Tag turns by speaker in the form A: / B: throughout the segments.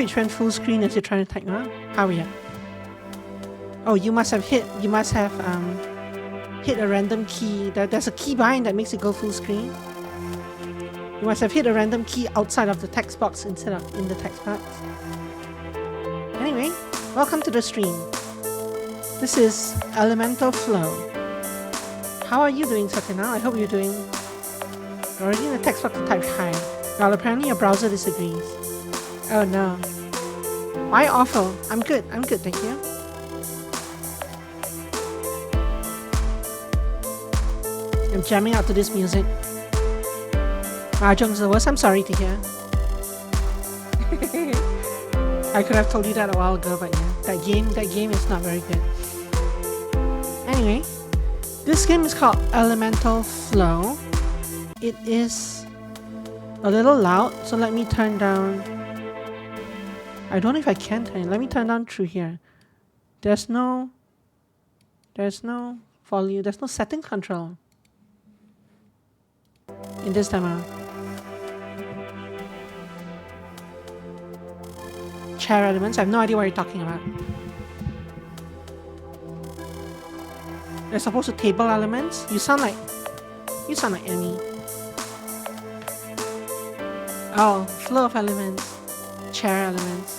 A: Twitch went full screen as you're trying to type, huh? How are you? Oh, you must have hit a random key. There's a key behind that makes it go full screen. You must have hit a random key outside of the text box instead of in the text box. Anyway, welcome to the stream. This is Elemental Flow. How are you doing, Satyana? I hope you're doing... You're already in the text box to type hi. Well, apparently your browser disagrees. Oh no. Why awful? I'm good, thank you. I'm jamming out to this music. Mahjong's the worst, I'm sorry to hear. I could have told you that a while ago, but yeah, that game is not very good. Anyway, this game is called Elemental Flow. It is a little loud, so let me turn down... I don't know if I can turn it. Let me turn down through here. There's no volume, there's no setting control in this demo. Chair elements, I have no idea what you're talking about. As opposed to table elements, you sound like Emmy. Oh, flow of elements, chair elements.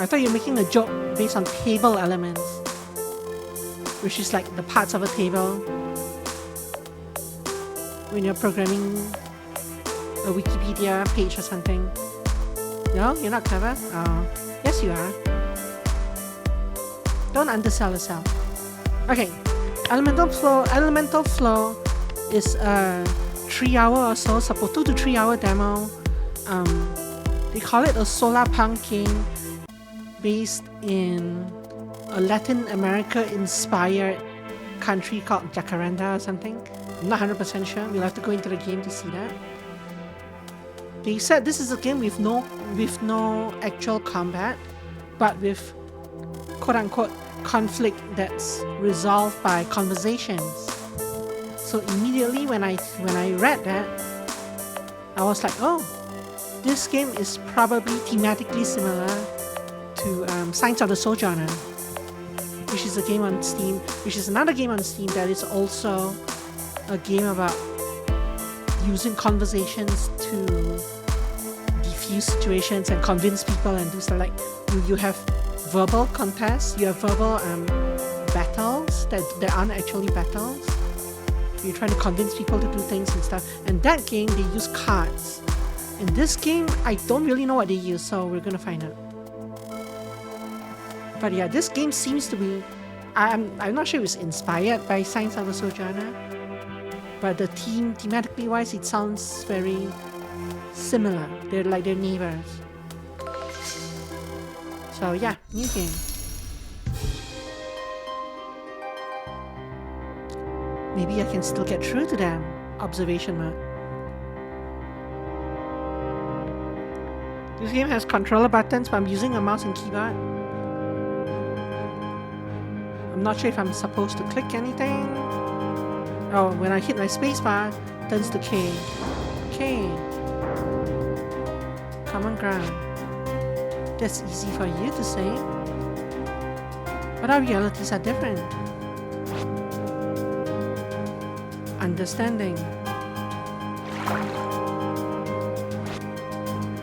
A: I thought you were making a joke based on table elements, which is like the parts of a table when you're programming a Wikipedia page or something. No, you're not clever? Oh, yes you are. Don't undersell yourself. Okay, Elemental Flow is a 3-hour or so, 2 to 3 hour demo. They call it a solar punk game based in a Latin America inspired country called Jacaranda or something. I'm not 100% sure. We'll have to go into the game to see that. They said this is a game with no actual combat, but with quote-unquote conflict that's resolved by conversations. So immediately when I read that, I was like, oh, this game is probably thematically similar to Signs of the Sojourner, which is a game on Steam, which is another game on Steam that is also a game about using conversations to diffuse situations and convince people and do stuff like you have verbal contests, you have verbal battles that aren't actually battles. You're trying to convince people to do things and stuff. And that game, they use cards. In this game, I don't really know what they use, so we're gonna find out. But yeah, this game seems to be... I'm not sure if it's inspired by Signs of the Sojourner, but the thematically wise, it sounds very similar. They're like their neighbors. So yeah, new game. Maybe I can still get through to them. Observation mark. This game has controller buttons, but I'm using a mouse and keyboard. I'm not sure if I'm supposed to click anything. Oh, when I hit my spacebar, it turns to K. K. Common ground. That's easy for you to say. But our realities are different. Understanding.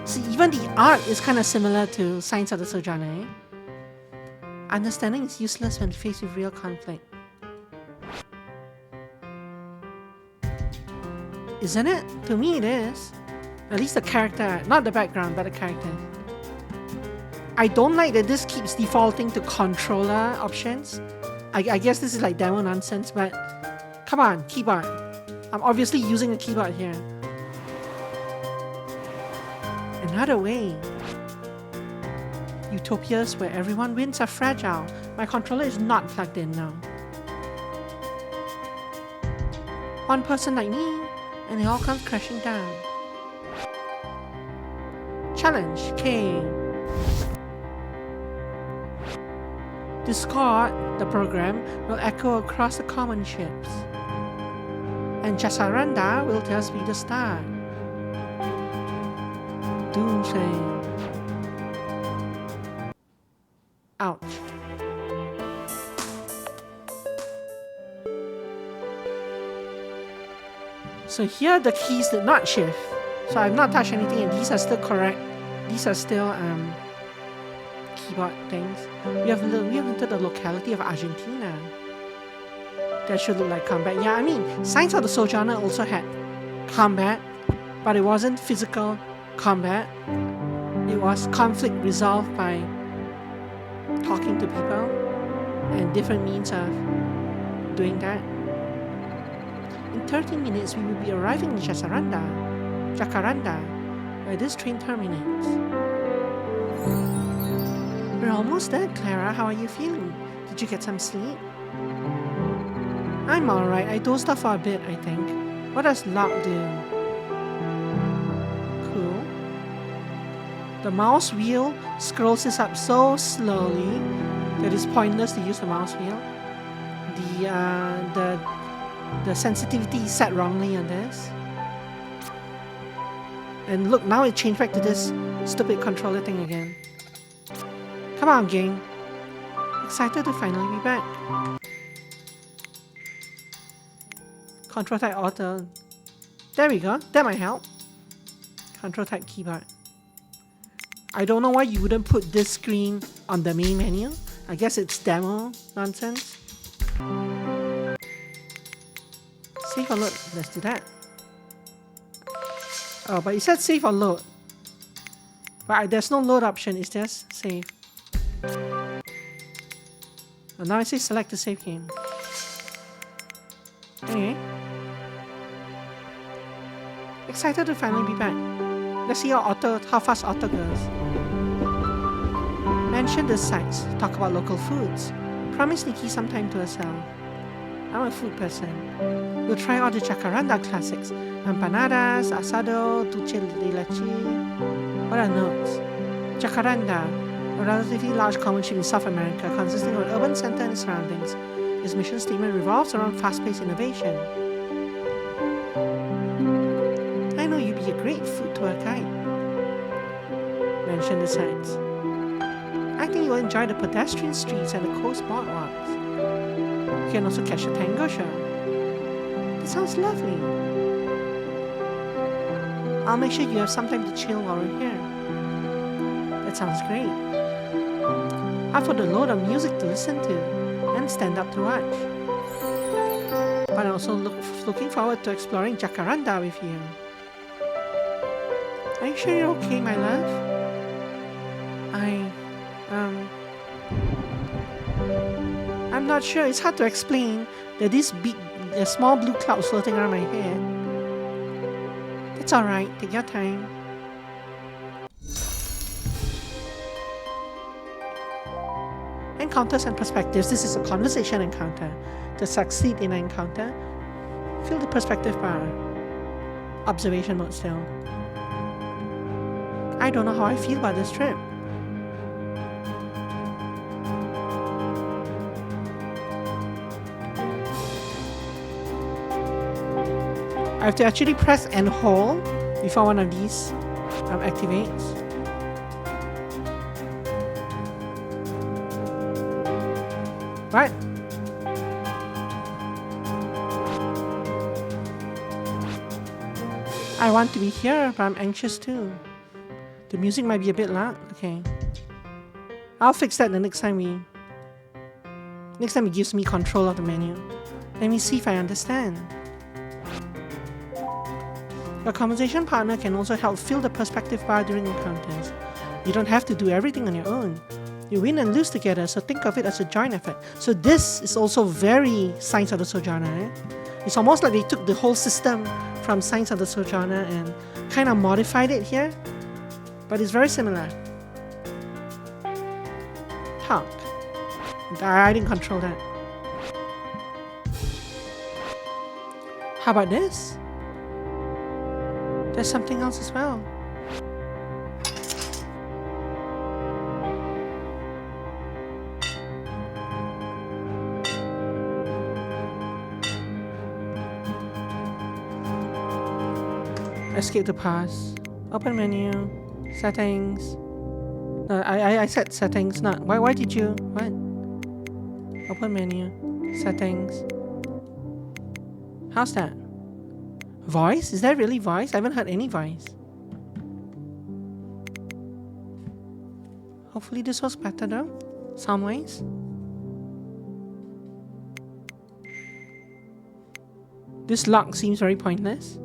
A: See, even the art is kind of similar to Signs of the Sojourner, eh? Understanding is useless when faced with real conflict. Isn't it? To me it is. At least the character, not the background, but the character. I don't like that this keeps defaulting to controller options. I guess this is like demo nonsense, but come on, keyboard. I'm obviously using a keyboard here. Another way. Utopias where everyone wins are fragile. My controller is not plugged in now. One person like me, and it all comes crashing down. Challenge, K. Discord, the program, will echo across the common ships. And Jacaranda will just be the start. Doomsday. Ouch. So here the keys did not shift. So I've not touched anything and these are still correct. These are still keyboard things. We have entered the locality of Argentina. That should look like combat. Yeah, I mean, Signs of the Sojourner also had combat, but it wasn't physical combat. It was conflict resolved by talking to people and different means of doing that. In 30 minutes, we will be arriving in Jacaranda, where this train terminates. We're almost there, Clara. How are you feeling? Did you get some sleep? I'm alright. I dozed off for a bit, I think. What does lock do? Cool. The mouse wheel scrolls this up so slowly that it's pointless to use the mouse wheel. The sensitivity is set wrongly on this. And look, now it changed back to this stupid controller thing again. Come on, gang. Excited to finally be back. Control type auto. There we go. That might help. Control type keyboard. I don't know why you wouldn't put this screen on the main menu. I guess it's demo nonsense. Save or load. Let's do that. Oh, but it said save or load. But there's no load option. It's just save. And now it says select the save game. Okay. Excited to finally be back. Let's see how fast auto goes. Mention the sights. Talk about local foods. Promise Nikki some time to herself. I'm a food person. We'll try all the Jacaranda classics. Empanadas, asado, dulce de leche. What are notes? Jacaranda, a relatively large common ship in South America consisting of an urban center and its surroundings. Its mission statement revolves around fast-paced innovation. I know you'd be a great food tour guide. Mention the sights. I think you'll enjoy the pedestrian streets and the coast boardwalks. You can also catch a tango show. That sounds lovely. I'll make sure you have some time to chill while we're here. That sounds great. I've got a load of music to listen to and stand up to watch. But I'm also looking forward to exploring Jacaranda with you. Are you sure you're okay, my love? I'm not sure. It's hard to explain. There are small blue clouds floating around my head. It's alright. Take your time. Encounters and perspectives. This is a conversation encounter. To succeed in an encounter, fill the perspective bar. Observation mode still. I don't know how I feel about this trip. I have to actually press and hold before one of these activates. What? I want to be here, but I'm anxious too. The music might be a bit loud. Okay. I'll fix that the next time it gives me control of the menu. Let me see if I understand. Your conversation partner can also help fill the perspective bar during encounters. You don't have to do everything on your own. You win and lose together, so think of it as a joint effort. So this is also very Signs of the Sojourner. It's almost like they took the whole system from Signs of the Sojourner and kind of modified it here. But it's very similar. Talk. I didn't control that. How about this? There's something else as well. Escape to pause. Open menu. Settings. I said settings, not. Why did you? What? Open menu. Settings. How's that? Voice? Is that really voice? I haven't heard any voice. Hopefully this was better though, sound-wise. This lock seems very pointless.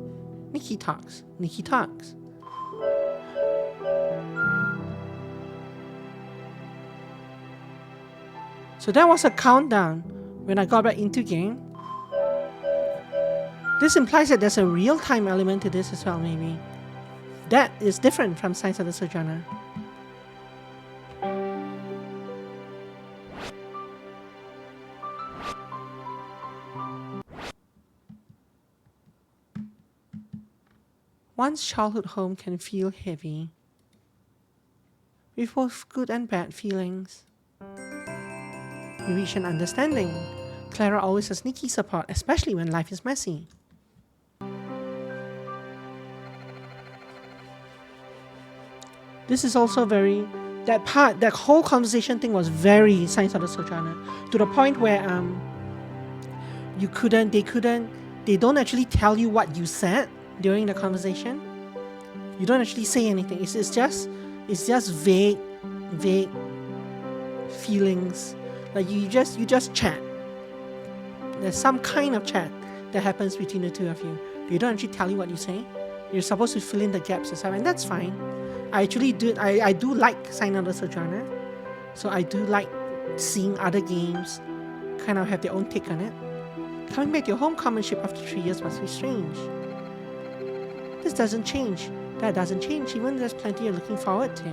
A: Nikki talks. Nikki talks. So that was a countdown when I got back into game. This implies that there's a real-time element to this as well, maybe. That is different from Signs of the Sojourner. One's childhood home can feel heavy, with both good and bad feelings. We reach an understanding. Clara always has Nikki's support, especially when life is messy. This is also very... that whole conversation thing was very Signs of the Sojourner, to the point where they don't actually tell you what you said during the conversation. You don't actually say anything. It's just vague feelings. Like you just chat. There's some kind of chat that happens between the two of you. They don't actually tell you what you say. You're supposed to fill in the gaps yourself, and that's fine. I do like Signs of the Sojourner, so I do like seeing other games kind of have their own take on it. Coming back to your home companionship after 3 years must be strange. This doesn't change. That doesn't change, even there's plenty you're looking forward to.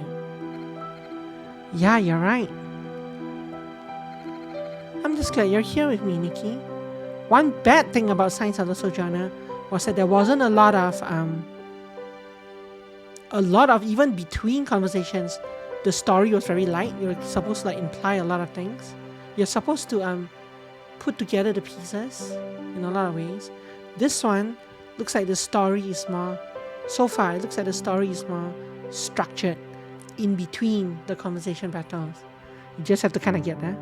A: Yeah, you're right. I'm just glad you're here with me, Nikki. One bad thing about Signs of the Sojourner was that there wasn't a lot of even between conversations, the story was very light. You're supposed to imply a lot of things. You're supposed to put together the pieces in a lot of ways. This one looks like the story is more, so far it looks like the story is more structured in between the conversation battles. You just have to kind of get that.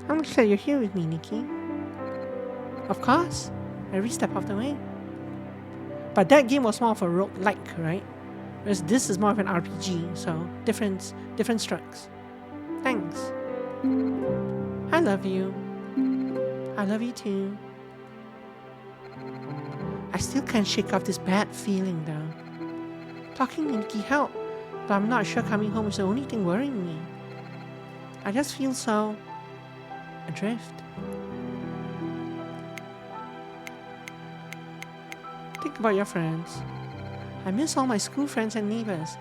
A: I'm glad you're here with me, Nikki. Of course, every step of the way. But that game was more of a roguelike, right? Whereas this is more of an RPG, so different strokes. Thanks. I love you. I love you too. I still can't shake off this bad feeling though. Talking to Nikki helped, but I'm not sure coming home is the only thing worrying me. I just feel so adrift. Think about your friends. I miss all my school friends and neighbors.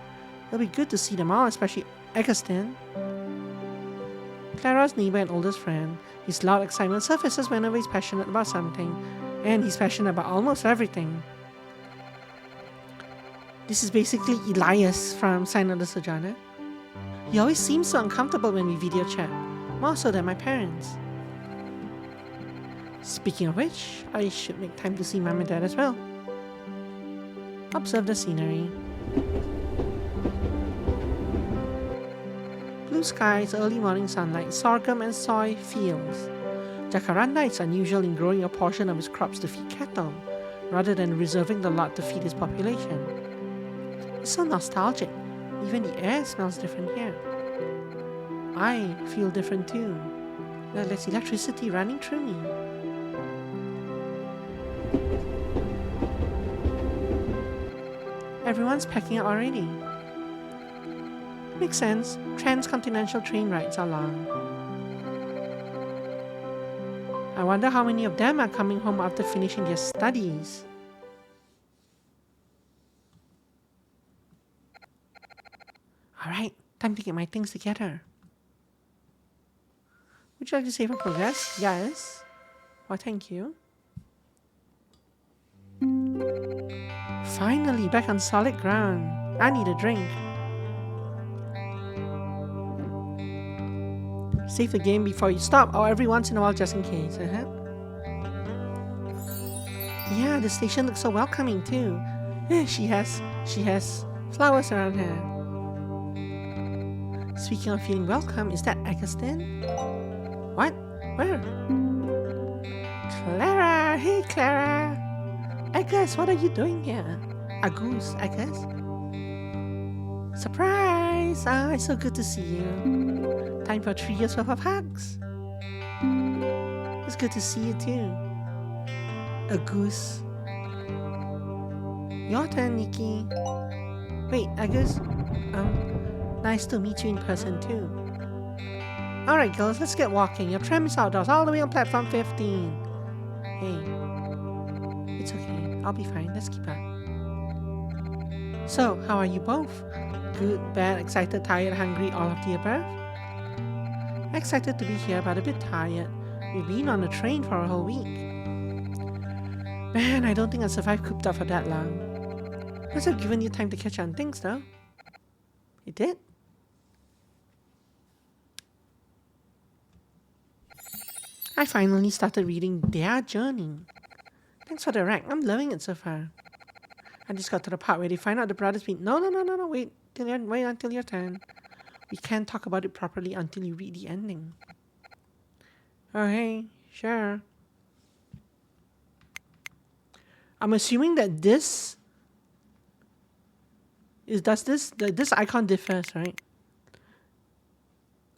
A: It'll be good to see them all, especially Augustine. Clara's neighbor and oldest friend. His loud excitement surfaces whenever he's passionate about something, and he's passionate about almost everything. This is basically Elias from Signs of the Sojourner. He always seems so uncomfortable when we video chat, more so than my parents. Speaking of which, I should make time to see Mom and Dad as well. Observe the scenery. Blue skies, early morning sunlight, sorghum and soy fields. Jacaranda is unusual in growing a portion of his crops to feed cattle, rather than reserving the lot to feed his population. It's so nostalgic. Even the air smells different here. I feel different too. There's electricity running through me. Everyone's packing up already. Makes sense. Transcontinental train rides are long. I wonder how many of them are coming home after finishing their studies. Alright, time to get my things together. Would you like to save for progress? Yes. Why, thank you. Finally, back on solid ground. I need a drink. Save the game before you stop, or every once in a while just in case. Yeah, the station looks so welcoming too. She has flowers around her. Speaking of feeling welcome, is that Augustine? What? Where? Clara! Hey, Clara! Agus, what are you doing here? Agus, Agus? Surprise! Ah, it's so good to see you. Time for 3 years worth of hugs. It's good to see you too. Agus. Your turn, Nikki. Wait, Agus? Nice to meet you in person too. Alright girls, let's get walking. Your tram is outdoors, all the way on platform 15. Hey. It's okay, I'll be fine, let's keep up. So, how are you both? Good, bad, excited, tired, hungry, all of the above? Excited to be here, but a bit tired. We've been on the train for a whole week. Man, I don't think I'll survive cooped up for that long. Must have given you time to catch on things though. It did? I finally started reading their journey. Thanks for the rec. I'm loving it so far. I just got to the part where they find out the brothers meet. No, wait until your turn. We can't talk about it properly until you read the ending. Oh hey, sure. I'm assuming that this icon differs, right?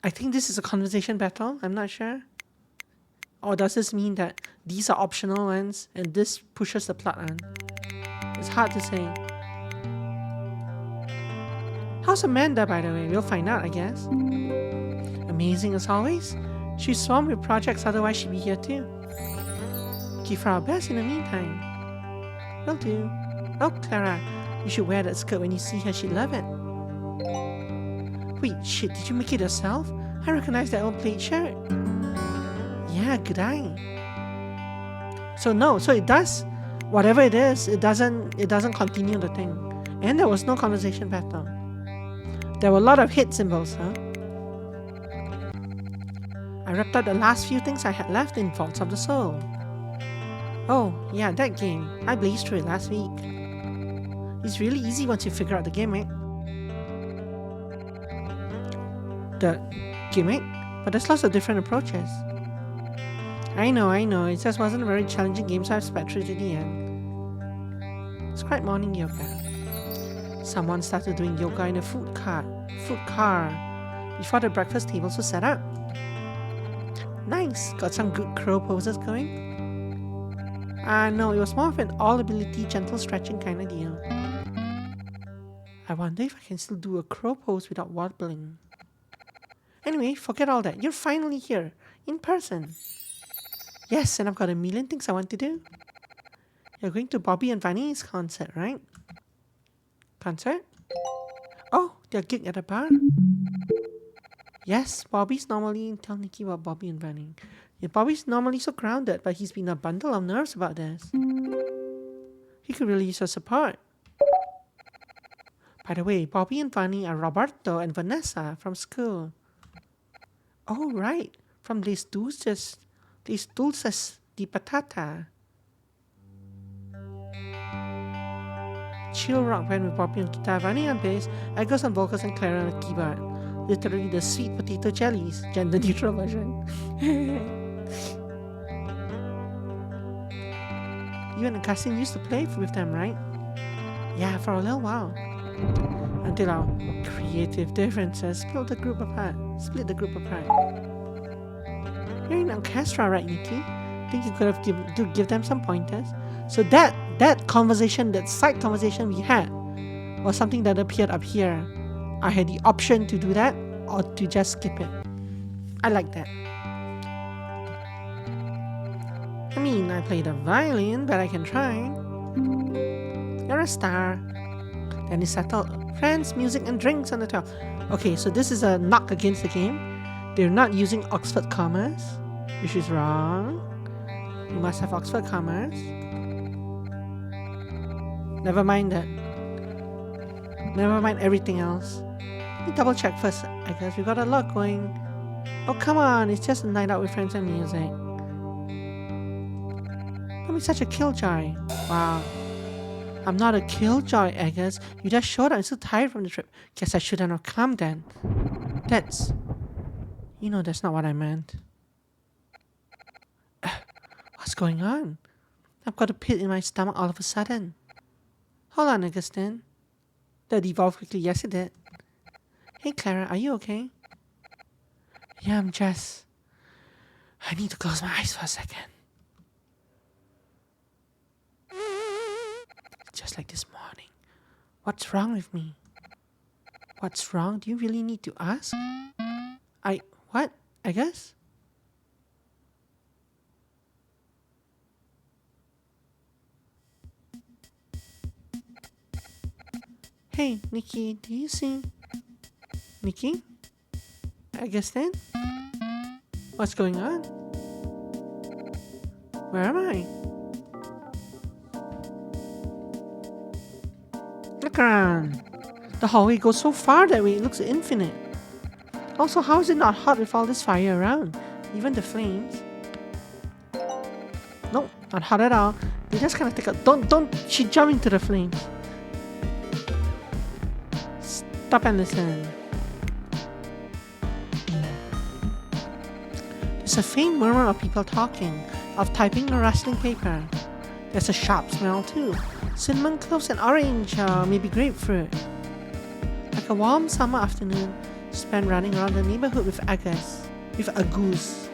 A: I think this is a conversation battle, I'm not sure. Or does this mean that these are optional ones and this pushes the plot on? It's hard to say. How's Amanda, by the way? We'll find out, I guess. Amazing as always. She's swamped with projects, otherwise she'd be here too. Give her our best in the meantime. Will do. Oh, Clara, you should wear that skirt when you see her, she'd love it. Wait, shit, did you make it yourself? I recognize that old plaid shirt. Yeah, good eye. So it does, whatever it is, it doesn't continue the thing. And there was no conversation battle. There were a lot of hit symbols, huh? I wrapped up the last few things I had left in Vaults of the Soul. Oh, yeah, that game. I blazed through it last week. It's really easy once you figure out the gimmick. But there's lots of different approaches. I know, it just wasn't a very challenging game, so I've sped through to the end. It's quite morning yoga. Someone started doing yoga in a food car, before the breakfast tables were set up. Nice, got some good crow poses going. No, it was more of an all-ability, gentle stretching kind of deal. I wonder if I can still do a crow pose without wobbling. Anyway, forget all that. You're finally here, in person. Yes, and I've got a million things I want to do. You're going to Bobby and Vanny's concert, right? Concert? Oh, their gig at a bar? Yes, Bobby's normally... Tell Nikki about Bobby and Vanny. Yeah, Bobby's normally so grounded, but he's been a bundle of nerves about this. He could really use your support. By the way, Bobby and Vanny are Roberto and Vanessa from school. Oh, right. From Les Dulces de Patata. Chill rock band with Bobby on guitar, Vanny on bass, Agus on vocals, and Clara on the keyboard. Literally the sweet potato jellies, gender neutral version. You and Augustine used to play with them, right? Yeah, for a little while. Until our creative differences split the group apart. You're in orchestra, right, Nikki? Think you could have give them some pointers? So that conversation, that side conversation we had, was something that appeared up here. I had the option to do that or to just skip it. I like that. I mean, I play the violin, but I can try. You're a star. Then it's settled. Friends, music, and drinks on the 12th. Okay, so this is a knock against the game. They're not using Oxford commas, which is wrong. You must have Oxford commas. Never mind that. Never mind everything else. Let me double check first, I guess. We got a lot going. Oh, come on. It's just a night out with friends and music. Don't be such a killjoy. Wow. I'm not a killjoy, Agus. You just showed up. I'm so tired from the trip. Guess I shouldn't have come then. That's... You know that's not what I meant. What's going on? I've got a pit in my stomach all of a sudden. Hold on, Augustine. That evolved quickly. Yes, it did. Hey, Clara, are you okay? Yeah, I'm just... I need to close my eyes for a second. Just like this morning. What's wrong with me? What's wrong? Do you really need to ask? What? I guess? Hey, Nikki, do you see? Nikki? Augustine? What's going on? Where am I? Look around. The hallway goes so far that way, it looks infinite. Also, how is it not hot with all this fire around? Even the flames. Nope, not hot at all. They just kind of take a... Don't... She jumped into the flames. Stop and listen. There's a faint murmur of people talking, of typing or rustling paper. There's a sharp smell too. Cinnamon cloves and orange, maybe grapefruit. Like a warm summer afternoon spent running around the neighborhood with a goose.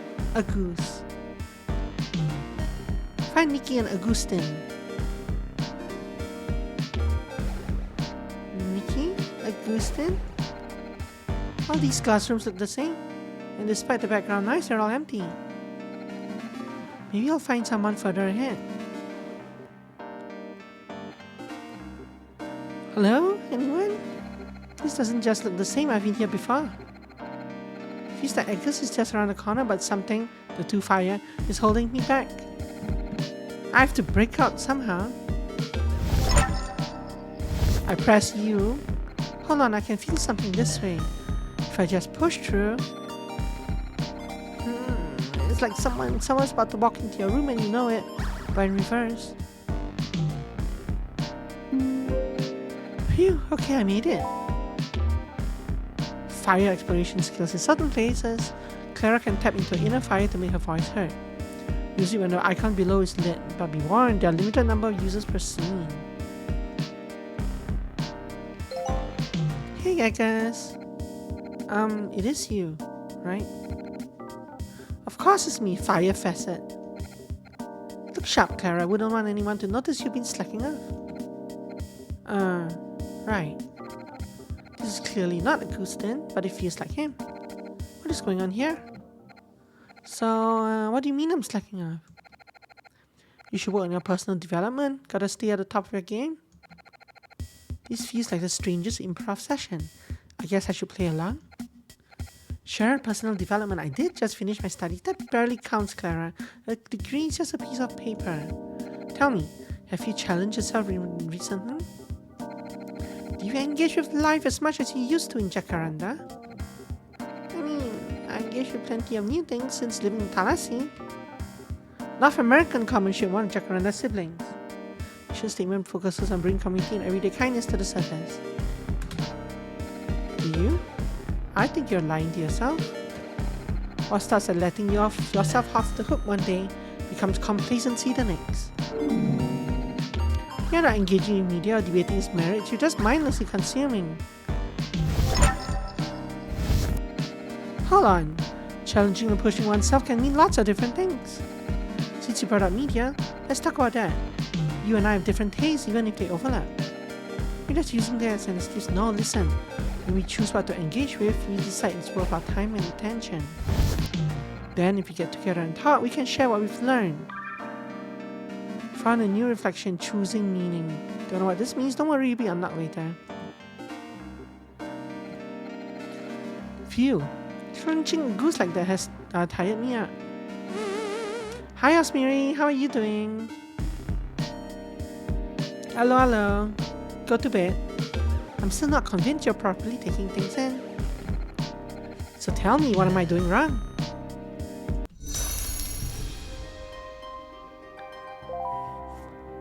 A: Find Nikki and Augustine. Nikki? Augustine? All these classrooms look the same, and despite the background noise, they're all empty. Maybe I'll find someone further ahead. Hello? Anyone? This doesn't just look the same. I've been here before. Feels like Agus is just around the corner, but something, the two fire, is holding me back. I have to break out somehow. I press U. Hold on, I can feel something this way. If I just push through... it's like someone's about to walk into your room and you know it, but in reverse. Phew, okay, I made it. Fire exploration skills. In certain places, Clara can tap into inner fire to make her voice heard. Use it when the icon below is lit, but be warned, there are limited number of users per scene. Hey, Agus. It is you, right? Of course it's me, Fire Facet. Look sharp, Clara. I wouldn't want anyone to notice you've been slacking off. Right. This is clearly not Augustine, but it feels like him. What is going on here? So, what do you mean I'm slacking off? You should work on your personal development. Gotta stay at the top of your game. This feels like the strangest improv session. I guess I should play along. Sure, personal development. I did just finish my studies. That barely counts, Clara. A degree is just a piece of paper. Tell me, have you challenged yourself recently? Do you engage with life as much as you used to in Jacaranda? I mean, I engage with plenty of new things since living in Tallahassee. North American Common should want Jacaranda siblings. Mission statement focuses on bringing community and everyday kindness to the surface. Do you? I think you're lying to yourself. What starts at letting yourself off the hook one day becomes complacency the next. You're not engaging in media or debating his marriage, you're just mindlessly consuming. Hold on. Challenging and pushing oneself can mean lots of different things. Since you brought up media, let's talk about that. You and I have different tastes even if they overlap. We're just using that as an excuse. No, listen. When we choose what to engage with, we decide it's worth our time and attention. Then, if we get together and talk, we can share what we've learned. Found a new reflection, choosing meaning. Don't know what this means? Don't worry, you'll be unlocked later. Phew. Crunching a goose like that has tired me out. Hi, Osmiri. How are you doing? Hello. Go to bed. I'm still not convinced you're properly taking things in. So tell me, what am I doing wrong?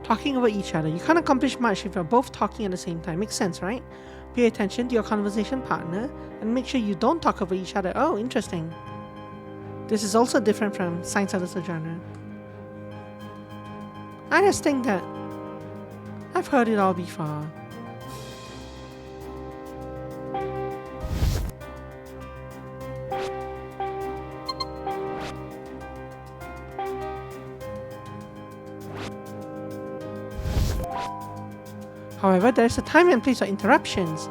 A: Talking over each other. You can't accomplish much if you're both talking at the same time. Makes sense, right? Pay attention to your conversation partner and make sure you don't talk over each other. Oh, interesting. This is also different from Signs of the Sojourner. I just think that I've heard it all before. However, there is a time and place for interruptions.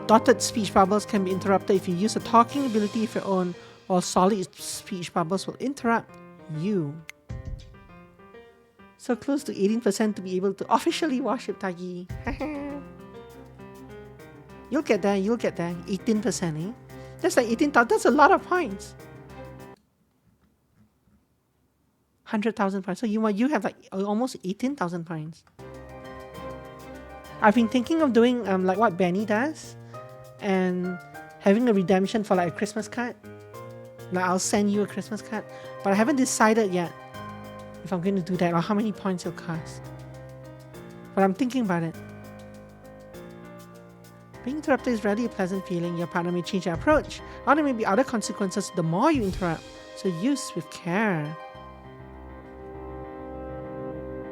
A: Dotted speech bubbles can be interrupted if you use a talking ability of your own, while solid speech bubbles will interrupt you. So close to 18% to be able to officially worship Tagi. You'll get there, 18%, eh? That's like 18,000, that's a lot of points. 100,000 points, so you have like almost 18,000 points. I've been thinking of doing like what Benny does and having a redemption for like a Christmas card. Like I'll send you a Christmas card, but I haven't decided yet if I'm going to do that or how many points it'll cost. But I'm thinking about it. Being interrupted is rarely a pleasant feeling. Your partner may change their approach, or there may be other consequences the more you interrupt, so use with care.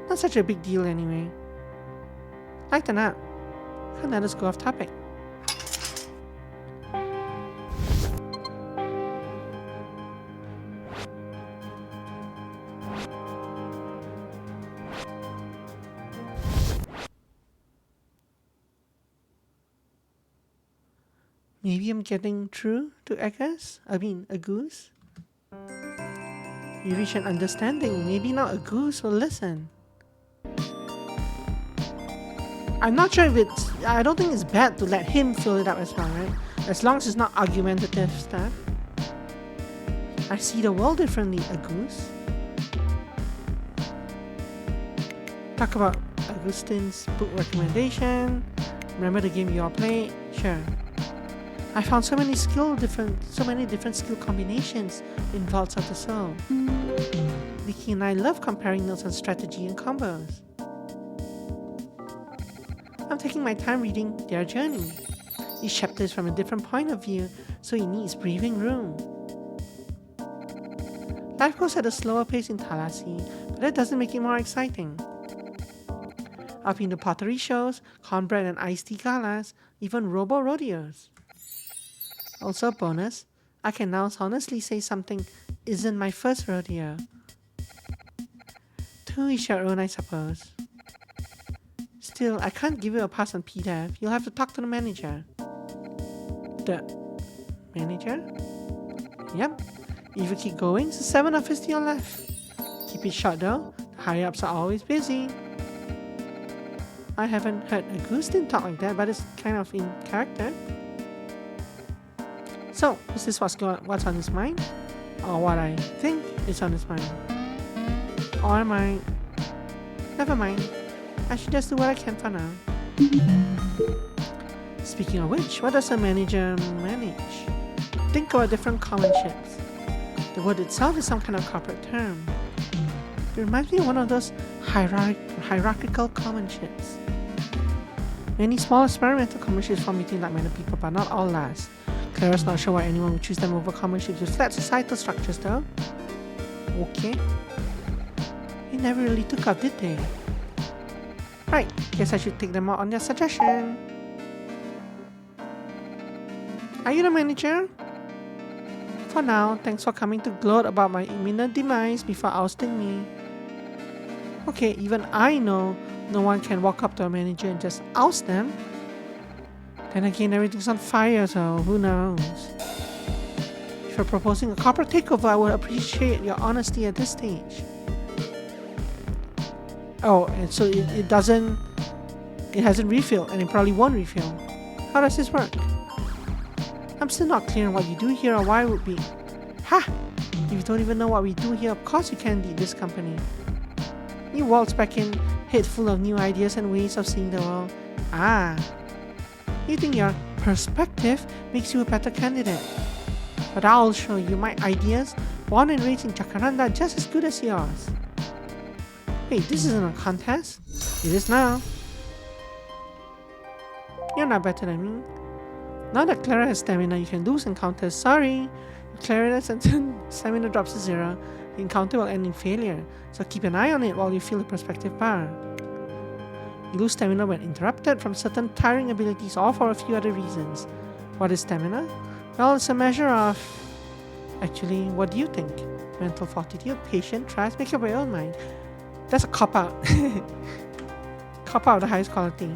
A: Not such a big deal anyway. Lighten up. Can't let us go off topic. Maybe I'm getting through to a goose. You reach an understanding. Maybe not a goose will listen. I'm not sure if I don't think it's bad to let him fill it up as well, right? As long as it's not argumentative stuff. I see the world differently, a goose. Talk about Augustine's book recommendation. Remember the game you all played? Sure. I found so many different skill combinations in Vaults of the Soul. Vicky and I love comparing notes on strategy and combos. I'm taking my time reading their journey. Each chapter is from a different point of view, so it needs breathing room. Life goes at a slower pace in Talassi, but that doesn't make it more exciting. I've been to pottery shows, cornbread and iced tea galas, even robo rodeos. Also a bonus, I can now honestly say something isn't my first rodeo. To each your own, I suppose. Still, I can't give you a pass on PDEV. You'll have to talk to the manager. The manager? Yep. If you keep going, it's 7 office to your left. Keep it short though. The higher ups are always busy. I haven't heard Augustine talk like that, but it's kind of in character. So, is this what's on his mind? Or what I think is on his mind? Or am I... Never mind. I should just do what I can for now. Speaking of which, what does a manager manage? Think about different common ships. The word itself is some kind of corporate term. It reminds me of one of those hierarchical common ships. Many small experimental common ships form between like-minded people, but not all last. Clara's not sure why anyone would choose them over common ships with flat societal structures though. Okay. They never really took up, did they? Right, guess I should take them out on their suggestion. Are you the manager? For now, thanks for coming to gloat about my imminent demise before ousting me. Okay, even I know no one can walk up to a manager and just oust them. Then again, everything's on fire, so who knows? If you're proposing a corporate takeover, I would appreciate your honesty at this stage. Oh, and so it hasn't refilled, and it probably won't refill. How does this work? I'm still not clear on what you do here or why it would be. Ha! If you don't even know what we do here, of course you can't lead this company. You waltz back in, head full of new ideas and ways of seeing the world. Ah! You think your perspective makes you a better candidate. But I'll show you my ideas, born and raised in Jacaranda, just as good as yours. Wait, this isn't a contest? It is now. You're not better than me. Now that Clara has stamina, you can lose encounters. Sorry! Clara's stamina drops to 0. The encounter will end in failure, so keep an eye on it while you fill the perspective bar. You lose stamina when interrupted from certain tiring abilities or for a few other reasons. What is stamina? Well, it's a measure of... Actually, what do you think? Mental fortitude, patience, trust, make up your own mind. That's a cop-out. Cop-out of the highest quality.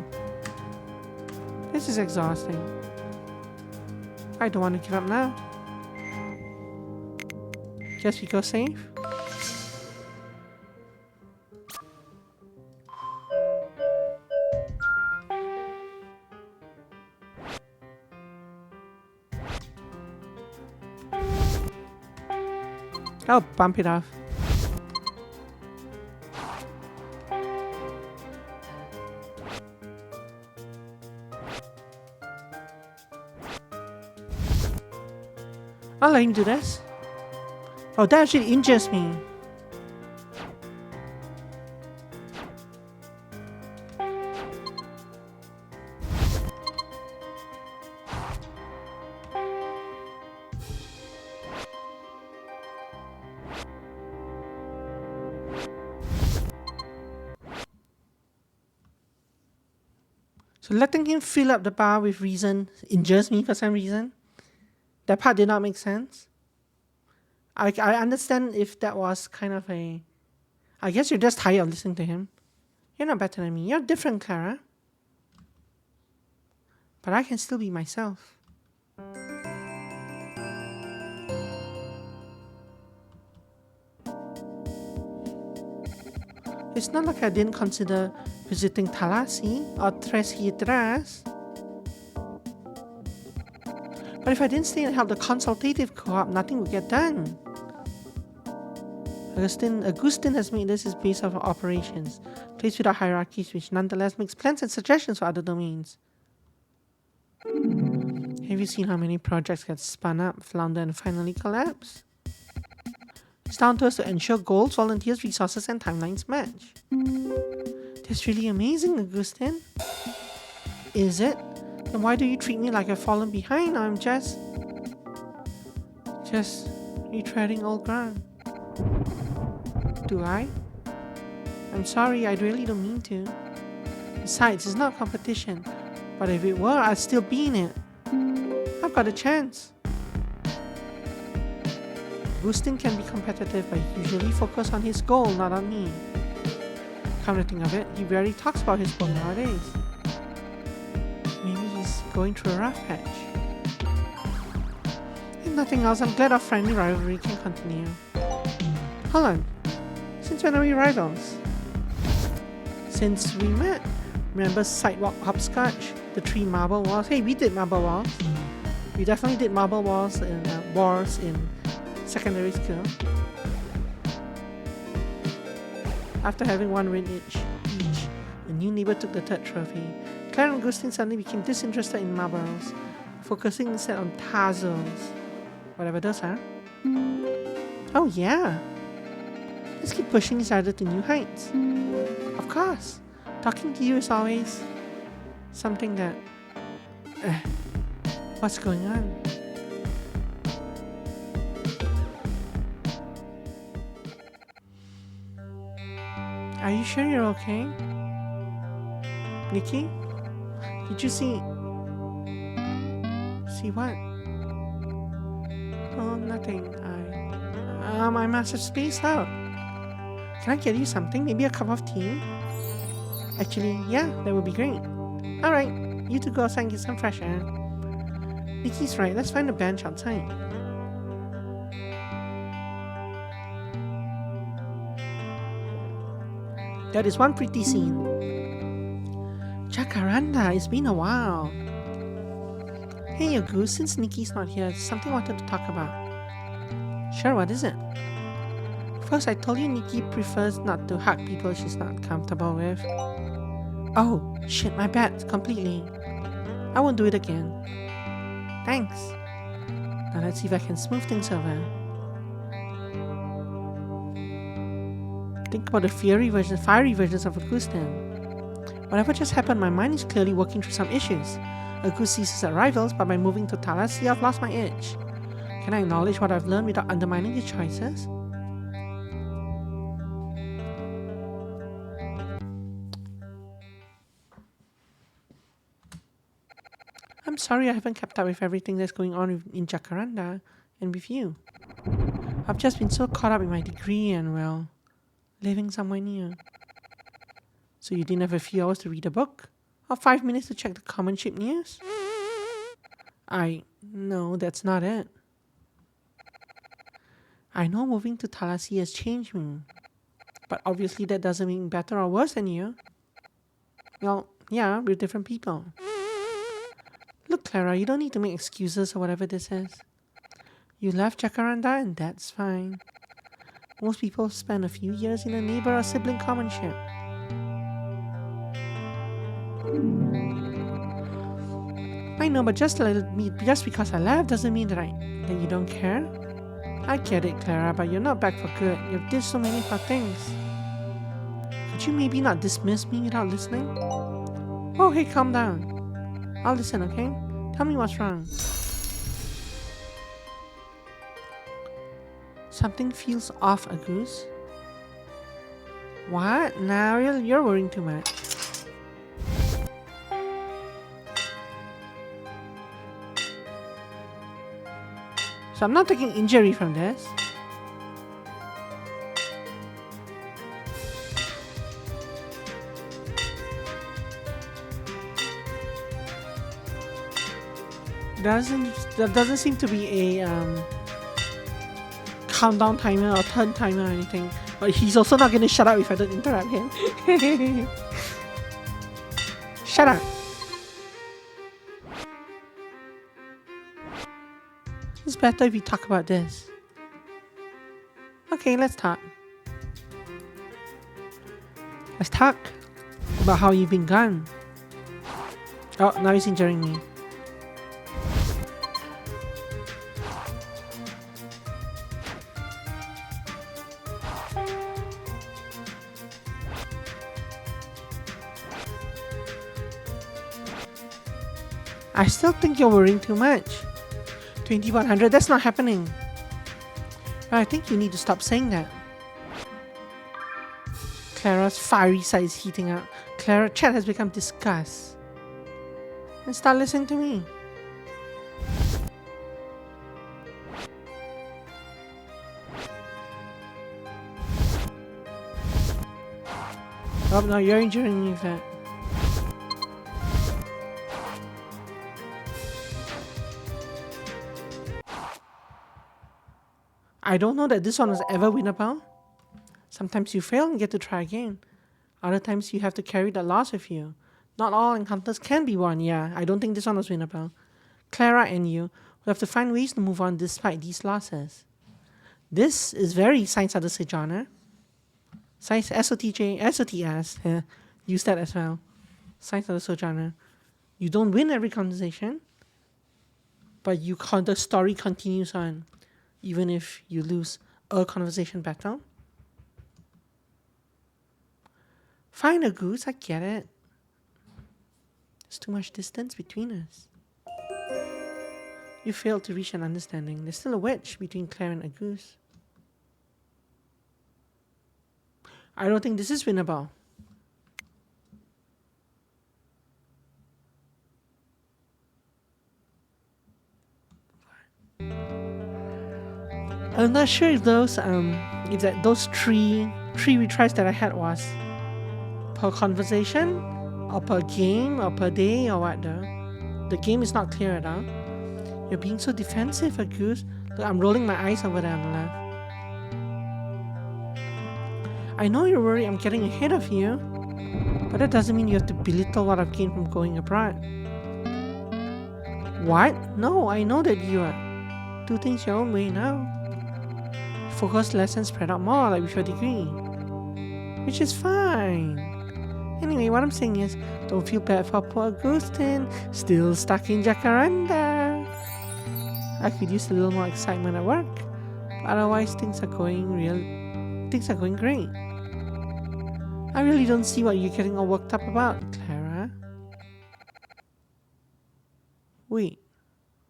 A: This is exhausting. I don't want to give up now. Guess we go safe. I'll bump it off. I'll let him do this. Oh, that actually injures me. So letting him fill up the bar with reason injures me for some reason. That part did not make sense. I understand if that was kind of a... I guess you're just tired of listening to him. You're not better than me. You're different, Clara. But I can still be myself. It's not like I didn't consider visiting Thalasi or Tres Hiedras. But if I didn't stay and help the consultative co-op, nothing would get done. Augustine has made this his base of operations, placed without hierarchies, which nonetheless makes plans and suggestions for other domains. Have you seen how many projects get spun up, flounder, and finally collapse? It's down to us to ensure goals, volunteers, resources, and timelines match. That's really amazing, Augustine. Is it? Then why do you treat me like I've fallen behind? I'm just retreading old ground. Do I? I'm sorry, I really don't mean to. Besides, it's not competition. But if it were, I'd still be in it. I've got a chance. Augustine can be competitive, but he usually focuses on his goal, not on me. Come to think of it, he rarely talks about his goal nowadays. Maybe he's going through a rough patch. If nothing else, I'm glad our friendly rivalry can continue. Hold on. Since when are we rivals? Since we met. Remember Sidewalk Hopscotch? The 3 marble wars? Hey, we did marble wars. We definitely did marble wars in secondary school. After having one win each, a new neighbor took the 3rd trophy. Clara and Augustine suddenly became disinterested in marbles, focusing instead on tassels. Whatever those are. Oh yeah! Let's keep pushing each other to new heights. Of course! Talking to you is always something that... what's going on? Are you sure you're okay? Nikki? Did you see... See what? Oh, nothing. I must have spaced out. Can I get you something? Maybe a cup of tea? Actually, yeah, that would be great. Alright, you two go outside and get some fresh air. Nikki's right, let's find a bench outside. That is one pretty scene. Jacaranda, it's been a while. Hey August, since Nikki's not here, something I wanted to talk about. Sure, what is it? First, I told you Nikki prefers not to hug people she's not comfortable with. Oh, shit, my bad, completely. I won't do it again. Thanks. Now let's see if I can smooth things over. Think about the fiery versions of Augustine. Whatever just happened, my mind is clearly working through some issues. A goose sees at rivals, but by moving to Thalassia, I've lost my edge. Can I acknowledge what I've learned without undermining your choices? I'm sorry I haven't kept up with everything that's going on in Jacaranda and with you. I've just been so caught up in my degree and, well, living somewhere new. So you didn't have a few hours to read a book? Or 5 minutes to check the common ship news? No, that's not it. I know moving to Thalassia has changed me. But obviously that doesn't mean better or worse than you. Well, yeah, we're different people. Look, Clara, you don't need to make excuses or whatever this is. You left Jacaranda and that's fine. Most people spend a few years in a neighbor or sibling common ship. I know, but just because I left doesn't mean that you don't care. I get it, Clara, but you're not back for good. You've did so many hard things. Could you maybe not dismiss me without listening? Oh, hey, calm down. I'll listen, okay? Tell me what's wrong. Something feels off, Agus. What? Now you're worrying too much. So I'm not taking injury from this. There doesn't seem to be a countdown timer or turn timer or anything. But he's also not gonna shut up if I don't interrupt him. Shut up. It's better if we talk about this. Okay, let's talk. Let's talk about how you've been gone. Oh, now he's injuring me. I still think you're worrying too much. 2100, that's not happening. I think you need to stop saying that. Clara's fiery side is heating up. Chat has become disgust. And start listening to me. Oh no, you're injuring me with that. I don't know that this one was ever winnable. Sometimes you fail and get to try again. Other times you have to carry the loss with you. Not all encounters can be won, yeah. I don't think this one was winnable. Clara and you will have to find ways to move on despite these losses. This is very Science of the Sojourner. Science SOTJ, SOTS, use that as well. Science of the Sojourner. You don't win every conversation, but the story continues on. Even if you lose a conversation battle. Fine, Agus, I get it. There's too much distance between us. You failed to reach an understanding. There's still a wedge between Claire and Agus. I don't think this is winnable. I'm not sure if those three retries that I had was per conversation or per game or per day or what though. The game is not clear at all. You're being so defensive, Agus. Look, I'm rolling my eyes over there on the left. I know you're worried I'm getting ahead of you, but that doesn't mean you have to belittle what I've gained from going abroad. What? No, I know that you do things your own way now. Focus less and spread out more, like with your degree. Which is fine. Anyway, what I'm saying is, don't feel bad for poor Agustin, still stuck in Jacaranda. I could use a little more excitement at work, but otherwise things are going great. I really don't see what you're getting all worked up about, Clara. Wait,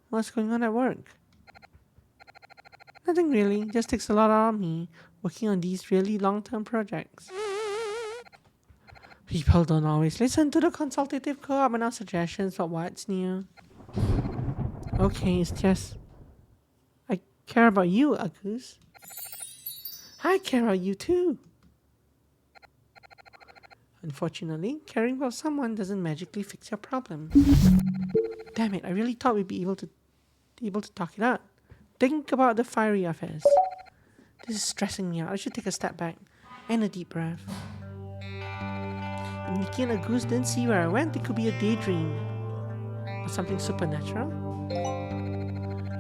A: what's going on at work? Nothing really, just takes a lot out of me working on these really long-term projects. People don't always listen to the consultative co-op and our suggestions for what's new. Okay, it's just I care about you, Agus. I care about you too. Unfortunately, caring about someone doesn't magically fix your problem. Damn it, I really thought we'd be able to talk it out. Think about the fiery affairs. This is stressing me out. I should take a step back and a deep breath. If Nikki and Agus didn't see where I went, it could be a daydream or something supernatural.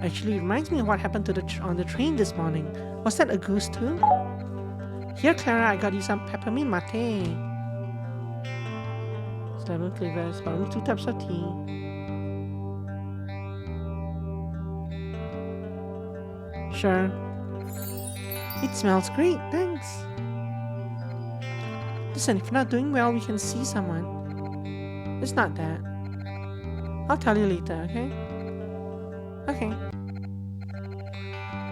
A: Actually, it reminds me of what happened to on the train this morning. Was that Agus too? Here, Clara, I got you some peppermint mate. It's 11 flavors, but only 2 types of tea. Sure. It smells great, thanks. Listen, if you're not doing well, we can see someone. It's not that. I'll tell you later, okay? Okay.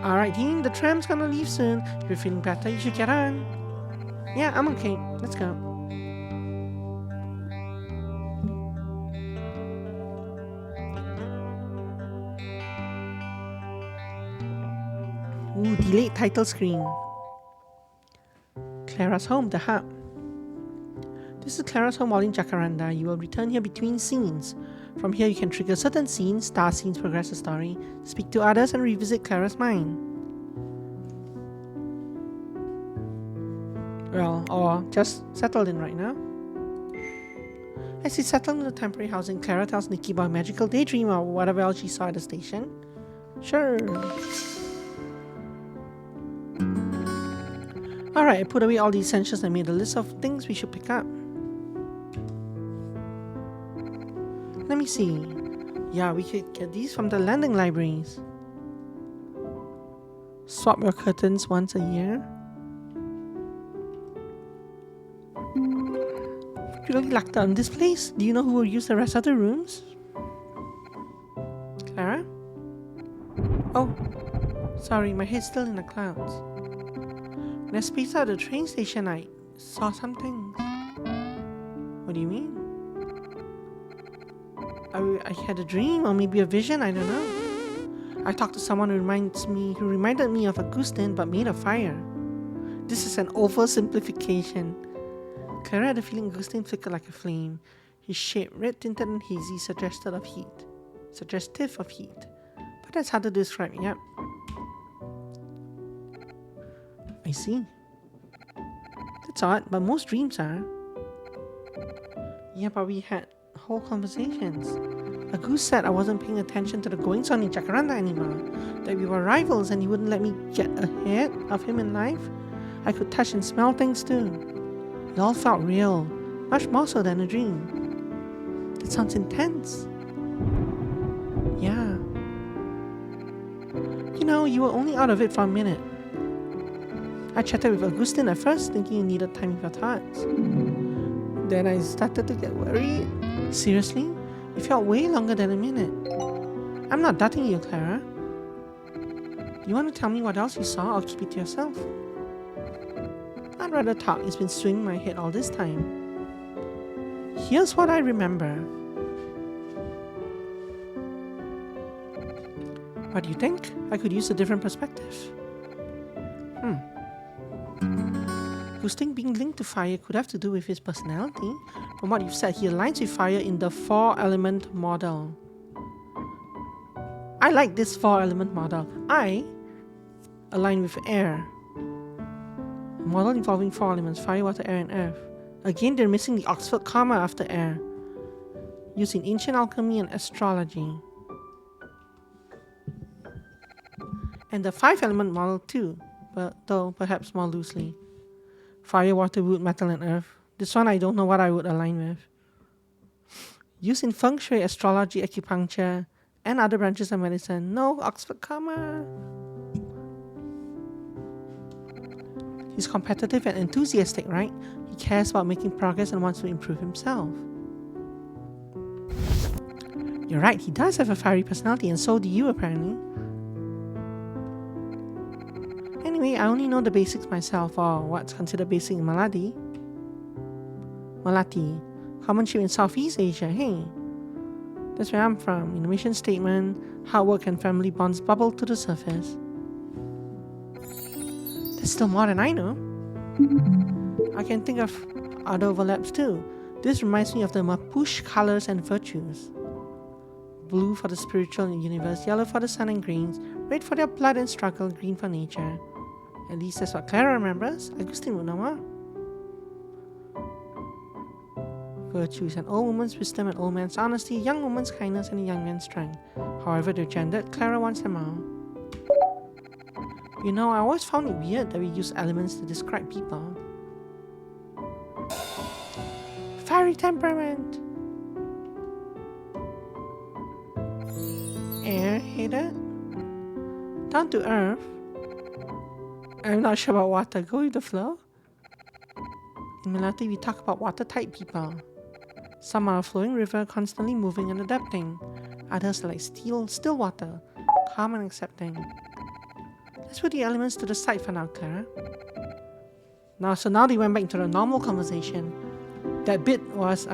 A: Alright, team, the tram's gonna leave soon. If you're feeling better, you should get on. Yeah, I'm okay. Let's go. Ooh, delayed title screen. Clara's home, the hub. This is Clara's home while in Jacaranda. You will return here between scenes. From here you can trigger certain scenes, star scenes, progress the story, speak to others, and revisit Clara's mind. Well, or just settled in right now. As he settled in the temporary housing, Clara tells Nikki about a magical daydream or whatever else she saw at the station. Sure. Alright, I put away all the essentials and made a list of things we should pick up. Let me see. Yeah, we could get these from the landing libraries. Swap your curtains once a year. You really lucked out in this place. Do you know who will use the rest of the rooms? Clara? Oh, sorry, my head's still in the clouds. When I spaced out the train station, I saw some things. What do you mean? I had a dream or maybe a vision, I don't know. I talked to someone who reminded me of Augustine but made a fire. This is an oversimplification. Clara had a feeling Augustine flickered like a flame. His shape, red tinted and hazy, suggestive of heat. But that's hard to describe, yep. I see. That's odd, but most dreams are. Yeah, but we had whole conversations. Agus said I wasn't paying attention to the goings on in Jacaranda anymore. That we were rivals and he wouldn't let me get ahead of him in life. I could touch and smell things too. It all felt real, much more so than a dream. That sounds intense. Yeah. You know, you were only out of it for a minute. I chatted with Augustine at first, thinking you needed time with your thoughts. Then I started to get worried. Seriously? It felt way longer than a minute. I'm not doubting you, Clara. You want to tell me what else you saw or keep it to yourself? I'd rather talk. It's been swimming my head all this time. Here's what I remember. What do you think? I could use a different perspective. Augustine being linked to fire could have to do with his personality. From what you've said, he aligns with fire in the 4-element model. I like this 4-element model. I align with air. A model involving 4 elements, fire, water, air, and earth. Again, they're missing the Oxford comma after air, used in ancient alchemy and astrology. And the 5-element model too, but though perhaps more loosely. Fire, water, wood, metal, and earth. This one I don't know what I would align with. Used in feng shui, astrology, acupuncture, and other branches of medicine. No Oxford comma. He's competitive and enthusiastic, right? He cares about making progress and wants to improve himself. You're right, he does have a fiery personality, and so do you, apparently. Anyway, I only know the basics myself, or what's considered basic in Maladi. Malati, common shape in Southeast Asia, hey. That's where I'm from. In the mission statement, hard work and family bonds bubble to the surface. That's still more than I know. I can think of other overlaps too. This reminds me of the Mapuche colors and virtues. Blue for the spiritual universe, yellow for the sun and greens, red for their blood and struggle, green for nature. At least that's what Clara remembers. Agustin would know more. Virtues: an old woman's wisdom, an old man's honesty, a young woman's kindness, and a young man's strength. However they're gendered, Clara wants them all. You know, I always found it weird that we use elements to describe people. Fiery temperament. Air-headed. Down to earth. I'm not sure about water. Go with the flow. In Malati, we talk about water-type people. Some are a flowing river, constantly moving and adapting. Others are like still water, calm and accepting. Let's put the elements to the side for now, Clara. Now they went back into the normal conversation. That bit was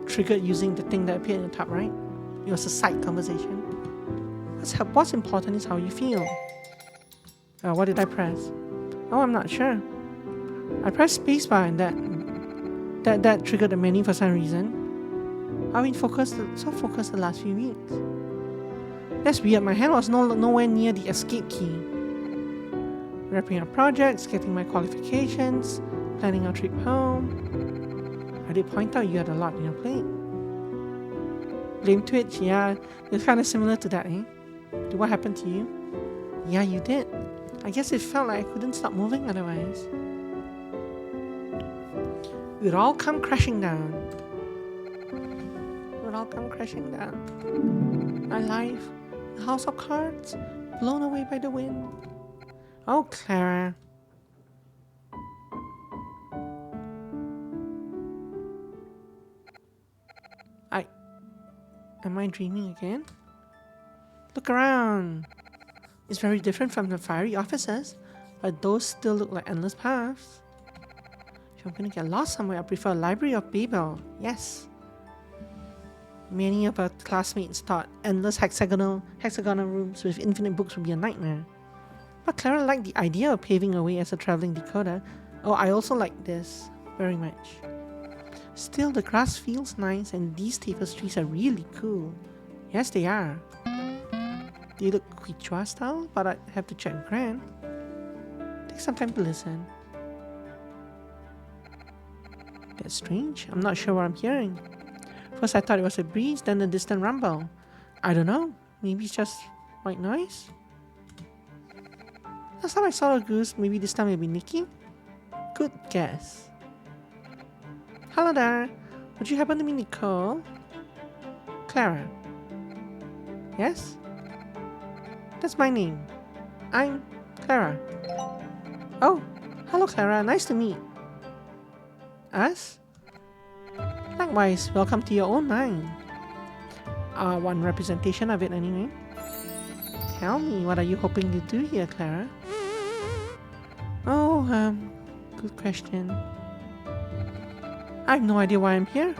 A: triggered using the thing that appeared in the top, right? It was a side conversation. What's important is how you feel. What did I press? Oh, I'm not sure. I pressed spacebar and that triggered the menu for some reason. I've been so focused the last few weeks. That's weird. My hand was nowhere near the escape key. Wrapping up projects, getting my qualifications, planning our trip home. I did point out you had a lot on your plate. Blame Twitch, yeah, it's kind of similar to that, eh? What happened to you? Yeah, you did. I guess it felt like I couldn't stop moving otherwise. It would all come crashing down. My life, a house of cards, blown away by the wind. Oh, Clara. Am I dreaming again? Look around. It's very different from the fiery offices, but those still look like endless paths. If I'm gonna get lost somewhere, I prefer a library of Babel. Yes. Many of our classmates thought endless hexagonal rooms with infinite books would be a nightmare. But Clara liked the idea of paving a way as a traveling decoder. Oh, I also like this very much. Still, the grass feels nice and these tapestries are really cool. Yes, they are. They look Quichua style, but I have to check Gran. Take some time to listen. That's strange. I'm not sure what I'm hearing. First I thought it was a breeze, then a distant rumble. I don't know. Maybe it's just white noise? Last time I saw a goose, maybe this time it'll be Nikki? Good guess. Hello there. Would you happen to be Nicole? Clara. Yes? That's my name. I'm Clara. Oh, hello Clara. Nice to meet us. Likewise, welcome to your own mind. One representation of it anyway. Tell me, what are you hoping to do here, Clara? Oh, good question. I have no idea why I'm here,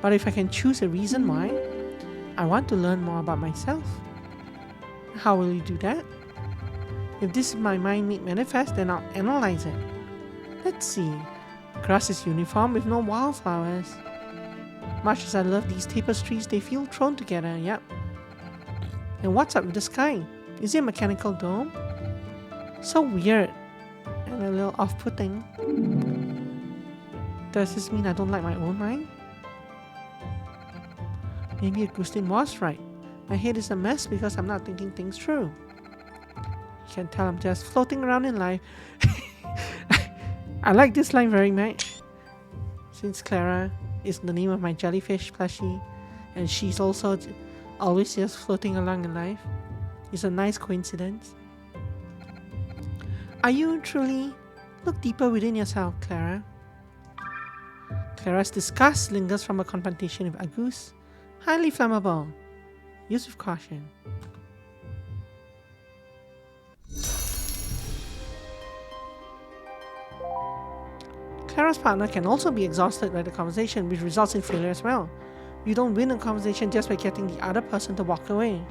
A: but if I can choose a reason why, I want to learn more about myself. How will you do that? If this is my mind made manifest, then I'll analyze it. Let's see. Grass is uniform with no wildflowers. Much as I love these tapestries, they feel thrown together, yep. And what's up with the sky? Is it a mechanical dome? So weird and a little off-putting. Does this mean I don't like my own mind? Maybe Agustin was right. My head is a mess because I'm not thinking things through. You can tell I'm just floating around in life. I like this line very much. Since Clara is the name of my jellyfish plushie, and she's also always just floating along in life. It's a nice coincidence. Are you truly Look deeper within yourself, Clara. Clara's disgust lingers from a confrontation with Agus. Highly flammable. Use with caution. Clara's partner can also be exhausted by the conversation, which results in failure as well. You don't win a conversation just by getting the other person to walk away.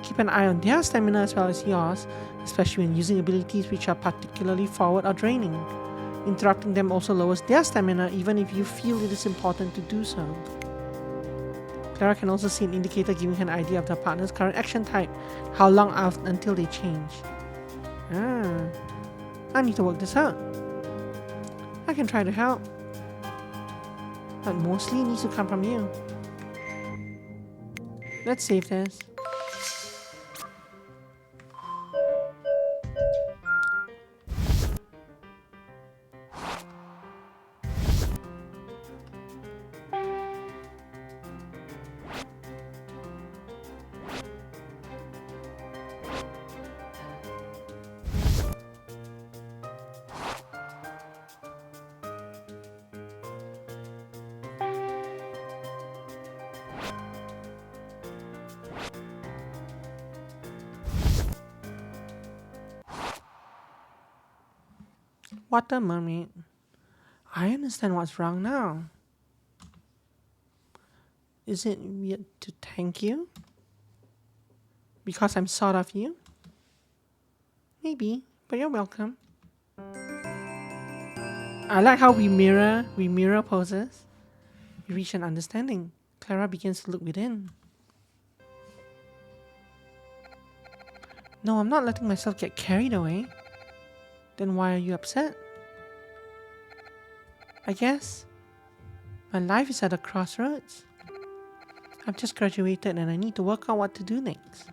A: Keep an eye on their stamina as well as yours, especially when using abilities which are particularly forward or draining. Interrupting them also lowers their stamina, even if you feel it is important to do so. Clara can also see an indicator giving her an idea of their partner's current action type, how long until they change. I need to work this out. I can try to help, but mostly it needs to come from you. Let's save this. Water mermaid. I understand what's wrong now. Is it weird to thank you? Because I'm sort of you? Maybe, but you're welcome. I like how we mirror poses. We reach an understanding. Clara begins to look within. No, I'm not letting myself get carried away. Then why are you upset? I guess my life is at a crossroads. I've just graduated and I need to work out what to do next.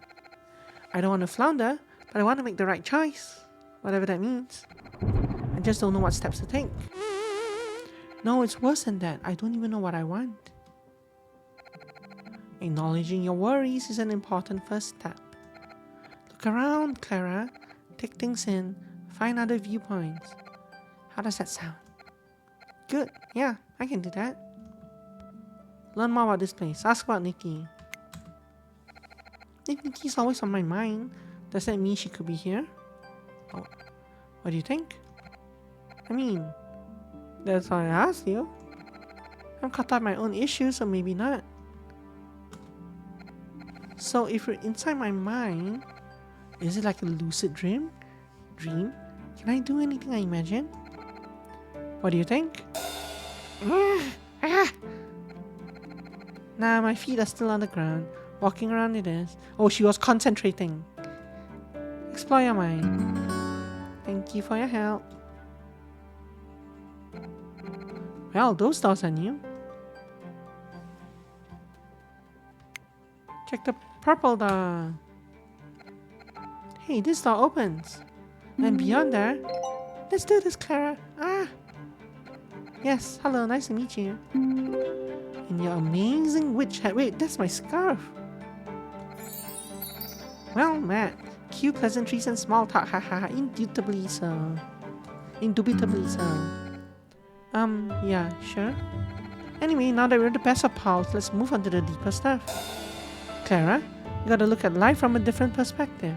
A: I don't want to flounder, but I want to make the right choice, whatever that means. I just don't know what steps to take. No, it's worse than that. I don't even know what I want. Acknowledging your worries is an important first step. Look around, Clara. Take things in. Find other viewpoints. How does that sound? Good. Yeah, I can do that. Learn more about this place. Ask about Nikki. If Nikki's always on my mind, does that mean she could be here? Oh, what do you think? I mean, that's why I asked you. I'm caught up in my own issues, so maybe not. So if you're inside my mind, is it like a lucid dream? Can I do anything I imagine? What do you think? Nah, my feet are still on the ground. Walking around it is. Oh, she was concentrating. Explore your mind. Thank you for your help. Well, those doors are new. Check the purple door. Hey, this door opens. And beyond there, let's do this, Clara. Yes, hello, nice to meet you. And your amazing witch hat. Wait, that's my scarf. Well, Matt, cute pleasantries and small talk, haha, indubitably so. Indubitably so. Yeah, sure. Anyway, now that we're the best of pals, let's move on to the deeper stuff. Clara, you gotta look at life from a different perspective.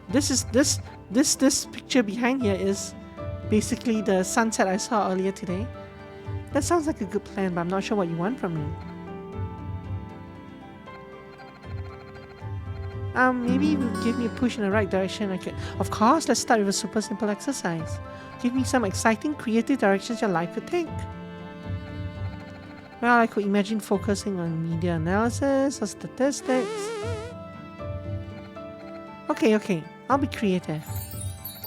A: This picture behind here is basically the sunset I saw earlier today. That sounds like a good plan, but I'm not sure what you want from me. Maybe you give me a push in the right direction. Of course, let's start with a super simple exercise. Give me some exciting, creative directions your life could take. Well, I could imagine focusing on media analysis or statistics. Okay, I'll be creative.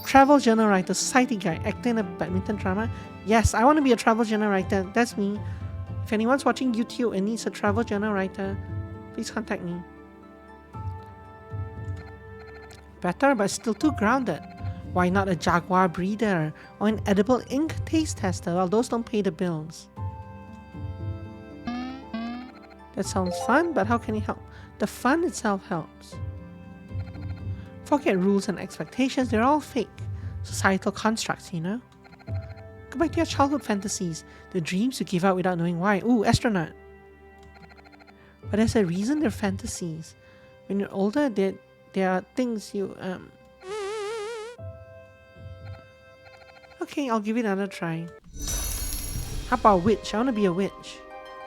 A: Travel journal writer, society guy, actor in a badminton drama. Yes, I want to be a travel journal writer. That's me. If anyone's watching YouTube and needs a travel journal writer, please contact me. Better, but still too grounded. Why not a jaguar breeder or an edible ink taste tester? Well, those don't pay the bills. That sounds fun, but how can it help? The fun itself helps. Forget rules and expectations, they're all fake. Societal constructs, you know? Go back to your childhood fantasies, the dreams you give out without knowing why. Ooh, astronaut. But there's a reason they're fantasies. When you're older, there are things you, Okay, I'll give it another try. How about a witch? I want to be a witch.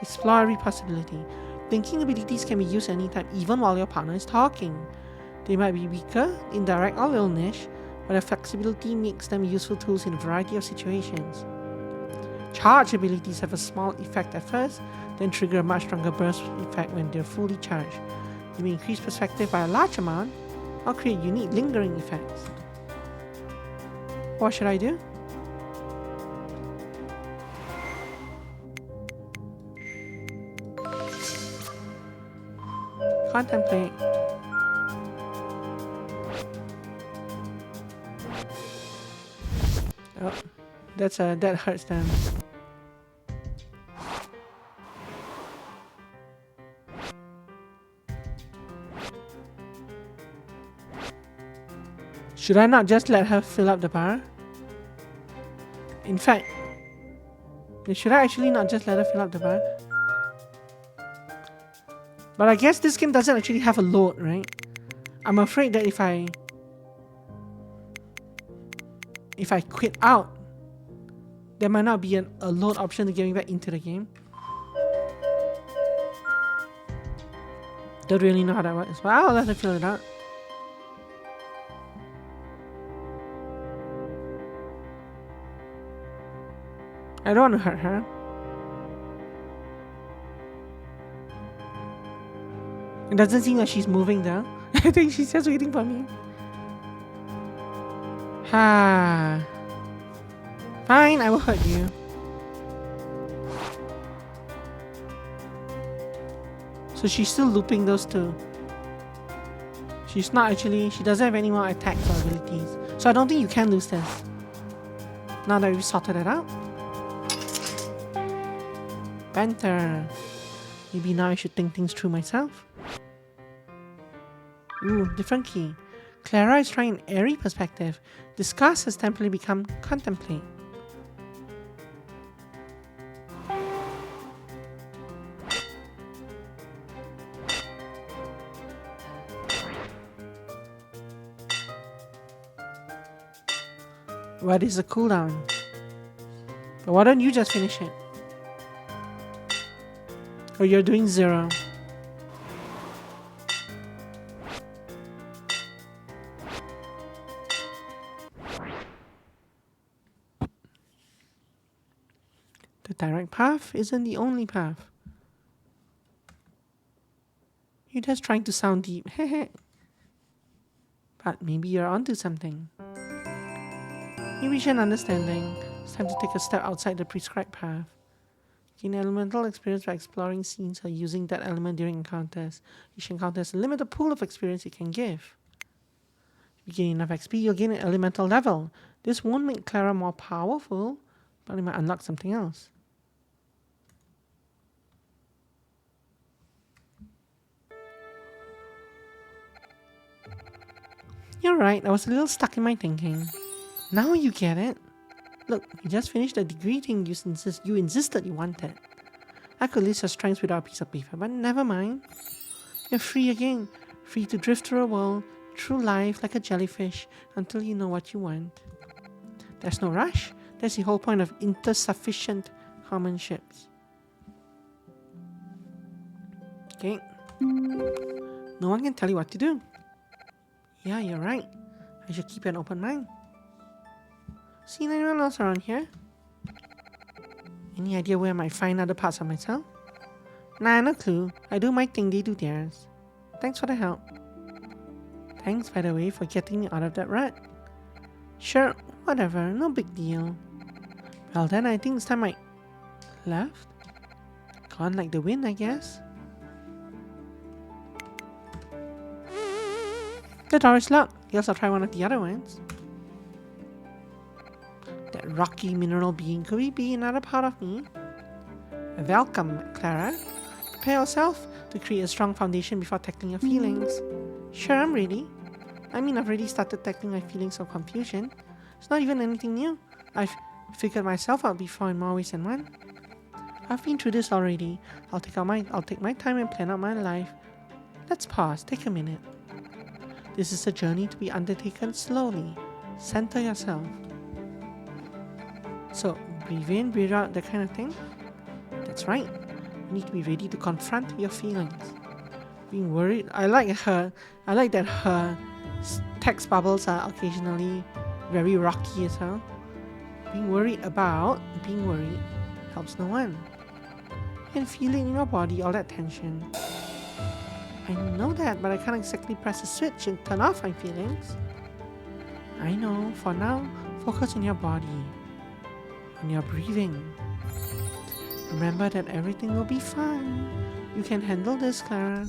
A: Explore every possibility. Thinking abilities can be used anytime, even while your partner is talking. They might be weaker, indirect, or little niche, but their flexibility makes them useful tools in a variety of situations. Charge abilities have a small effect at first, then trigger a much stronger burst effect when they're fully charged. They may increase perspective by a large amount, or create unique lingering effects. What should I do? Contemplate. Oh, that hurts them. Should I not just let her fill up the bar? In fact, should I actually not just let her fill up the bar? But I guess this game doesn't actually have a load, right? I'm afraid that if I quit out, there might not be a load option to get me back into the game. Don't really know how that works, but I'll let her fill it out. I don't want to hurt her. It doesn't seem like she's moving though. I think she's just waiting for me. Ha. Fine, I will hurt you. So she's still looping those two. She's not actually, she doesn't have any more attacks or abilities. So I don't think you can lose this. Now that we've sorted it out. Banter. Maybe now I should think things through myself. Ooh, different key. Clara is trying an airy perspective. Discuss has temporarily become contemplate. What is the cooldown? But why don't you just finish it? Or you're doing 0. The direct path isn't the only path. You're just trying to sound deep, but maybe you're onto something. You reach an understanding. It's time to take a step outside the prescribed path. Gain elemental experience by exploring scenes or using that element during encounters. Each encounter has a limited pool of experience it can give. If you gain enough XP, you'll gain an elemental level. This won't make Clara more powerful, but it might unlock something else. You're right, I was a little stuck in my thinking. Now you get it. Look, you just finished the degree thing you insisted you wanted. I could list your strengths without a piece of paper, but never mind. You're free again. Free to drift through a world, through life like a jellyfish, until you know what you want. There's no rush. That's the whole point of intersufficient common ships. Okay. No one can tell you what to do. Yeah, you're right. I should keep an open mind. Seen anyone else around here? Any idea where I might find other parts of myself? Nah, no clue. I do my thing, they do theirs. Thanks for the help. Thanks, by the way, for getting me out of that rut. Sure, whatever, no big deal. Well then, I think it's time I left. Gone like the wind, I guess. The door is locked. Guess I'll try one of the other ones. That rocky mineral being, could it be another part of me? Welcome, Clara. Prepare yourself to create a strong foundation before tackling your feelings. Sure, I'm ready. I mean, I've already started tackling my feelings of confusion. It's not even anything new. I've figured myself out before in more ways than one. I've been through this already. I'll take my time and plan out my life. Let's pause. Take a minute. This is a journey to be undertaken slowly. Center yourself. So, breathe in, breathe out, that kind of thing. That's right. You need to be ready to confront your feelings. Being worried. I like that her text bubbles are occasionally very rocky as well. Being worried helps no one. You can feel it in your body, all that tension. I know that, but I can't exactly press a switch and turn off my feelings. I know. For now, focus on your body, on your breathing. Remember that everything will be fine. You can handle this, Clara.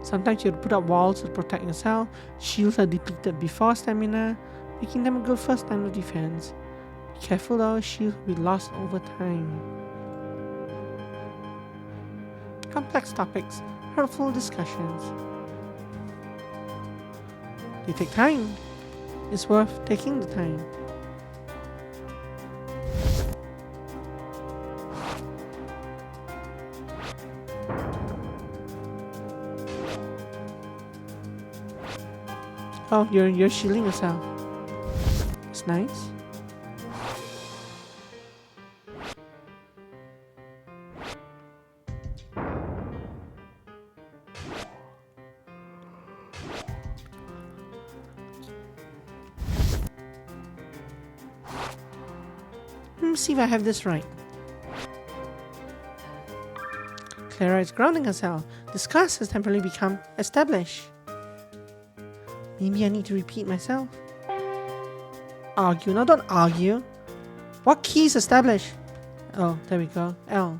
A: Sometimes you put up walls to protect yourself. Shields are depleted before stamina, making them a good first line of defense. Be careful though, shields will be lost over time. Complex topics, hurtful discussions. They take time. It's worth taking the time. Oh, you're shielding yourself. It's nice. Let me see if I have this right. Clara is grounding herself. This class has temporarily become established. Maybe I need to repeat myself. Argue. No, don't argue. What key is established? Oh, there we go. L.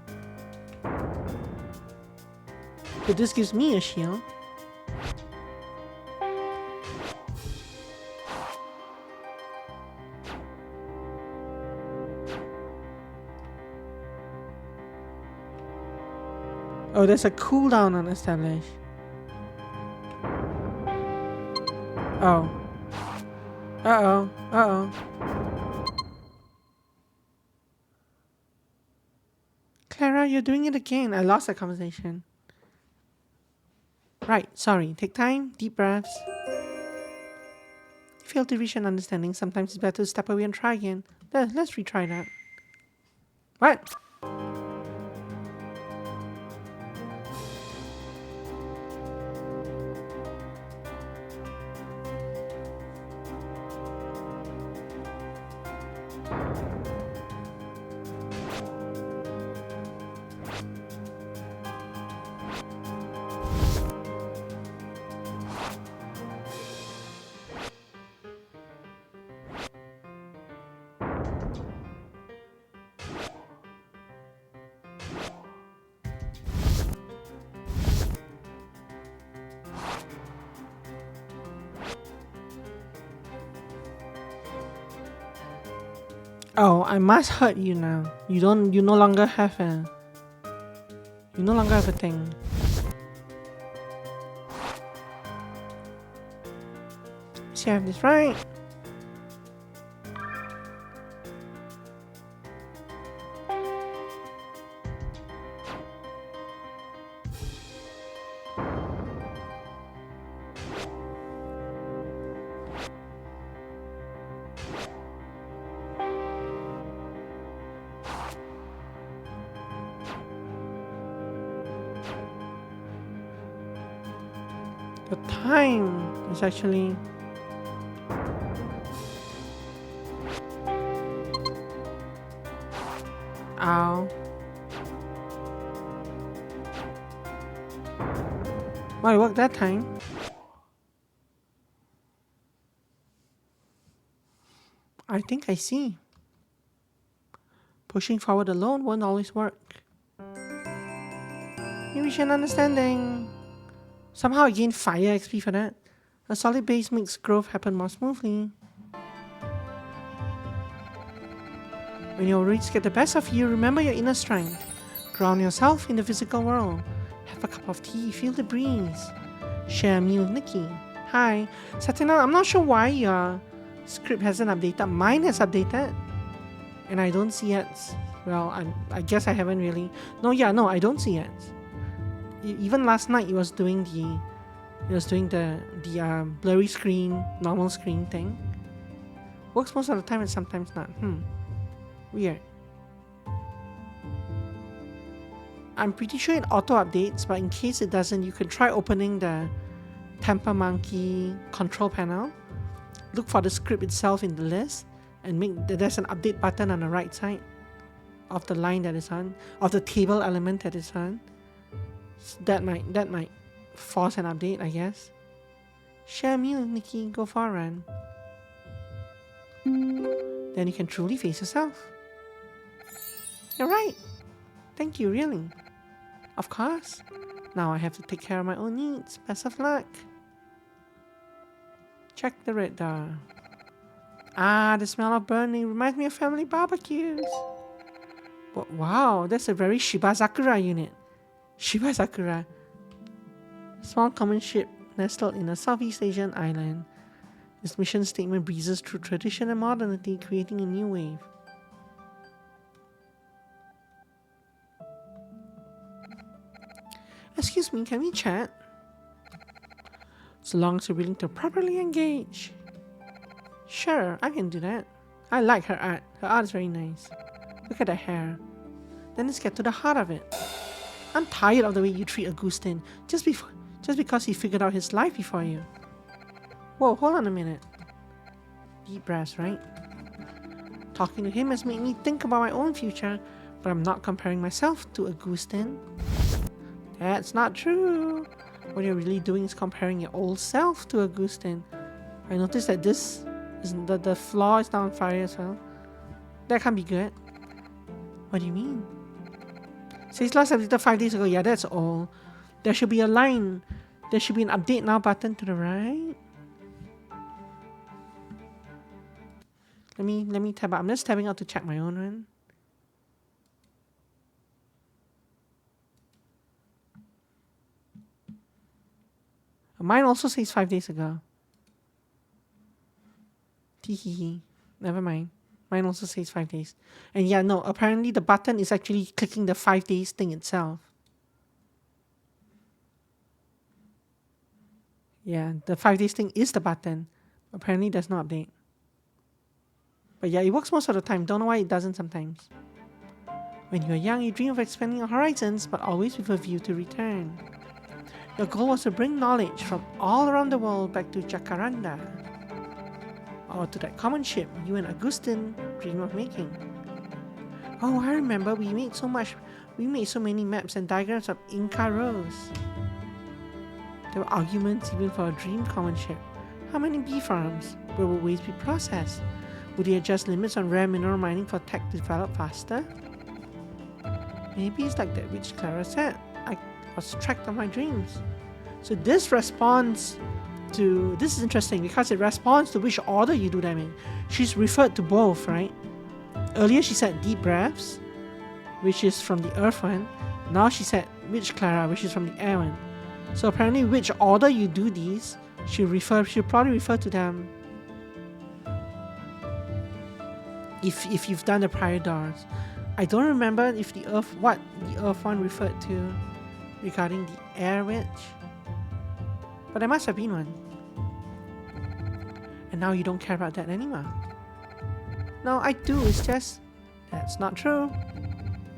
A: But this gives me a shield. Oh, there's a cooldown on establish. Oh. Uh-oh. Uh-oh. Clara, you're doing it again. I lost that conversation. Right, sorry. Take time, deep breaths. Fail to reach an understanding. Sometimes it's better to step away and try again. Let's retry that. What? Oh, I must hurt you now. You no longer have a thing. See, I have this right. The time is actually ow. Well, it worked that time. I think I see. Pushing forward alone won't always work. Maybe we should an understanding. Somehow I gained fire XP for that. A solid base makes growth happen more smoothly. When your worries get the best of you, remember your inner strength. Ground yourself in the physical world. Have a cup of tea, feel the breeze. Share a meal with Nikki. Hi. Satina, I'm not sure why your script hasn't updated. Mine has updated. And I don't see ads. Well, I guess I haven't really. No, I don't see ads. Even last night, it was doing the blurry screen, normal screen thing. Works most of the time and sometimes not. Weird. I'm pretty sure it auto updates, but in case it doesn't, you can try opening the Temper Monkey control panel. Look for the script itself in the list, and there's an update button on the right side of the line that is on, of the table element that is on. So that might force an update, I guess. Share a meal, Nikki. Go for a run. Then you can truly face yourself. You're right. Thank you, really. Of course. Now I have to take care of my own needs. Best of luck. Check the red door. Ah, the smell of burning reminds me of family barbecues. But wow, that's a very Shibazakura unit. Shibazakura. Small common ship nestled in a Southeast Asian island. This mission statement breezes through tradition and modernity, creating a new wave. Excuse me, can we chat? So long as you're willing to properly engage. Sure, I can do that. I like her art. Her art is very nice. Look at the hair. Then let's get to the heart of it. I'm tired of the way you treat Augustin just because he figured out his life before you. Whoa, hold on a minute. Deep breaths, right? Talking to him has made me think about my own future, but I'm not comparing myself to Augustin. That's not true. What you're really doing is comparing your old self to Augustin. I noticed that the floor is now on fire as well. That can't be good. What do you mean? Says last updated 5 days ago. Yeah, that's all. There should be a line. There should be an update now button to the right. Let me tab out. I'm just tabbing out to check my own one. Mine also says 5 days ago. Teehee. Never mind. Mine also says 5 days. And yeah, no, apparently the button is actually clicking the 5 days thing itself. Yeah, the 5 days thing is the button. Apparently there's no update. But yeah, it works most of the time. Don't know why it doesn't sometimes. When you're young, you dream of expanding your horizons, but always with a view to return. Your goal was to bring knowledge from all around the world back to Jacaranda. Or to that common ship you and Augustin dream of making. Oh, I remember we made so many maps and diagrams of Inca Rose. There were arguments even for a dream common ship. How many bee farms? Where would waste be processed? Would they adjust limits on rare mineral mining for tech to develop faster? Maybe it's like that which Clara said. I was trapped on my dreams. So this is interesting because it responds to which order you do them in. She's referred to both, right? Earlier she said deep breaths, which is from the earth one. Now she said which Clara, which is from the air one. So apparently which order you do these, she'll probably refer to them if you've done the prior doors. I don't remember what the earth one referred to regarding the air witch. But there must have been one. And now you don't care about that anymore. No, I do, it's just... That's not true.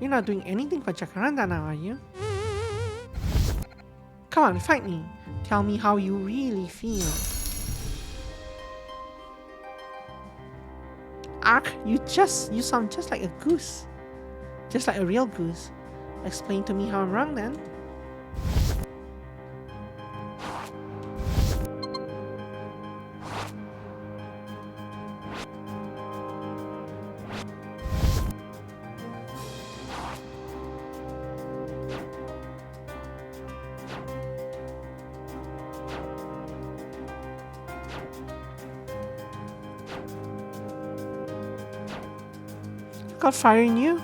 A: You're not doing anything for Jacaranda now, are you? Come on, fight me. Tell me how you really feel. Ark, you sound just like a goose. Just like a real goose. Explain to me how I'm wrong then. Got fire in you?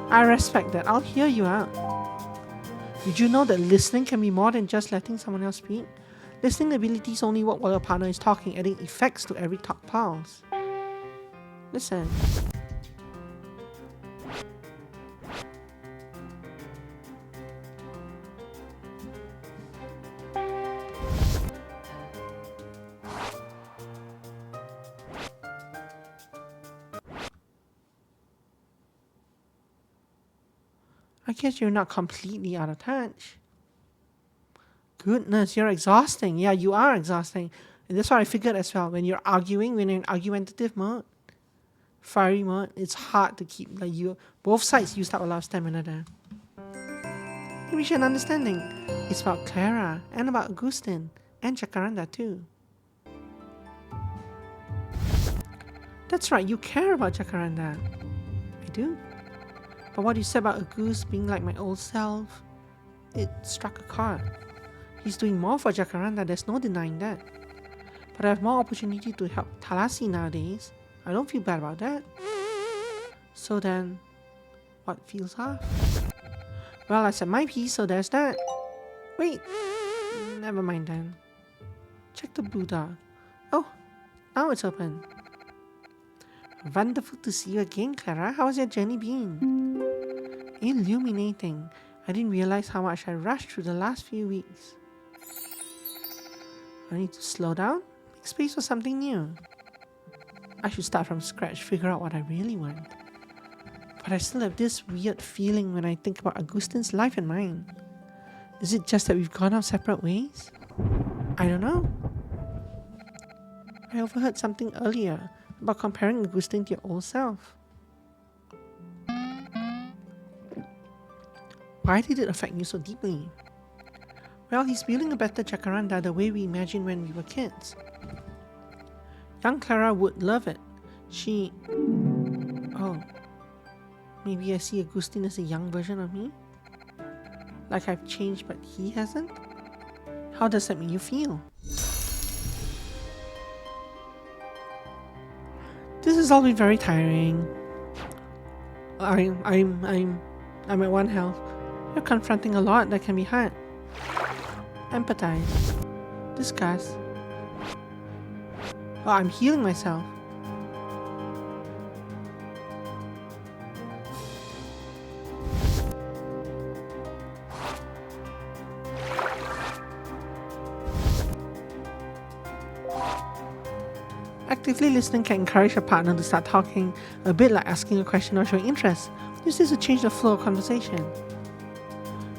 A: I respect that. I'll hear you out. Did you know that listening can be more than just letting someone else speak? Listening abilities only work while your partner is talking, adding effects to every talk pause. Listen. I guess you're not completely out of touch. Goodness, you're exhausting. Yeah, you are exhausting. And that's what I figured as well. When you're arguing, when you're in argumentative mode, fiery mode, it's hard to keep both sides used up a lot of stamina there. We should understanding. It's about Clara and about Agustin and Jacaranda too. That's right, you care about Jacaranda. I do. But what you said about Auguste being like my old self, it struck a chord. He's doing more for Jacaranda, there's no denying that. But I have more opportunity to help Thalassa nowadays. I don't feel bad about that. So then, what feels off? Well, I said my piece, so there's that. Wait, never mind then. Check the Buddha. Oh, now it's open. Wonderful to see you again, Clara. How's your journey been? Illuminating. I didn't realize how much I rushed through the last few weeks. I need to slow down, make space for something new. I should start from scratch, figure out what I really want. But I still have this weird feeling when I think about Agustin's life and mine. Is it just that we've gone our separate ways? I don't know. I overheard something earlier about comparing Agustin to your old self. Why did it affect you so deeply? Well, he's building a better Jacaranda the way we imagined when we were kids. Young Clara would love it. Oh. Maybe I see Agustin as a young version of me? Like I've changed but he hasn't? How does that make you feel? This has all been very tiring. I'm at one health. You're confronting a lot that can be hard. Empathize. Discuss. Oh, I'm healing myself. Actively listening can encourage a partner to start talking, a bit like asking a question or showing interest. Use this to change the flow of conversation.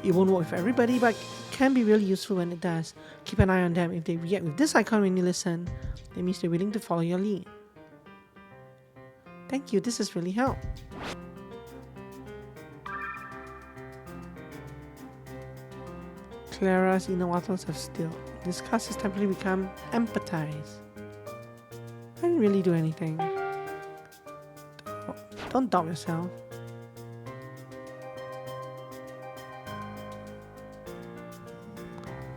A: It won't work with everybody, but can be really useful when it does. Keep an eye on them. If they react with this icon when you listen, that means they're willing to follow your lead. Thank you, this has really helped. Clara's inner waters have stilled. Discuss has temporarily become empathize. I didn't really do anything. Don't doubt yourself.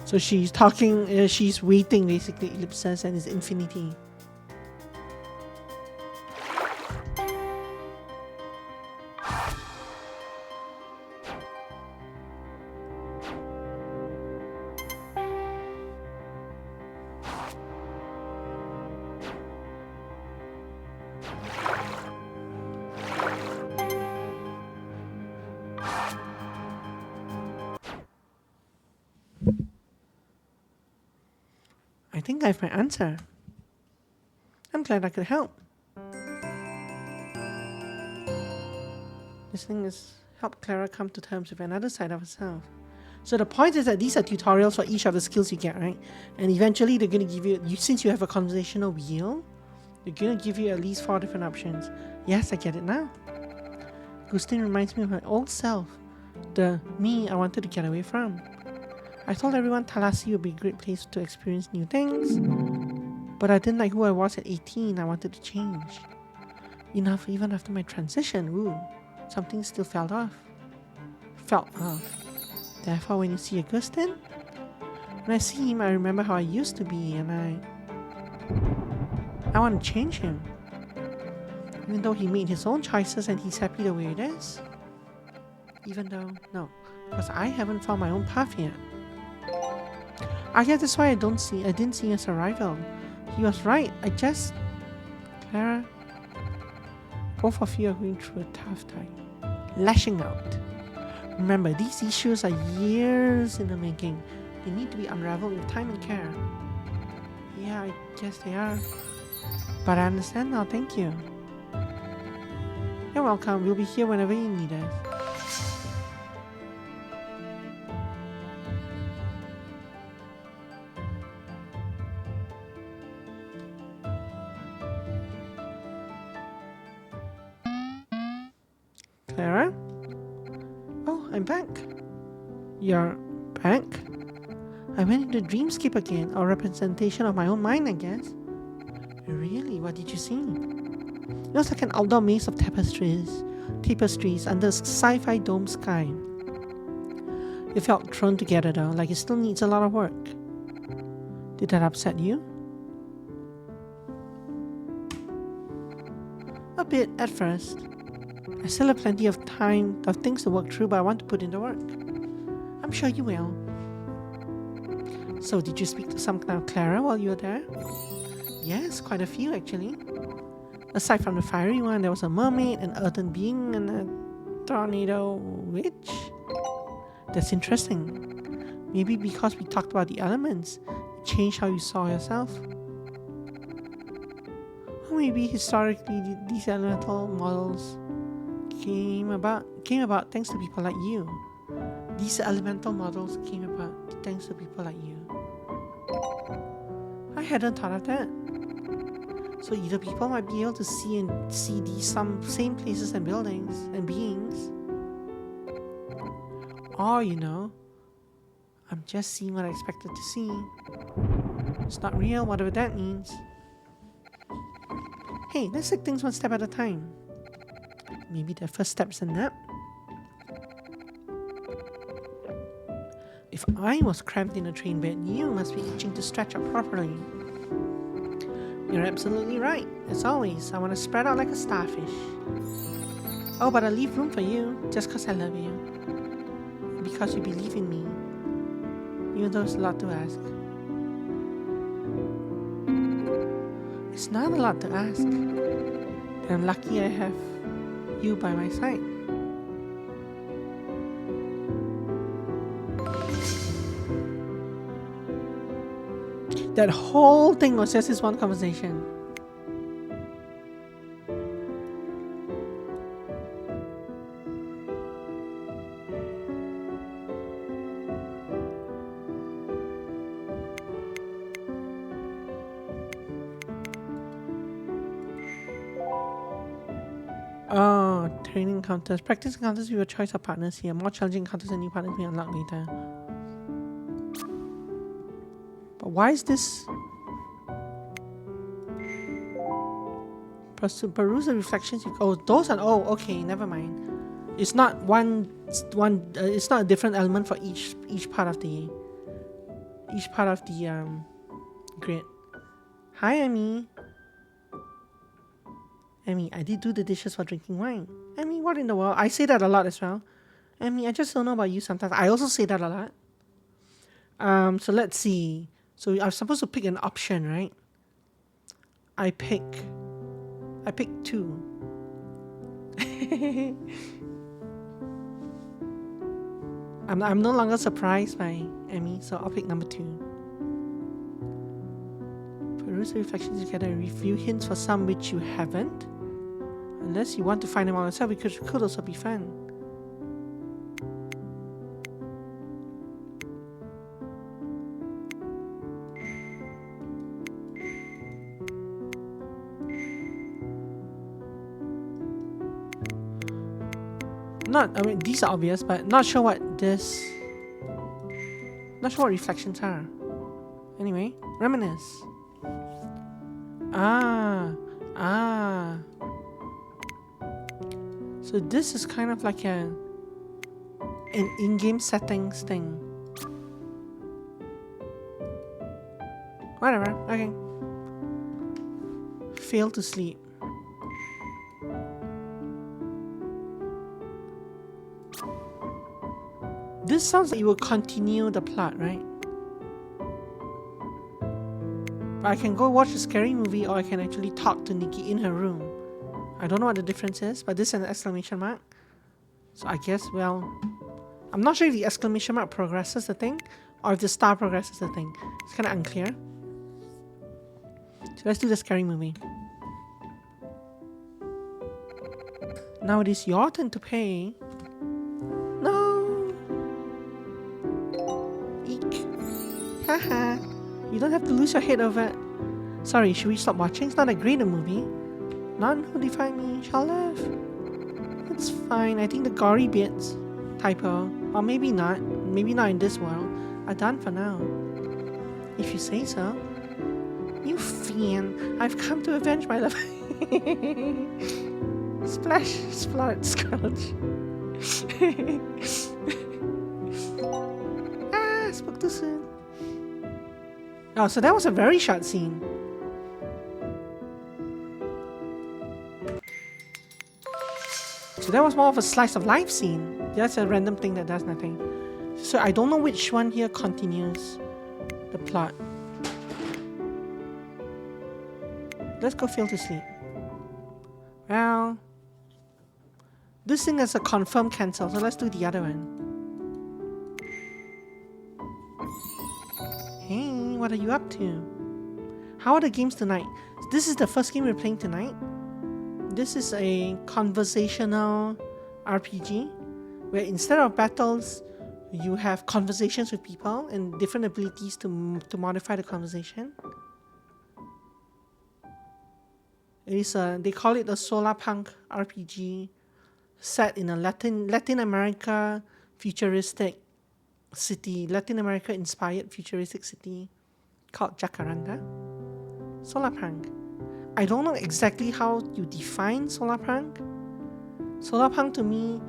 A: So she's talking, she's waiting basically, ellipsis and is infinity. I think I have my answer. I'm glad I could help. Listening has helped Clara come to terms with another side of herself. So the point is that these are tutorials for each of the skills you get, right? And eventually they're going to give you, since you have a conversational wheel, they're going to give you at least 4 different options. Yes, I get it now. Agustin reminds me of my old self, the me I wanted to get away from. I told everyone Thalassa would be a great place to experience new things, but I didn't like who I was at 18. I wanted to change. Enough, even after my transition, something still felt off. Therefore, when you see Agustin, when I see him, I remember how I used to be, and I want to change him. Even though he made his own choices and he's happy the way it is. Because I haven't found my own path yet. I guess that's why I didn't see his arrival. He was right. Clara, both of you are going through a tough time. Lashing out. Remember, these issues are years in the making. They need to be unraveled with time and care. Yeah, I guess they are. But I understand now, thank you. You're welcome. We'll be here whenever you need us. Clara? Oh, I'm back. You're back? I went into dreamscape again, or representation of my own mind, I guess. Really? What did you see? It was like an outdoor maze of tapestries under a sci-fi dome sky. It felt thrown together though, like it still needs a lot of work. Did that upset you? A bit at first. I still have plenty of things to work through, but I want to put in the work. I'm sure you will. So, did you speak to some kind of Clara while you were there? Yes, quite a few actually. Aside from the fiery one, there was a mermaid, an earthen being, and a tornado witch. That's interesting. Maybe because we talked about the elements, it changed how you saw yourself. Or maybe historically these elemental models came about thanks to people like you. These elemental models came about thanks to people like you. I hadn't thought of that. So either people might be able to see these same places and buildings and beings, or I'm just seeing what I expected to see. It's not real, whatever that means. Hey, let's take things one step at a time. Maybe the first step is a nap. If I was cramped in a train bed, you must be itching to stretch out properly. You're absolutely right. As always, I want to spread out like a starfish. Oh, but I'll leave room for you, just because I love you. Because you believe in me. Even though it's a lot to ask. It's not a lot to ask. And I'm lucky I have you by my side. That whole thing was just this one conversation. Oh, training encounters. Practice encounters with your choice of partners here. More challenging encounters and new partners we unlock later. But why is this? Peruse the reflections. Those are. Oh, okay. Never mind. It's not one. It's not a different element for each part of the grid. Hi, Emmy. Emmy, I did do the dishes for drinking wine. Emmy, what in the world? I say that a lot as well. Emmy, I just don't know about you sometimes. I also say that a lot. So let's see. So I'm supposed to pick an option, right? I pick 2. I'm no longer surprised by Emmy, so I'll pick number 2. Peruse the reflections together and review hints for some which you haven't. Unless you want to find them all yourself, it could also be fun. These are obvious, but not sure what reflections are. Anyway, reminisce. So this is kind of like an in-game settings thing. Whatever, okay. Fail to sleep. This sounds like it will continue the plot, right? But I can go watch a scary movie, or I can actually talk to Nikki in her room. I don't know what the difference is, but this is an exclamation mark. So I guess, well, I'm not sure if the exclamation mark progresses the thing, or if the star progresses the thing. It's kind of unclear. So let's do the scary movie. Now it is your turn to pay. No! Eek. Haha. You don't have to lose your head over it. Sorry, should we stop watching? It's not a great movie. None who defy me shall live. It's fine. I think the gory bits, typo, or maybe not in this world, are done for now. If you say so. You fiend, I've come to avenge my love. Splash, splurt, squelch. Spoke too soon. Oh, so that was a very short scene. So that was more of a slice of life scene. That's a random thing that does nothing. So I don't know which one here continues the plot. Let's go Phil to sleep. Well, this thing is a confirmed cancel, so let's do the other one. Hey, what are you up to? How are the games tonight? This is the first game we're playing tonight. This is a conversational RPG where instead of battles, you have conversations with people and different abilities to modify the conversation. It is they call it a solar punk RPG set in a Latin America futuristic city, Latin America inspired futuristic city called Jacaranda. Solarpunk. I don't know exactly how you define solarpunk. Solarpunk to me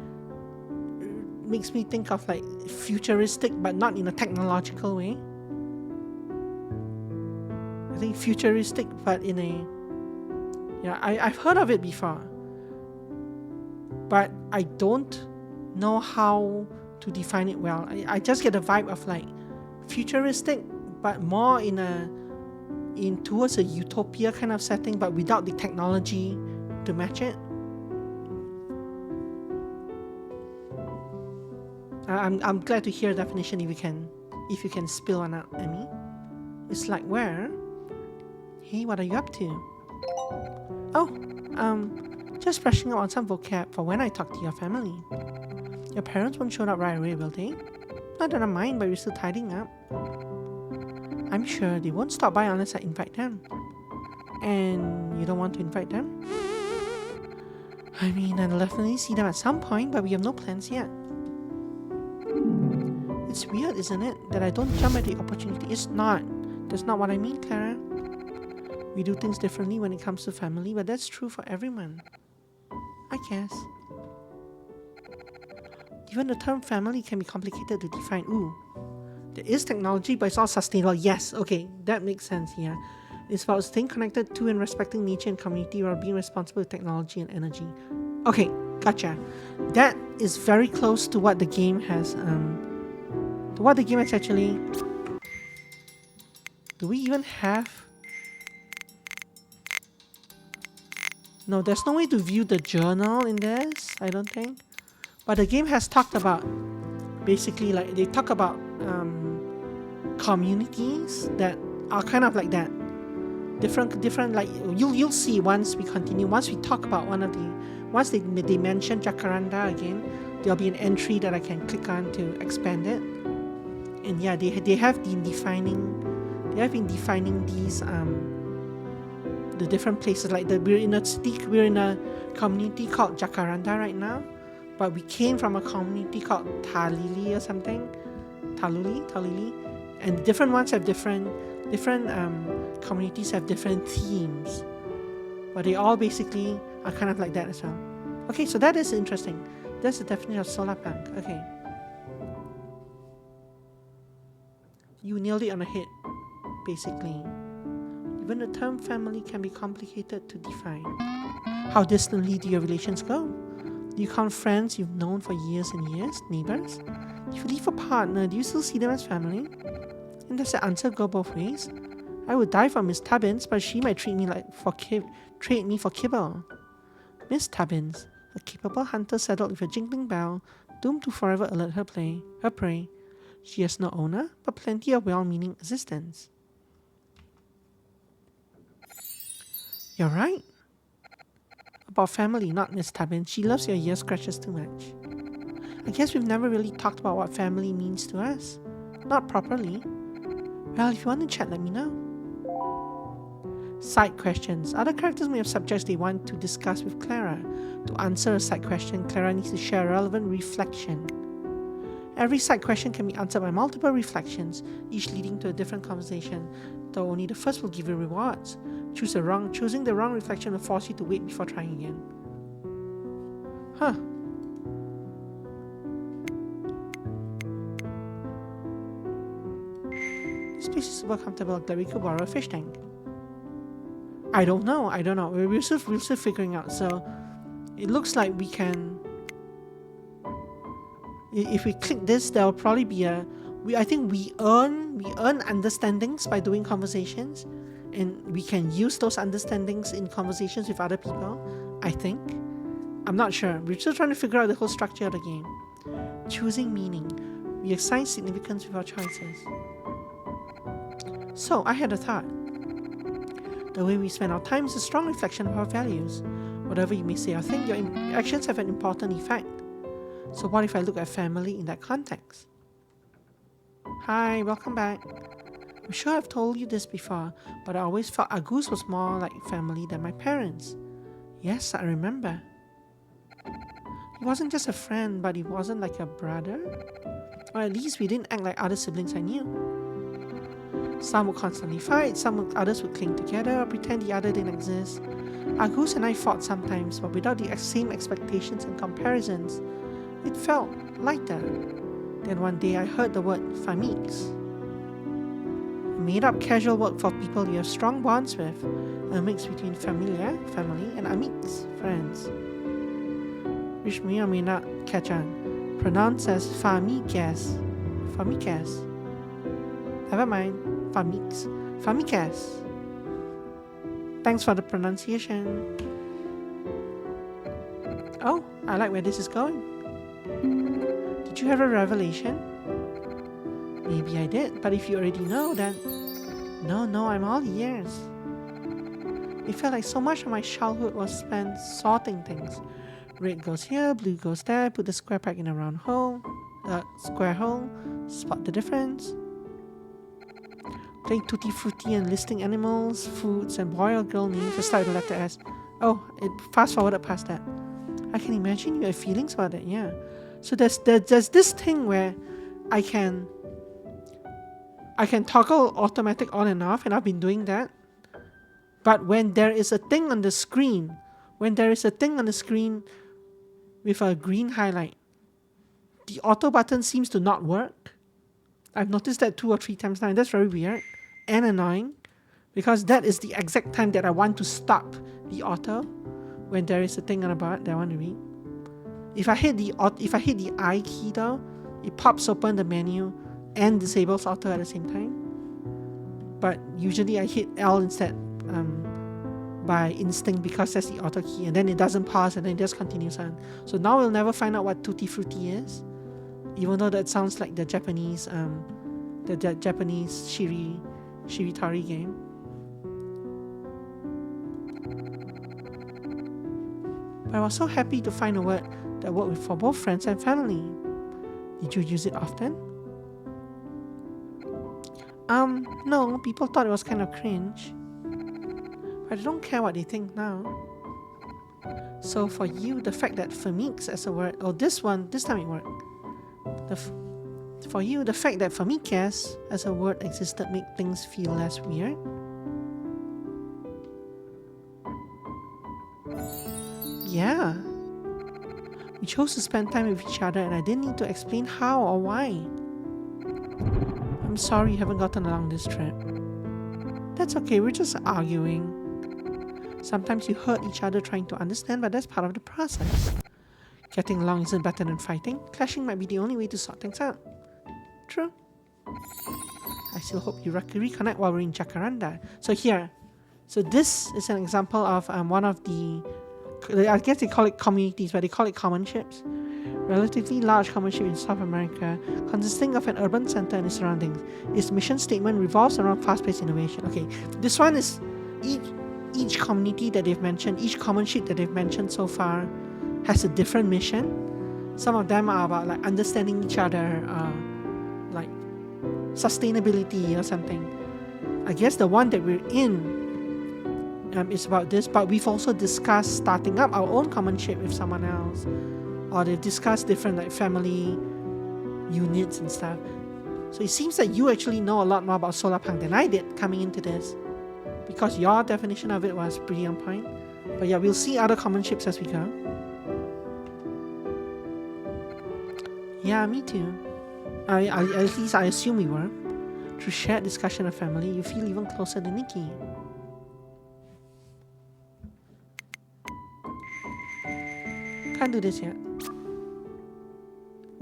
A: makes me think of like futuristic but not in a technological way. I think futuristic but in a I've heard of it before, but I don't know how to define it well. I just get a vibe of like futuristic, but more in towards a utopia kind of setting, but without the technology to match it. I'm glad to hear a definition if you can spill one out, Emmy. It's like where? Hey, what are you up to? Oh, just brushing up on some vocab for when I talk to your family. Your parents won't show up right away, will they? Not that I mind, but you're still tidying up. I'm sure they won't stop by unless I invite them. And you don't want to invite them? I mean, I'll definitely see them at some point, but we have no plans yet. It's weird, isn't it, that I don't jump at the opportunity? It's not. That's not what I mean, Clara. We do things differently when it comes to family, but that's true for everyone. I guess. Even the term family can be complicated to define. Ooh. There is technology, but it's all sustainable. Yes, okay, that makes sense, yeah. It's about staying connected to and respecting nature and community while being responsible with technology and energy. Okay, gotcha. That is very close to what the game has, actually... Do we even have... No, there's no way to view the journal in this, I don't think. But the game has talked about, basically, like, they talk about communities that are kind of like that. Different, like, you'll see once we continue, once we talk about once they mention Jacaranda again, there'll be an entry that I can click on to expand it. And yeah, they have been defining these, the different places, like we're in a community called Jacaranda right now, but we came from a community called Talili or something, Taluli, and the different ones have different communities have different themes, but they all basically are kind of like that as well. Okay, so that is interesting. That's the definition of solarpunk. Okay, you nailed it on the head, basically. Even the term family can be complicated to define. How distantly do your relations go? Do you count friends you've known for years and years, neighbors? If you leave a partner, do you still see them as family? And does the answer go both ways? I would die for Miss Tubbins, but she might trade me for kibble. Miss Tubbins, a capable hunter saddled with a jingling bell, doomed to forever alert her prey. She has no owner, but plenty of well-meaning assistants. You're right. About family, not Miss Tubbins. She loves your ear scratches too much. I guess we've never really talked about what family means to us. Not properly. Well, if you want to chat, let me know. Side questions. Other characters may have subjects they want to discuss with Clara. To answer a side question, Clara needs to share a relevant reflection. Every side question can be answered by multiple reflections, each leading to a different conversation, though only the first will give you rewards. Choosing the wrong reflection will force you to wait before trying again. Huh. This place is super comfortable that we could borrow a fish tank. I don't know. We're still figuring out. So it looks like we can. If we click this, there will probably be I think we earn understandings by doing conversations, and we can use those understandings in conversations with other people. I think. I'm not sure. We're still trying to figure out the whole structure of the game. Choosing meaning. We assign significance with our choices. So I had a thought. The way we spend our time is a strong reflection of our values. Whatever you may say or think, your actions have an important effect. So what if I look at family in that context? Hi, welcome back. I'm sure I've told you this before, but I always felt Agus was more like family than my parents. Yes, I remember. He wasn't just a friend, but he wasn't like a brother. Or at least we didn't act like other siblings I knew. Some would constantly fight, others would cling together or pretend the other didn't exist. Agus and I fought sometimes, but without the same expectations and comparisons. It felt lighter. Then one day I heard the word famix. A made-up casual word for people you have strong bonds with, a mix between family, and amix, friends. Which may or may not catch on. Pronounced as famicas. Never mind. Famicas. Thanks for the pronunciation. Oh, I like where this is going. Did you have a revelation? Maybe I did, but if you already know, then... No, I'm all ears. It felt like so much of my childhood was spent sorting things. Red goes here, blue goes there, put the square peg in a round hole, square hole, spot the difference. Playing Tutti Frutti and listing animals, foods, and boy or girl names to start with the letter S. Oh, it fast forwarded past that. I can imagine you have feelings about that, yeah. So there's this thing where I can toggle automatic on and off, and I've been doing that. But when there is a thing on the screen, with a green highlight, the auto button seems to not work. I've noticed that 2 or 3 times now, and that's very weird and annoying, because that is the exact time that I want to stop the auto when there is a thing on the bar that I want to read. If I hit the I key though, it pops open the menu and disables auto at the same time. But usually I hit L instead by instinct, because that's the auto key, and then it doesn't pause and then it just continues on. So now we'll never find out what Tutti Frutti is, even though that sounds like the Japanese Shiritari game. But I was so happy to find a word that worked for both friends and family. Did you use it often? No, people thought it was kind of cringe. But I don't care what they think now. So for you, the fact that famix as a word, this time it worked. For you, the fact that famicas as a word existed made things feel less weird. Yeah. We chose to spend time with each other, and I didn't need to explain how or why. I'm sorry you haven't gotten along this trip. That's okay, we're just arguing. Sometimes you hurt each other trying to understand, but that's part of the process. Getting along isn't better than fighting. Clashing might be the only way to sort things out. True. I still hope you reconnect while we're in Jacaranda. So here, so this is an example of one of the, I guess they call it communities, but they call it common ships. Relatively large common ship in South America, consisting of an urban center and its surroundings. Its mission statement revolves around fast-paced innovation. Okay, this one is each community that they've mentioned, each common ship that they've mentioned so far has a different mission. Some of them are about like understanding each other, like sustainability or something. I guess the one that we're in is about this, but we've also discussed starting up our own common ship with someone else, or they've discussed different like family units and stuff. So it seems that you actually know a lot more about Solarpunk than I did coming into this, because your definition of it was pretty on point. But yeah, we'll see other common ships as we go. Yeah, me too. At least I assume we were. Through shared discussion of family, you feel even closer to Nikki. Can't do this yet.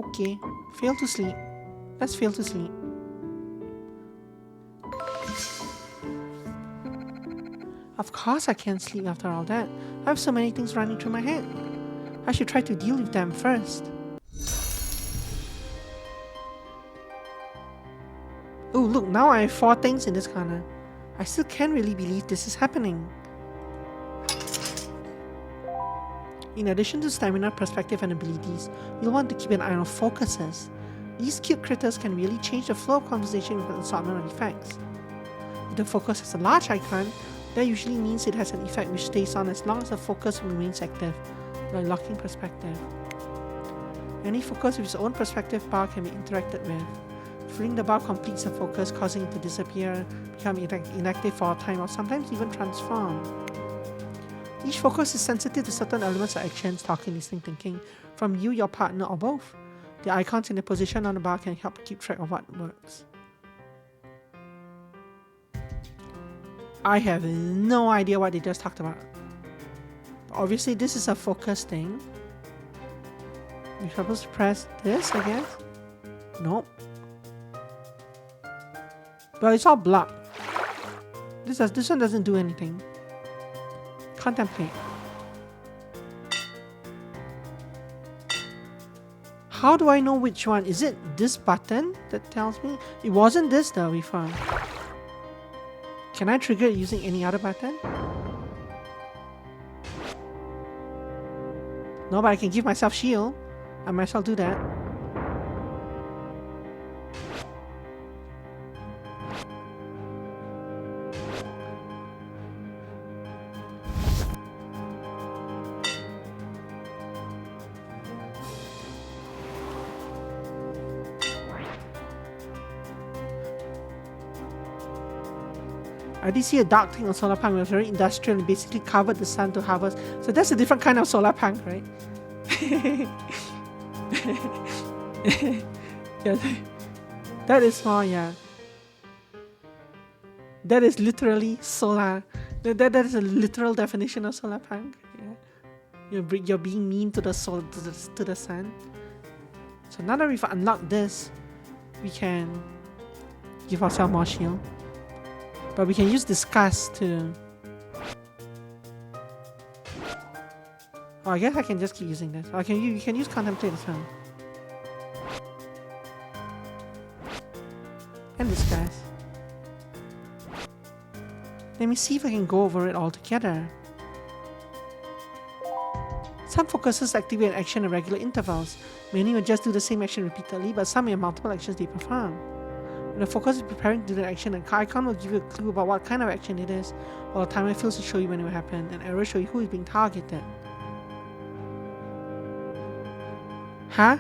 A: Okay, fail to sleep. Let's fail to sleep. Of course I can't sleep after all that. I have so many things running through my head. I should try to deal with them first. Oh look, now I have 4 things in this corner. I still can't really believe this is happening. In addition to stamina, perspective and abilities, you'll want to keep an eye on focuses. These cute critters can really change the flow of conversation with an assortment of effects. If the focus has a large icon, that usually means it has an effect which stays on as long as the focus remains active, like locking perspective. Any focus with its own perspective bar can be interacted with. Filling the bar completes the focus, causing it to disappear, become inactive for a time, or sometimes even transform. Each focus is sensitive to certain elements of actions, talking, listening, thinking, from you, your partner, or both. The icons in the position on the bar can help keep track of what works. I have no idea what they just talked about. Obviously, this is a focus thing. We're supposed to press this, I guess? Nope. But it's all blocked. This one doesn't do anything. Contemplate. How do I know which one? Is it this button that tells me? It wasn't this though before. Can I trigger it using any other button? No, but I can give myself shield. I might as well do that. I did see a dark thing on Solarpunk. It was very industrial and basically covered the sun to harvest. So that's a different kind of Solarpunk, right? Yeah, that is more, yeah. That is literally solar. That is a literal definition of Solarpunk. Yeah. You're being mean to the soul, to the sun. So now that we've unlocked this, we can give ourselves more shield. But we can use discuss to... Oh, I guess I can just keep using this. Or you can use contemplate as well. And discuss. Let me see if I can go over it all together. Some focuses activate an action at regular intervals. Many will just do the same action repeatedly, but some may have multiple actions they perform. When the focus is preparing to do the action, an icon will give you a clue about what kind of action it is, while the timer fails to show you when it will happen. An arrow will show you who is being targeted. Huh?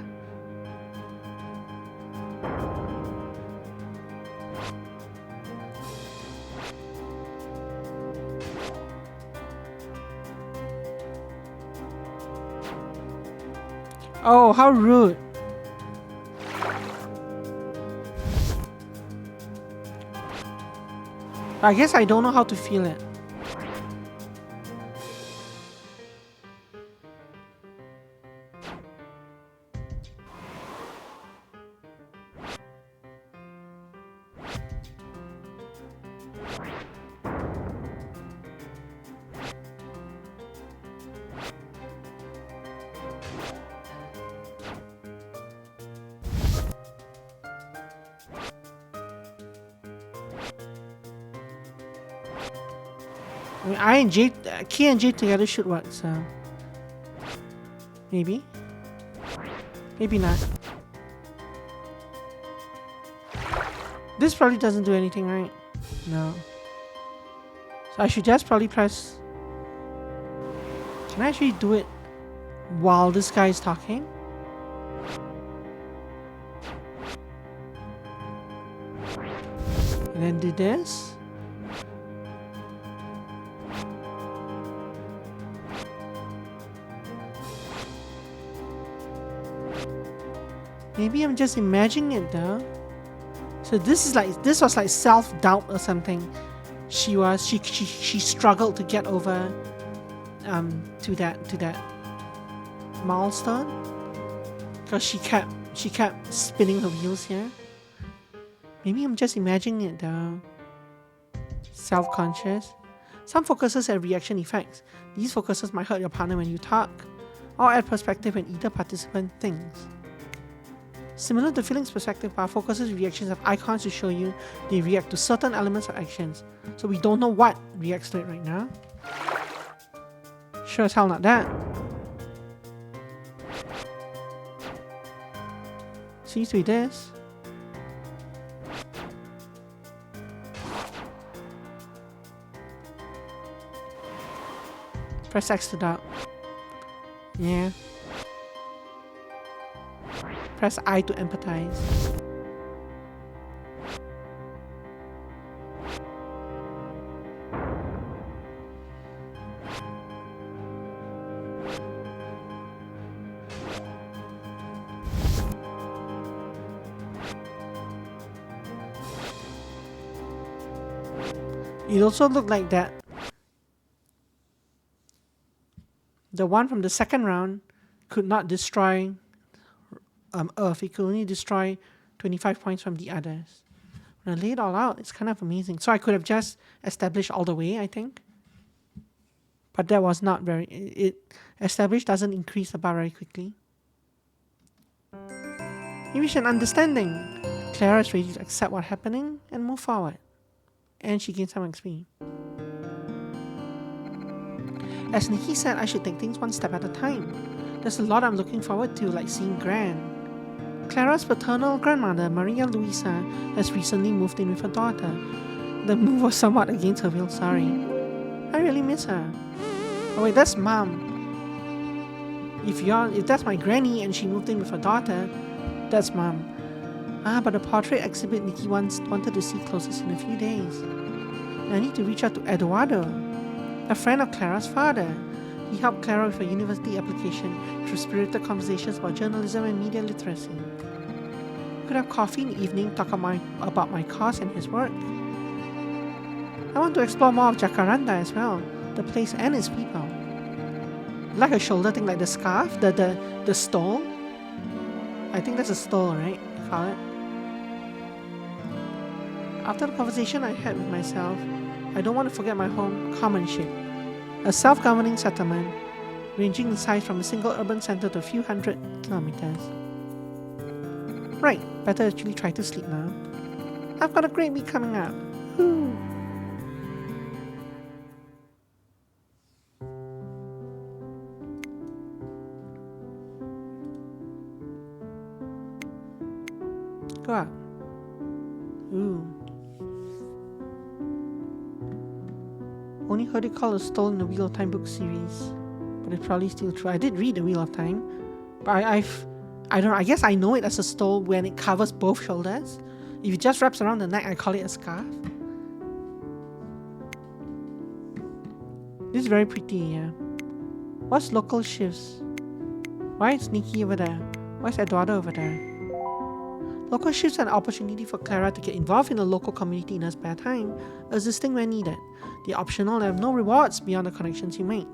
A: Oh, how rude. I guess I don't know how to feel it. I mean, I and J, K and J together should work, so maybe, maybe not. This probably doesn't do anything, right? No. So I should just probably press. Can I actually do it while this guy is talking? And then do this. Maybe I'm just imagining it though. So this was like self-doubt or something. She struggled to get over to that milestone because she kept spinning her wheels here. Maybe I'm just imagining it though. Self-conscious. Some focuses have reaction effects. These focuses might hurt your partner when you talk, or add perspective when either participant thinks. Similar to feelings perspective, our focuses reactions have icons to show you they react to certain elements or actions. So we don't know what reacts to it right now. Sure as hell not that. Seems to be this. Press X to doubt. Yeah. Press I to empathize. It also looked like that. The one from the second round could not destroy Earth. It could only destroy 25 points from the others. When I lay it all out, it's kind of amazing. So I could have just established all the way, I think. But that was not very... Established doesn't increase the bar very quickly. You reach an understanding. Clara is ready to accept what's happening and move forward. And she gains some XP. As Nikki said, I should take things one step at a time. There's a lot I'm looking forward to, like seeing Gran. Clara's paternal grandmother, Maria Luisa, has recently moved in with her daughter. The move was somewhat against her will, sorry. I really miss her. Oh wait, that's Mom. If that's my granny and she moved in with her daughter, that's Mom. But the portrait exhibit Nikki once wanted to see closest in a few days. I need to reach out to Eduardo, a friend of Clara's father. He helped Clara with her university application through spirited conversations about journalism and media literacy. We could have coffee in the evening, talk about my cause and his work. I want to explore more of Jacaranda as well, the place and its people. Like a shoulder thing, like the scarf, the stole. I think that's a stole, right? You call it. After the conversation I had with myself, I don't want to forget my home commonship. A self-governing settlement, ranging in size from a single urban center to a few hundred kilometers. Right, better actually try to sleep now. I've got a great week coming up. Woo. Go out. Ooh. Only heard it called a stole in the Wheel of Time book series, but it's probably still true. I did read the Wheel of Time, but I don't know. I guess I know it as a stole when it covers both shoulders. If it just wraps around the neck, I call it a scarf. This is very pretty, yeah. What's local shifts? Why is Nikki over there? Why is Eduardo over there? Local shifts are an opportunity for Clara to get involved in the local community in her spare time, assisting when needed. They're optional and have no rewards beyond the connections you make.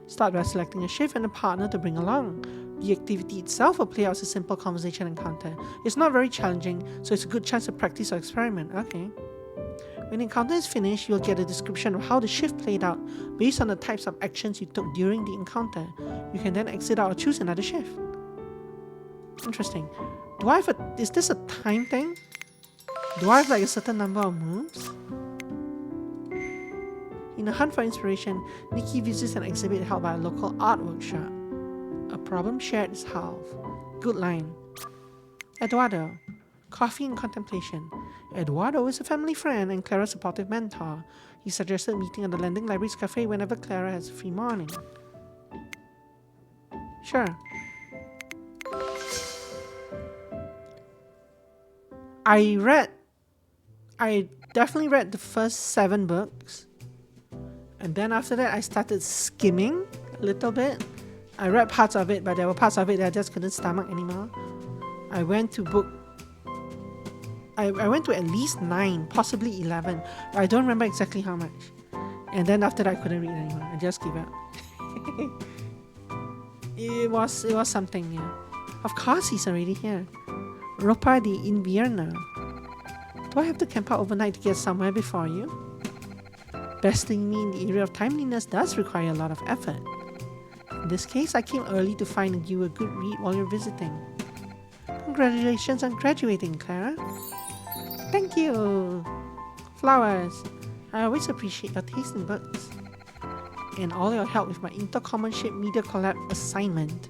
A: Start by selecting a shift and a partner to bring along. The activity itself will play out as a simple conversation encounter. It's not very challenging, so it's a good chance to practice or experiment. Okay. When the encounter is finished, you'll get a description of how the shift played out based on the types of actions you took during the encounter. You can then exit out or choose another shift. Interesting. Do I have is this a time thing? Do I have like a certain number of moves? In a hunt for inspiration, Nikki visits an exhibit held by a local art workshop. A problem shared is half. Good line. Eduardo. Coffee and contemplation. Eduardo is a family friend and Clara's supportive mentor. He suggested meeting at the Landing Libraries Cafe whenever Clara has a free morning. Sure. I definitely read the first 7 books. And then after that, I started skimming a little bit. I read parts of it, but there were parts of it that I just couldn't stomach anymore. I went to at least 9, possibly 11, but I don't remember exactly how much. And then after that, I couldn't read anymore. I just gave up. It was something, yeah. Of course, he's already here. Ropa de Invierno. Do I have to camp out overnight to get somewhere before you? Besting me in the area of timeliness does require a lot of effort. In this case, I came early to find you a good read while you're visiting. Congratulations on graduating, Clara. Thank you. Flowers. I always appreciate your taste in books. And all your help with my Intercommonship Media Collab assignment.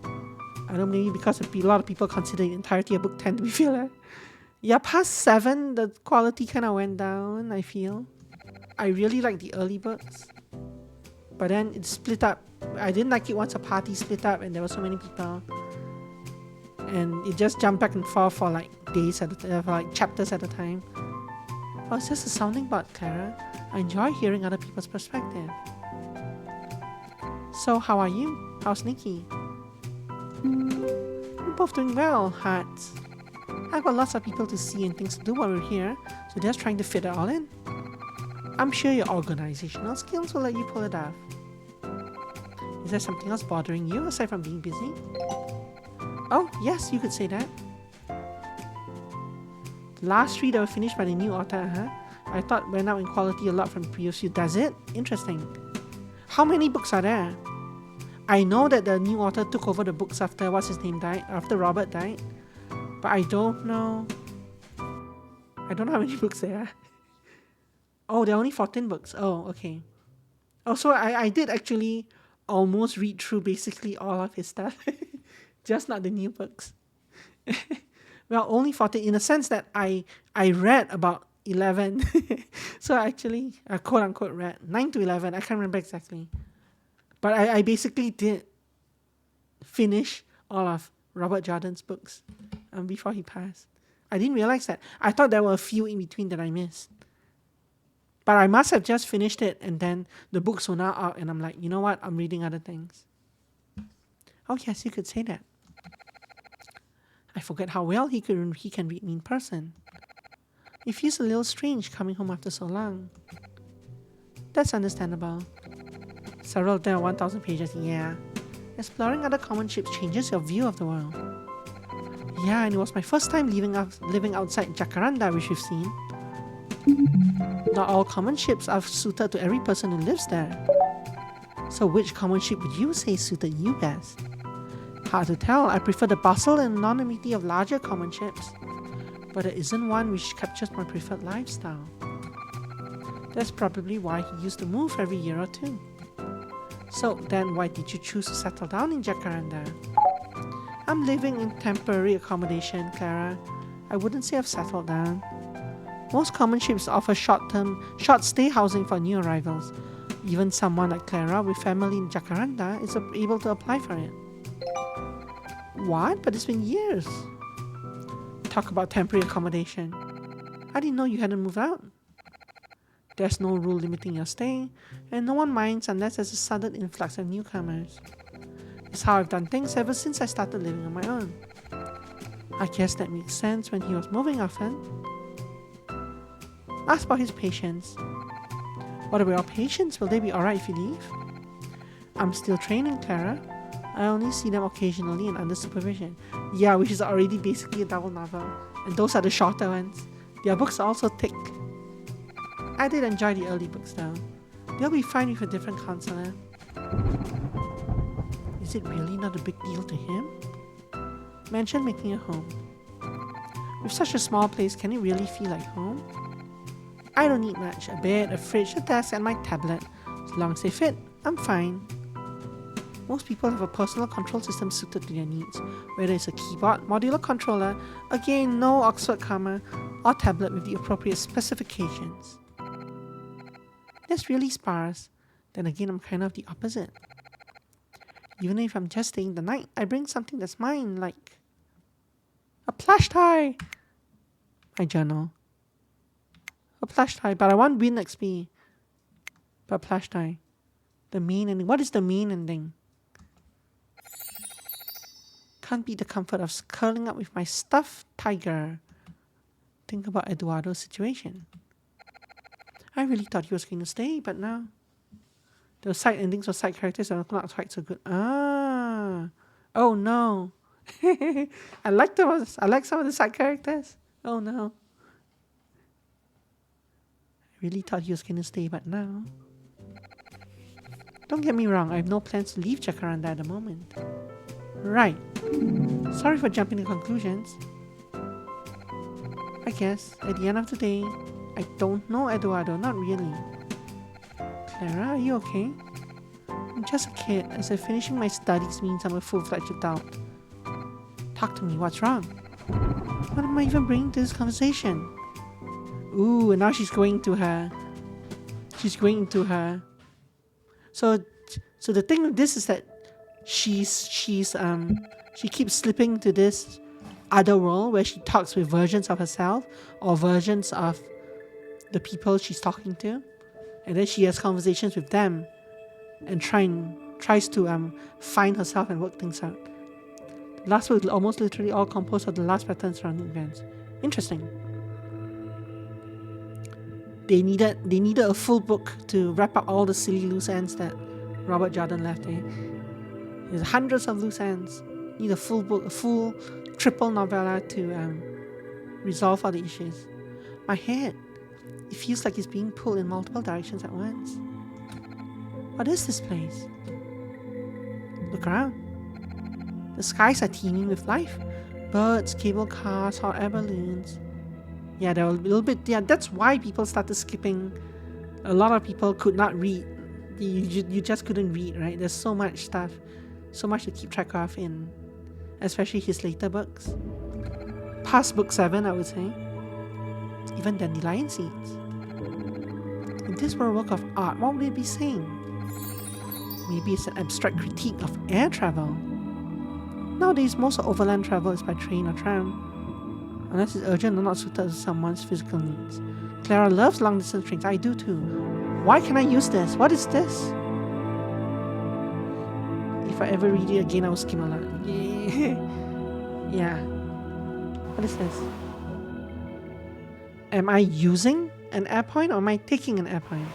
A: I don't know, maybe because a lot of people consider the entirety of book 10 to be filler. Yeah, past 7, the quality kind of went down, I feel. I really like the early books. But then it split up. I didn't like it once a party split up and there were so many people. And it just jumped back and forth for like days at a time, for like chapters at a time. Oh, it's just a sounding board, Clara. I enjoy hearing other people's perspective. So, how are you? How's Nikki? We're both doing well, Hearts. I've got lots of people to see and things to do while we're here, so just trying to fit it all in. I'm sure your organizational skills will let you pull it off. Is there something else bothering you aside from being busy? Oh, yes, you could say that. The last 3 that were finished by the new author, huh? I thought went up in quality a lot from previous few. Does it? Interesting. How many books are there? I know that the new author took over the books after after Robert died. But I don't know how many books there are. Oh, there are only 14 books. Oh, okay. Oh, so I did actually almost read through basically all of his stuff. Just not the new books. Well, only 14 in the sense that I read about 11. So actually, quote unquote read 9 to 11. I can't remember exactly. But I basically did finish all of Robert Jordan's books before he passed. I didn't realize that. I thought there were a few in between that I missed. But I must have just finished it and then the books were now out and I'm like, you know what? I'm reading other things. Oh yes, you could say that. I forget how well he can read me in person. It feels a little strange coming home after so long. That's understandable. Several of them are 1,000 pages, yeah. Exploring other common ships changes your view of the world. Yeah, and it was my first time living outside Jacaranda, which we've seen. Not all common ships are suited to every person who lives there. So which common ship would you say suited you best? Hard to tell. I prefer the bustle and anonymity of larger common ships. But there isn't one which captures my preferred lifestyle. That's probably why he used to move every year or 2. So then why did you choose to settle down in Jacaranda? I'm living in temporary accommodation, Clara. I wouldn't say I've settled down. Most common ships offer short stay housing for new arrivals. Even someone like Clara with family in Jacaranda is able to apply for it. What? But it's been years. Talk about temporary accommodation. I didn't know you hadn't moved out. There's no rule limiting your stay, and no one minds unless there's a sudden influx of newcomers. It's how I've done things ever since I started living on my own. I guess that makes sense when he was moving often. Ask about his patients. What about your patients? Will they be alright if you leave? I'm still training, Clara. I only see them occasionally and under supervision. Yeah, which is already basically a double novel. And those are the shorter ones. Their books are also thick. I did enjoy the early books though. They'll be fine with a different counselor. Is it really not a big deal to him? Mention making a home. With such a small place, can it really feel like home? I don't need much. A bed, a fridge, a desk, and my tablet. As long as they fit, I'm fine. Most people have a personal control system suited to their needs, whether it's a keyboard, modular controller, again no Oxford comma, or tablet with the appropriate specifications. That's really sparse. Then again, I'm kind of the opposite. Even if I'm just staying the night, I bring something that's mine, like a plush tie. My journal. A plush tie, but I want Win XP. But plush tie. The main ending. What is the main ending? Can't beat the comfort of curling up with my stuffed tiger. Think about Eduardo's situation. I really thought he was going to stay, but now the side endings of side characters are not quite so good. Oh no. I like some of the side characters. Oh no. I really thought he was going to stay, but now. Don't get me wrong, I have no plans to leave Jacaranda at the moment. Right. Sorry for jumping to conclusions. I guess, at the end of the day, I don't know Eduardo, not really. Clara, are you okay? I'm just a kid, as if finishing my studies means I'm a full-fledged adult. Talk to me, what's wrong? What am I even bringing to this conversation? Ooh, and now she's going into her. So the thing with this is that she keeps slipping to this other world where she talks with versions of herself or versions of the people she's talking to, and then she has conversations with them and tries to find herself and work things out. The last book is almost literally all composed of the last pattern surrounding events. Interesting. They needed a full book to wrap up all the silly loose ends that Robert Jordan left. There's hundreds of loose ends. Need a full book, a full triple novella to resolve all the issues. My head, it feels like it's being pulled in multiple directions at once. What is this place? Look around. The skies are teeming with life. Birds, cable cars, hot air balloons. Yeah, there were a little bit. Yeah, that's why people started skipping. A lot of people could not read. You just couldn't read, right? There's so much stuff, so much to keep track of in, especially his later books. Past book 7, I would say. Even Dandelion Seeds. If this were a work of art, what would it be saying? Maybe it's an abstract critique of air travel. Nowadays, most of overland travel is by train or tram. Unless it's urgent or not suited to someone's physical needs. Clara loves long-distance trains. I do too. Why can I use this? What is this? If I ever read it again, I will skim a lot. Yeah. What is this? Am I using an air point or am I taking an air point?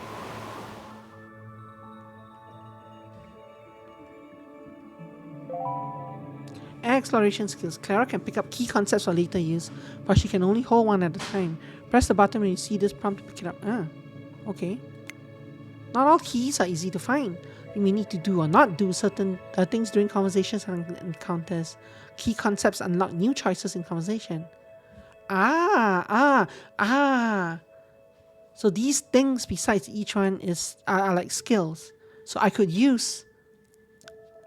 A: Air exploration skills. Clara can pick up key concepts for later use, but she can only hold one at a time. Press the button when you see this prompt to pick it up. Okay. Not all keys are easy to find. You may need to do or not do certain things during conversations and encounters. Key concepts unlock new choices in conversation. So these things besides each one are like skills. So I could use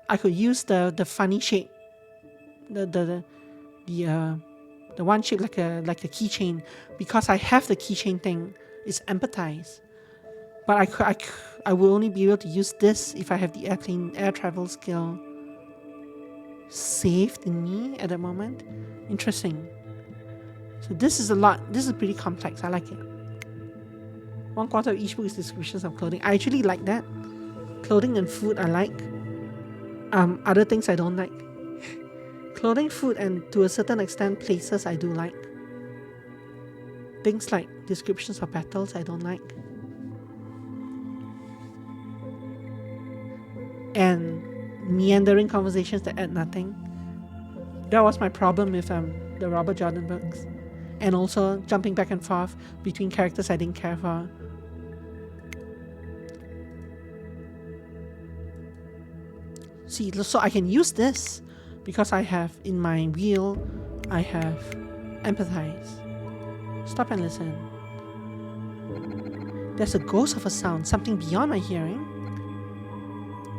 A: the funny shape, the one shape like a keychain, because I have the keychain thing. It's empathize. But I will only be able to use this if I have the air travel skill saved in me at the moment. Interesting. So this is pretty complex. I like it. 1/4 of each book is descriptions of clothing. I actually like that. Clothing and food I like. Other things I don't like. Clothing, food, and to a certain extent places I do like. Things like descriptions of battles I don't like. And meandering conversations that add nothing. That was my problem with the Robert Jordan books. and also jumping back and forth between characters I didn't care for. See, so I can use this because I have in my wheel, I have empathize. Stop and listen. There's a ghost of a sound, something beyond my hearing.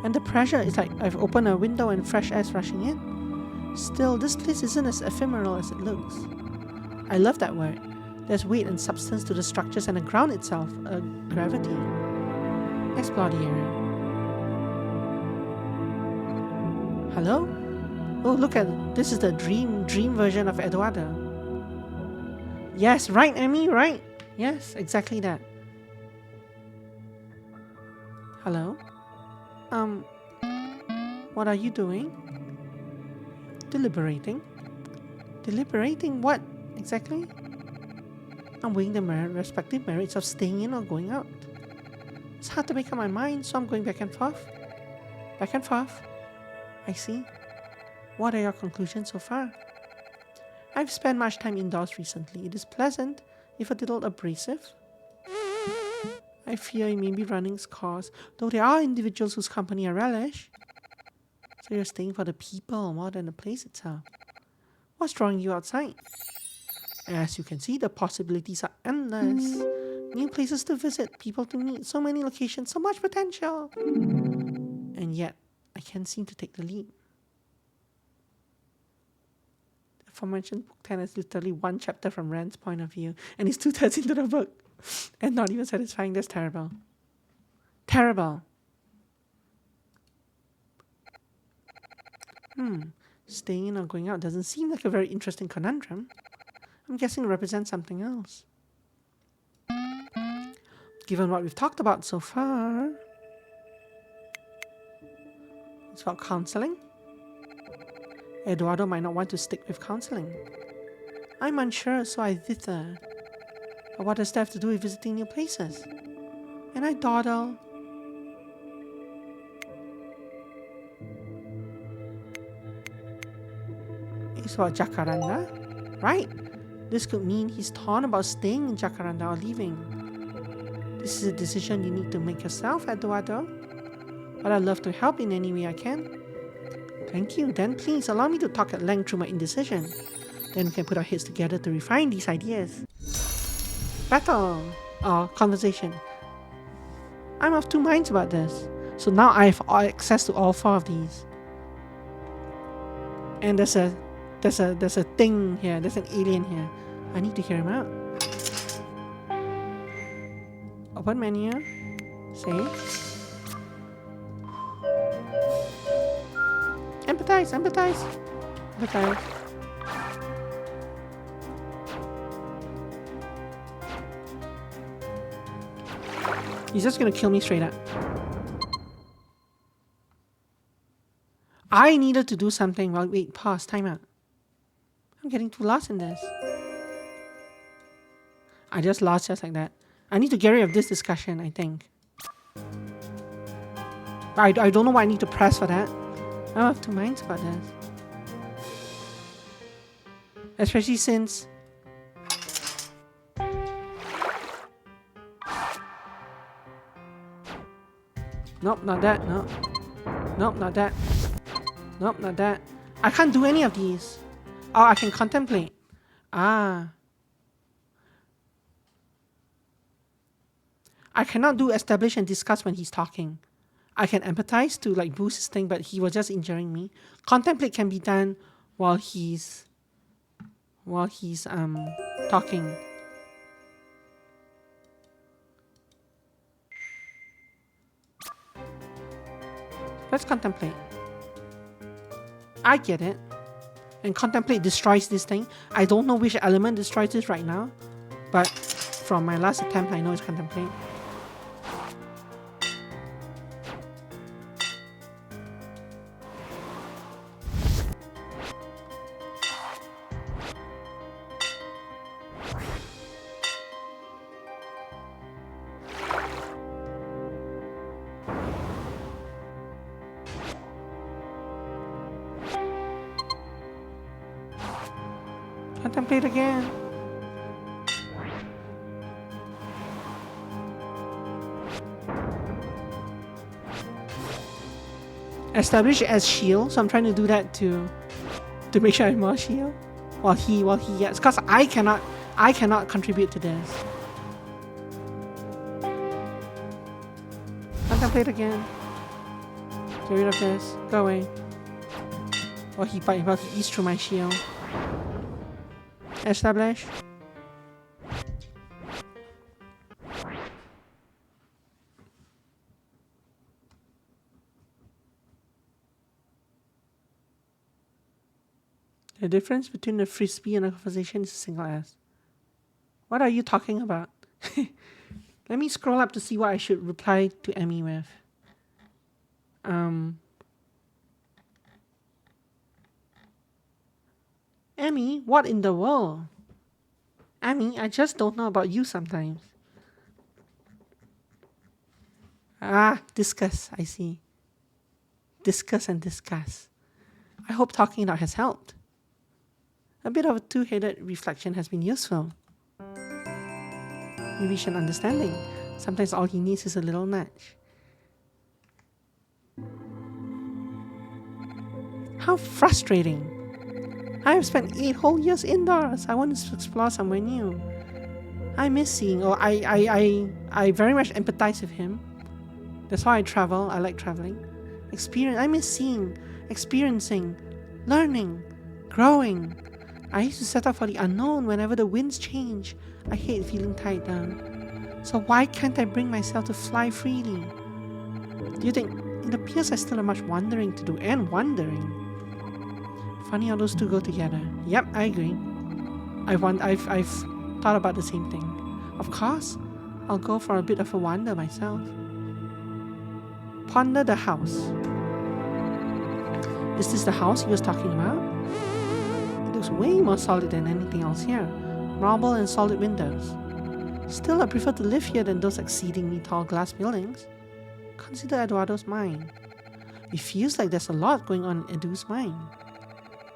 A: And the pressure is like I've opened a window and fresh air's rushing in. Still, this place isn't as ephemeral as it looks. I love that word. There's weight and substance to the structures and the ground itself, a gravity. Explore the area. Hello? Oh, look at this is the dream version of Eduardo. Yes, right, Emmy, right? Yes, exactly that. Hello? What are you doing? Deliberating? Deliberating what exactly? I'm weighing the respective merits of staying in or going out. It's hard to make up my mind, so I'm going back and forth. Back and forth. I see. What are your conclusions so far? I've spent much time indoors recently. It is pleasant, if a little abrasive. I fear it may be running its course, though there are individuals whose company I relish. So you're staying for the people more than the place itself. What's drawing you outside? As you can see, the possibilities are endless. New places to visit, people to meet, so many locations, so much potential. And yet, I can't seem to take the lead. The aforementioned book 10 is literally one chapter from Rand's point of view, and he's 2/3 into the book. And not even satisfying. That's terrible. Terrible. Staying in or going out doesn't seem like a very interesting conundrum. I'm guessing it represents something else. Given what we've talked about so far, it's about counseling. Eduardo might not want to stick with counseling. I'm unsure, so I dither. But what does that have to do with visiting new places? And I dawdle. It's about Jacaranda, right? This could mean he's torn about staying in Jacaranda or leaving. This is a decision you need to make yourself, Eduardo. But I'd love to help in any way I can. Thank you. Then please allow me to talk at length through my indecision. Then we can put our heads together to refine these ideas. Battle or conversation. I'm of two minds about this. So now I have access to all four of these. And there's a thing here. There's an alien here. I need to hear him out. Open menu. Save. Empathize. He's just gonna kill me straight up. I needed to do something. Well, wait, pause, time out. I'm getting too lost in this. I just lost just like that. I need to get rid of this discussion, I think. I don't know why I need to press for that. I have two minds about this. Especially since... Nope, not that, no. Nope, not that. Nope, not that. I can't do any of these. Oh, I can contemplate. Ah. I cannot do establish and discuss when he's talking. I can empathize to like boost his thing, but he was just injuring me. Contemplate can be done while he's talking. Let's contemplate. I get it. And contemplate destroys this thing. I don't know which element destroys this right now, but from my last attempt, I know it's contemplate. Contemplate again. establish it as shield, so I'm trying to do that to make sure I have more shield while he gets, because I cannot contribute to this. Contemplate again. Get rid of this. Go away. While he eats through my shield. Establish. The difference between a frisbee and a conversation is a single S. What are you talking about? Let me scroll up to see what I should reply to Emmy with. Emmy, what in the world? Emmy, I just don't know about you sometimes. Discuss, I see. Discuss and discuss. I hope talking it out has helped. A bit of a two-headed reflection has been useful. We reach an understanding. Sometimes all he needs is a little nudge. How frustrating. I have spent 8 whole years indoors. I want to explore somewhere new. I miss seeing, I very much empathize with him. That's why I travel. I like traveling. I miss seeing, experiencing, learning, growing. I used to set up for the unknown whenever the winds change. I hate feeling tied down. So why can't I bring myself to fly freely? Do you think it appears I still have much wandering to do and wondering? Funny how those two go together. Yep, I agree. I've thought about the same thing. Of course, I'll go for a bit of a wander myself. Ponder the house. Is this the house he was talking about? It looks way more solid than anything else here. Marble and solid windows. Still, I prefer to live here than those exceedingly tall glass buildings. Consider Eduardo's mind. It feels like there's a lot going on in Edu's mind.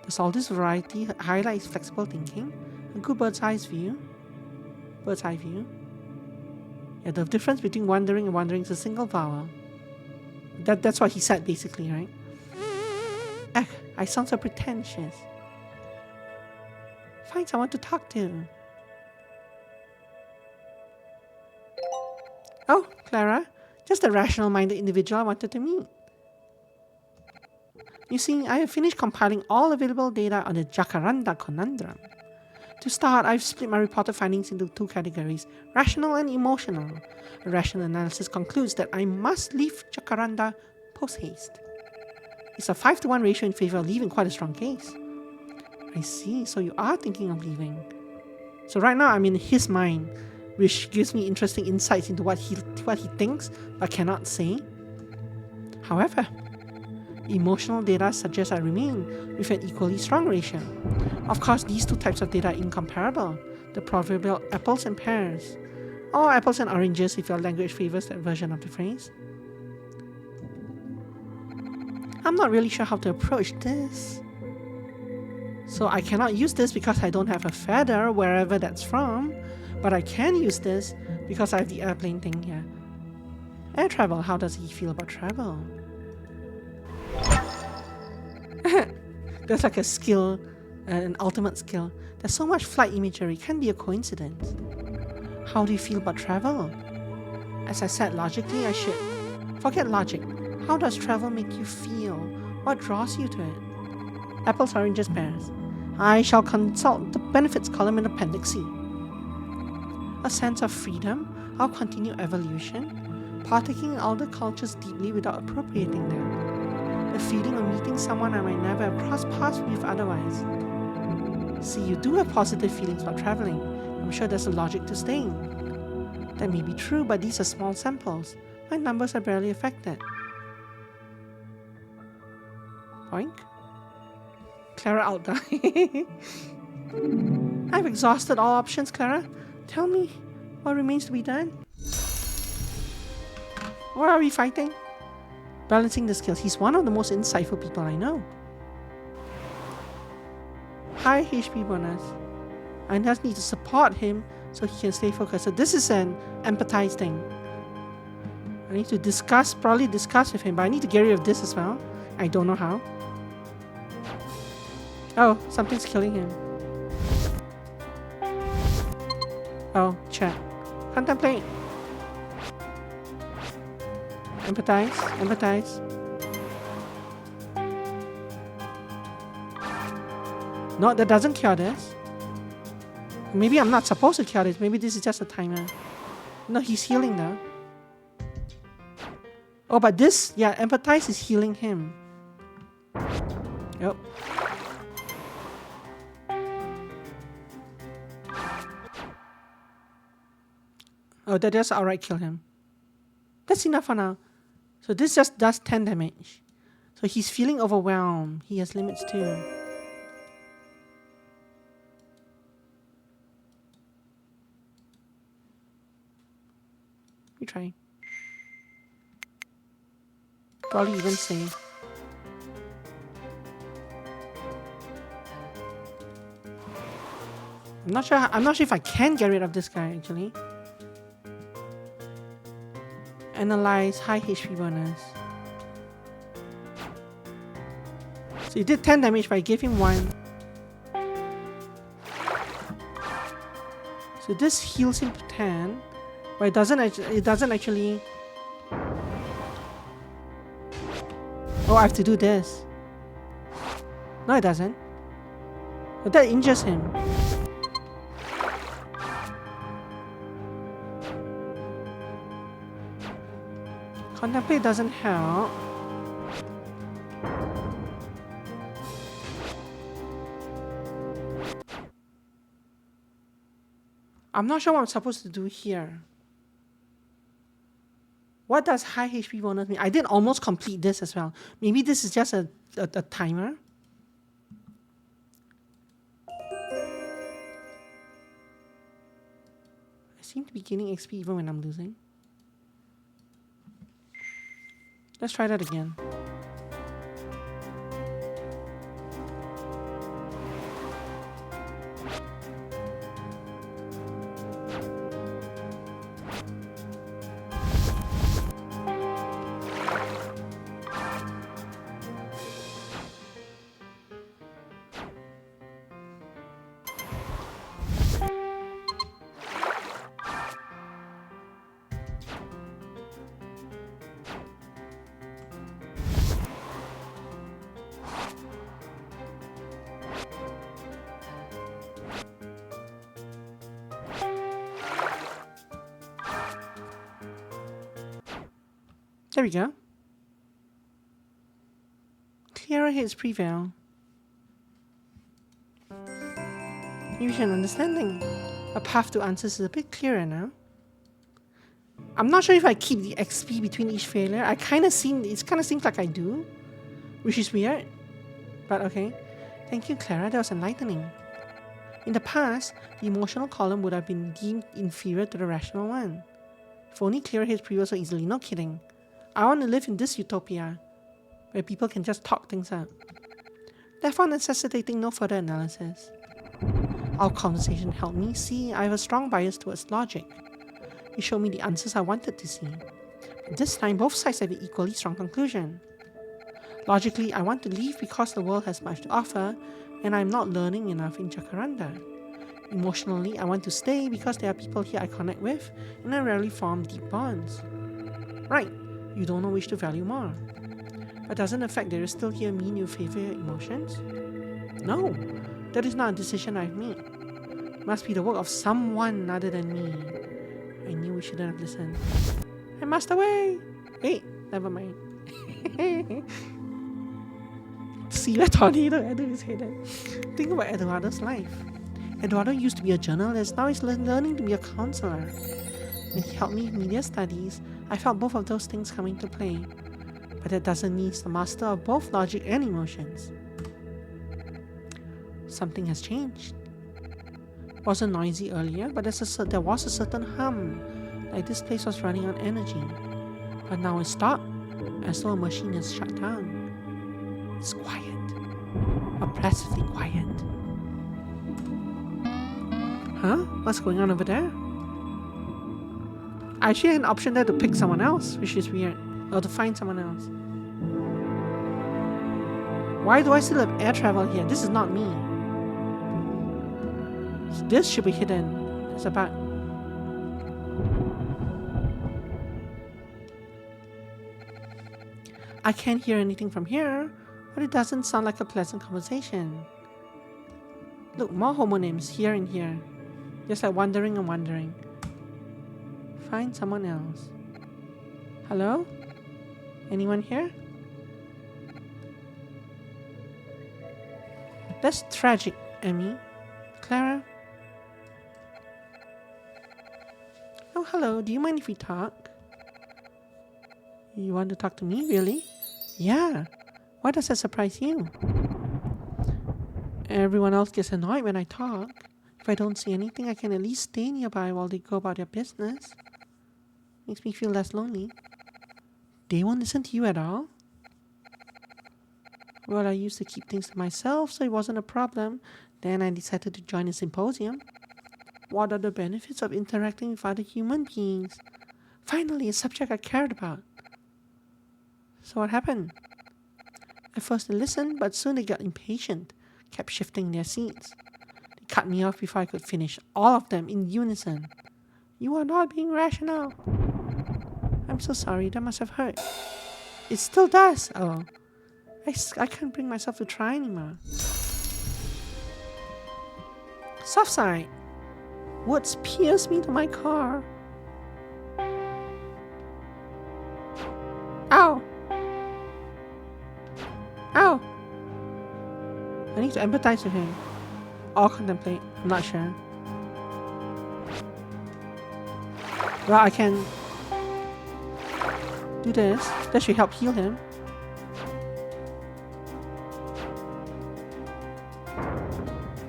A: Does all this variety highlight his flexible thinking? A good bird's eye view? Yeah, the difference between wandering and wandering is a single vowel. That's what he said basically, right? I sound so pretentious. Find someone to talk to. Oh, Clara. Just a rational-minded individual I wanted to meet. You see, I have finished compiling all available data on the Jacaranda conundrum. To start, I've split my reported findings into 2 categories, rational and emotional. A rational analysis concludes that I must leave Jacaranda post-haste. It's a 5-to-1 ratio in favor of leaving, quite a strong case. I see, so you are thinking of leaving. So right now I'm in his mind, which gives me interesting insights into what he thinks but cannot say. However, emotional data suggests I remain with an equally strong ratio. Of course, these 2 types of data are incomparable, the proverbial apples and pears, or apples and oranges if your language favors that version of the phrase. I'm not really sure how to approach this. So I cannot use this because I don't have a feather wherever that's from, but I can use this because I have the airplane thing here. Air travel, how does he feel about travel? That's like a skill, an ultimate skill. There's so much flight imagery, can't be a coincidence. How do you feel about travel? As I said, logically I should. Forget logic. How does travel make you feel? What draws you to it? Apples, oranges, pears. I shall consult the benefits column in Appendix C. A sense of freedom, our continued evolution, partaking in all the cultures deeply without appropriating them. The feeling of meeting someone I might never have crossed paths with otherwise. See, you do have positive feelings about traveling. I'm sure there's a logic to staying. That may be true, but these are small samples. My numbers are barely affected. Boink. Clara outdied. I've exhausted all options, Clara. Tell me, what remains to be done? What are we fighting? Balancing the skills. He's one of the most insightful people I know. High HP bonus. I just need to support him so he can stay focused. So this is an empathize thing. I need to probably discuss with him, but I need to get rid of this as well. I don't know how. Oh, something's killing him. Oh, chat. Contemplate. Empathize. Empathize. No, that doesn't cure this. Maybe I'm not supposed to cure this. Maybe this is just a timer. No, he's healing though. Oh, but this, yeah, empathize is healing him. Yep. Oh, that does outright kill him. That's enough for now. So this just does 10 damage. So he's feeling overwhelmed. He has limits too. We try. Probably even save. I'm not sure if I can get rid of this guy actually. Analyze high HP bonus. So he did 10 damage, but I gave him 1. So this heals him to 10, but it doesn't actually. Oh, I have to do this. No, it doesn't. But that injures him. Contemplate doesn't help. I'm not sure what I'm supposed to do here. What does high HP bonus mean? I did almost complete this as well. Maybe this is just a timer. I seem to be gaining XP even when I'm losing. Let's try that again. There we go. Clearer hits prevail. Use an understanding. A path to answers is a bit clearer now. I'm not sure if I keep the XP between each failure. It kind of seems like I do, which is weird. But okay. Thank you, Clara. That was enlightening. In the past, the emotional column would have been deemed inferior to the rational one. If only Clearer hits prevail so easily. No kidding. I want to live in this utopia, where people can just talk things out, therefore necessitating no further analysis. Our conversation helped me see I have a strong bias towards logic. It showed me the answers I wanted to see. But this time, both sides have an equally strong conclusion. Logically, I want to leave because the world has much to offer, and I'm not learning enough in Jacaranda. Emotionally, I want to stay because there are people here I connect with, and I rarely form deep bonds. Right. You don't know which to value more. But doesn't the fact there is still here mean you favor your emotions? No, that is not a decision I've made. It must be the work of someone other than me. I knew we shouldn't have listened. I must away! Wait, never mind. See the tornado Edu is headed. Think about Eduardo's life. Eduardo used to be a journalist, now he's learning to be a counselor. When he helped me with media studies, I felt both of those things come into play. But that doesn't mean he's the master of both logic and emotions. Something has changed. It wasn't noisy earlier, but there was a certain hum, like this place was running on energy. But now it's stopped, as though a machine is shut down. It's quiet. Oppressively quiet. Huh? What's going on over there? I actually had an option there to pick someone else, which is weird. Or to find someone else. Why do I still have air travel here? This is not me. This should be hidden. It's a bug. I can't hear anything from here, but it doesn't sound like a pleasant conversation. Look, more homonyms here and here. Just like wandering and wandering. Find someone else. Hello? Anyone here? That's tragic, Emmy. Clara? Oh, hello. Do you mind if we talk? You want to talk to me, really? Yeah. Why does that surprise you? Everyone else gets annoyed when I talk. If I don't say anything, I can at least stay nearby while they go about their business. Makes me feel less lonely. They won't listen to you at all? Well, I used to keep things to myself, so it wasn't a problem. Then I decided to join a symposium. What are the benefits of interacting with other human beings? Finally, a subject I cared about. So what happened? At first they listened, but soon they got impatient, kept shifting their seats. They cut me off before I could finish, all of them in unison. You are not being rational. I'm so sorry, that must have hurt. It still does. Oh. I can't bring myself to try anymore. Soft side. Words pierce me to my car. Ow! Ow! I need to empathize with him. Or contemplate. I'm not sure. Well, I can do this. That should help heal him.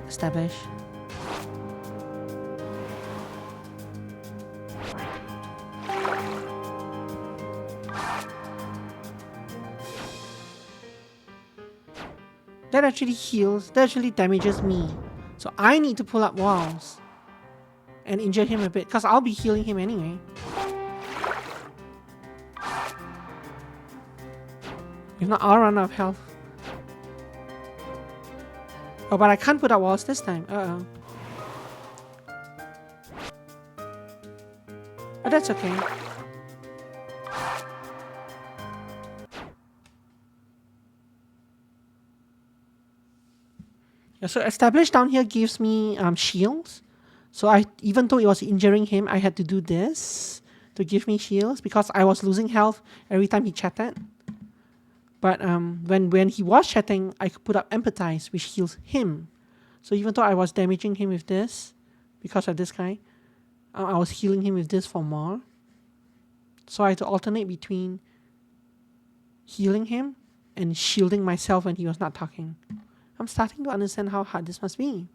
A: Establish. That actually heals, that actually damages me. So I need to pull up walls and injure him a bit, because I'll be healing him anyway. If not, I'll run out of health. Oh, but I can't put up walls this time. Uh-oh. Oh, that's okay. Yeah, so establish down here gives me shields. So even though it was injuring him, I had to do this to give me shields because I was losing health every time he chatted. But when he was chatting, I could put up empathize, which heals him. So even though I was damaging him with this, because of this guy, I was healing him with this for more. So I had to alternate between healing him and shielding myself when he was not talking. I'm starting to understand how hard this must be.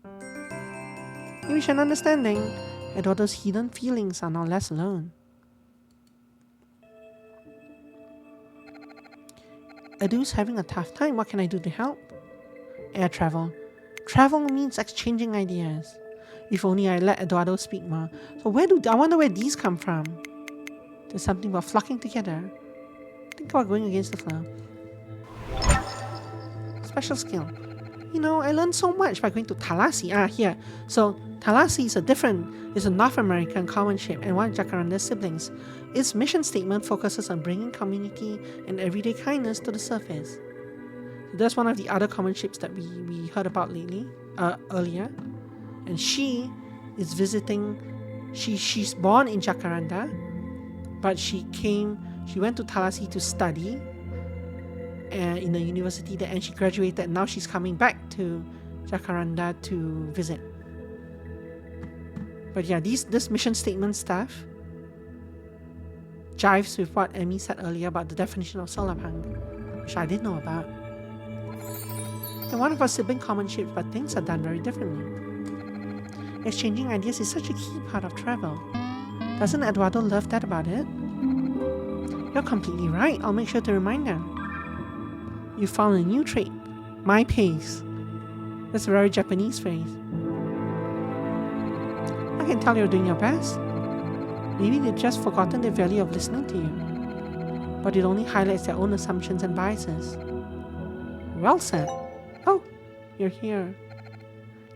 A: You reach an understanding, and all those hidden feelings are now less alone. Edu's having a tough time. What can I do to help? Air travel. Travel means exchanging ideas. If only I let Eduardo speak more. So I wonder where these come from. There's something about flocking together. Think about going against the flow. Special skill. You know, I learned so much by going to Talassi. Here. So Talassi is a North American common ship and one of Jacaranda's siblings. Its mission statement focuses on bringing community and everyday kindness to the surface. So that's one of the other common ships that we heard about earlier. And she is visiting. She's born in Jacaranda, but she went to Talassi to study in the university there, and she graduated, and now she's coming back to Jacaranda to visit. But yeah, this mission statement stuff jives with what Emmy said earlier about the definition of solar punk, which I didn't know about. And one of our sibling common ships, but things are done very differently. Exchanging ideas is such a key part of travel. Doesn't Eduardo love that about it? You're completely right. I'll make sure to remind them. You found a new trait. My pace. That's a very Japanese phrase. I can tell you're doing your best. Maybe they've just forgotten the value of listening to you. But it only highlights their own assumptions and biases. Well said. Oh, you're here.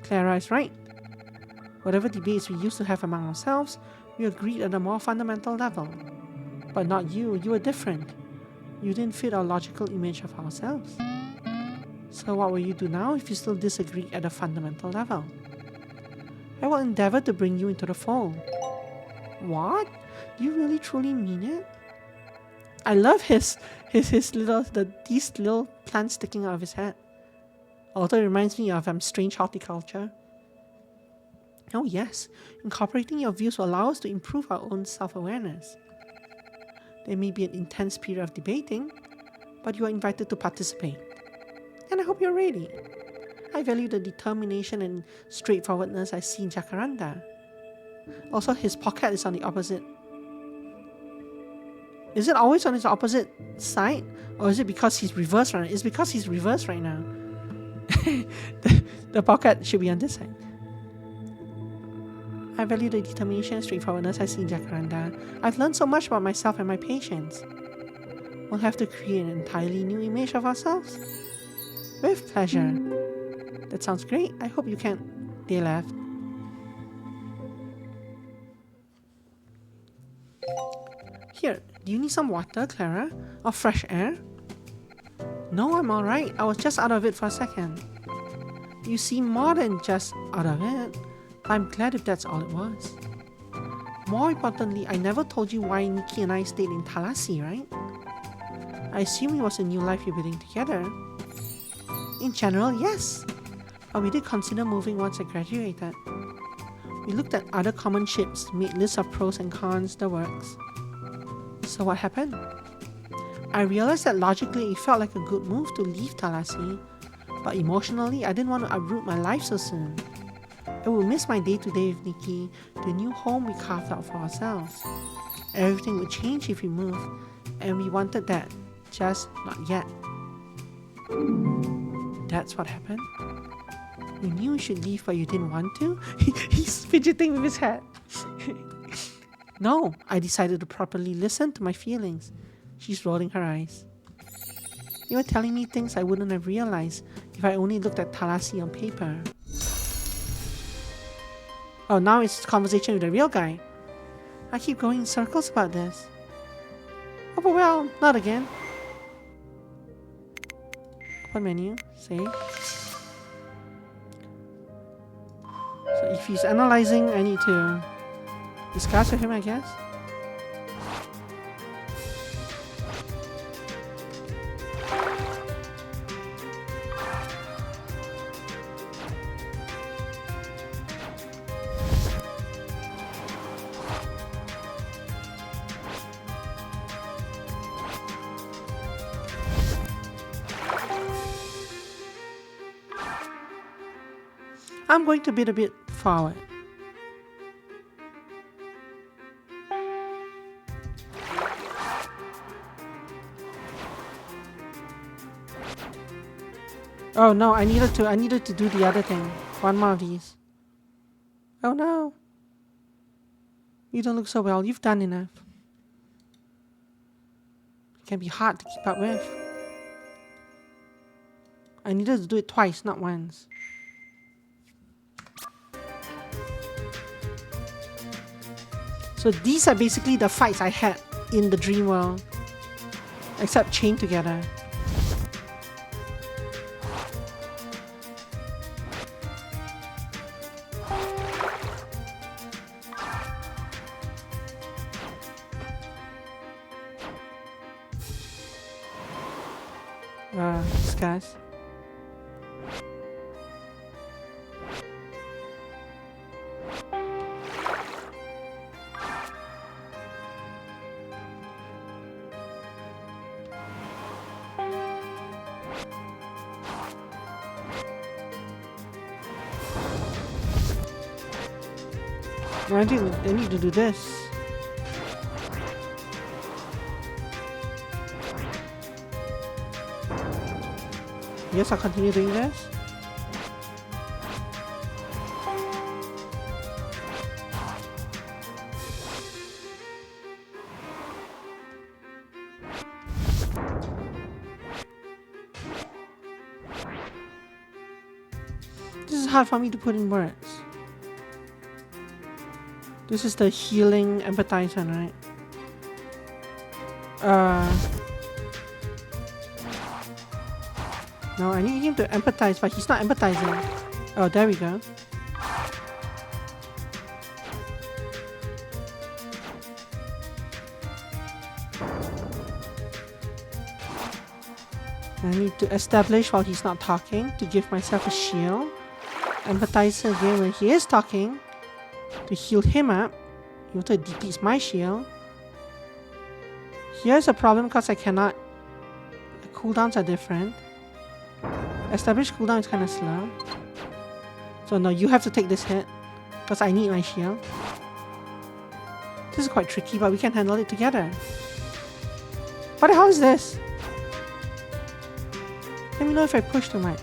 A: Clara is right. Whatever debates we used to have among ourselves, we agreed at a more fundamental level. But not you. You were different. You didn't fit our logical image of ourselves. So what will you do now if you still disagree at a fundamental level? I will endeavor to bring you into the fold. What? Do you really truly mean it? I love these little plants sticking out of his head. Although it reminds me of strange horticulture. Oh yes, incorporating your views will allow us to improve our own self-awareness. There may be an intense period of debating, but you are invited to participate. And I hope you're ready. I value the determination and straightforwardness I see in Jacaranda. Also, his pocket is on the opposite. Is it always on his opposite side? Or is it because he's reversed right now? It's because he's reversed right now. the pocket should be on this side. I value the determination and straightforwardness I see in Jacaranda. I've learned so much about myself and my patients. We'll have to create an entirely new image of ourselves. With pleasure. That sounds great. I hope you can. They left. Here, do you need some water, Clara? Or fresh air? No, I'm alright. I was just out of it for a second. You seem more than just out of it. I'm glad if that's all it was. More importantly, I never told you why Nikki and I stayed in Thalasi, right? I assume it was a new life you're building together. In general, yes. But we did consider moving once I graduated. We looked at other common ships, made lists of pros and cons, the works. So what happened? I realized that logically it felt like a good move to leave Thalasi, but emotionally I didn't want to uproot my life so soon. I would miss my day-to-day with Nikki, the new home we carved out for ourselves. Everything would change if we moved, and we wanted that, just not yet. That's what happened? You knew you should leave but you didn't want to? He's fidgeting with his head. No, I decided to properly listen to my feelings. She's rolling her eyes. You were telling me things I wouldn't have realized if I only looked at Thalasi on paper. Oh, now it's conversation with the real guy. I keep going in circles about this. Oh, but well, not again. Open menu, save. So if he's analyzing, I need to discuss with him, I guess. I'm going to bid a bit forward. Oh no, I needed to do the other thing. One more of these. Oh no. You don't look so well. You've done enough. It can be hard to keep up with. I needed to do it twice, not once. So these are basically the fights I had in the dream world, except chained together. Discuss. I need to do this. Yes, I'll continue doing this. hard for me to put in words. This is the healing empathizer, right? No, I need him to empathize, but he's not empathizing. Oh, there we go. I need to establish while he's not talking to give myself a shield. Empathize again when he is talking to heal him up. He also depletes my shield. Here's a problem because I cannot. The cooldowns are different. Establish cooldown is kind of slow. So no, you have to take this hit because I need my shield. This is quite tricky, but we can handle it together. What the hell is this? Let me know if I push too much.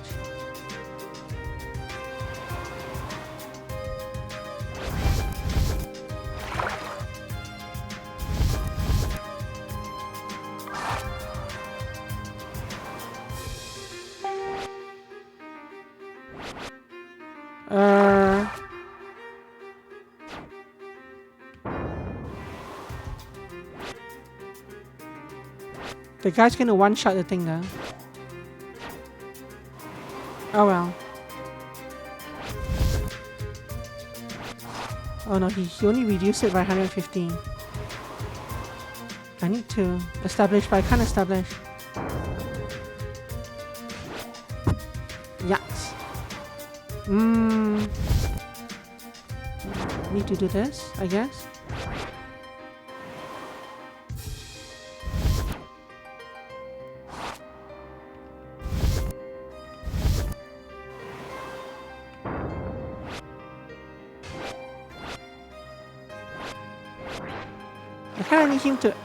A: The guy's gonna one-shot the thing though. Oh well. Oh no, he only reduced it by 115. I need to establish, but I can't establish. Yes. Need to do this, I guess. I kinda need him to...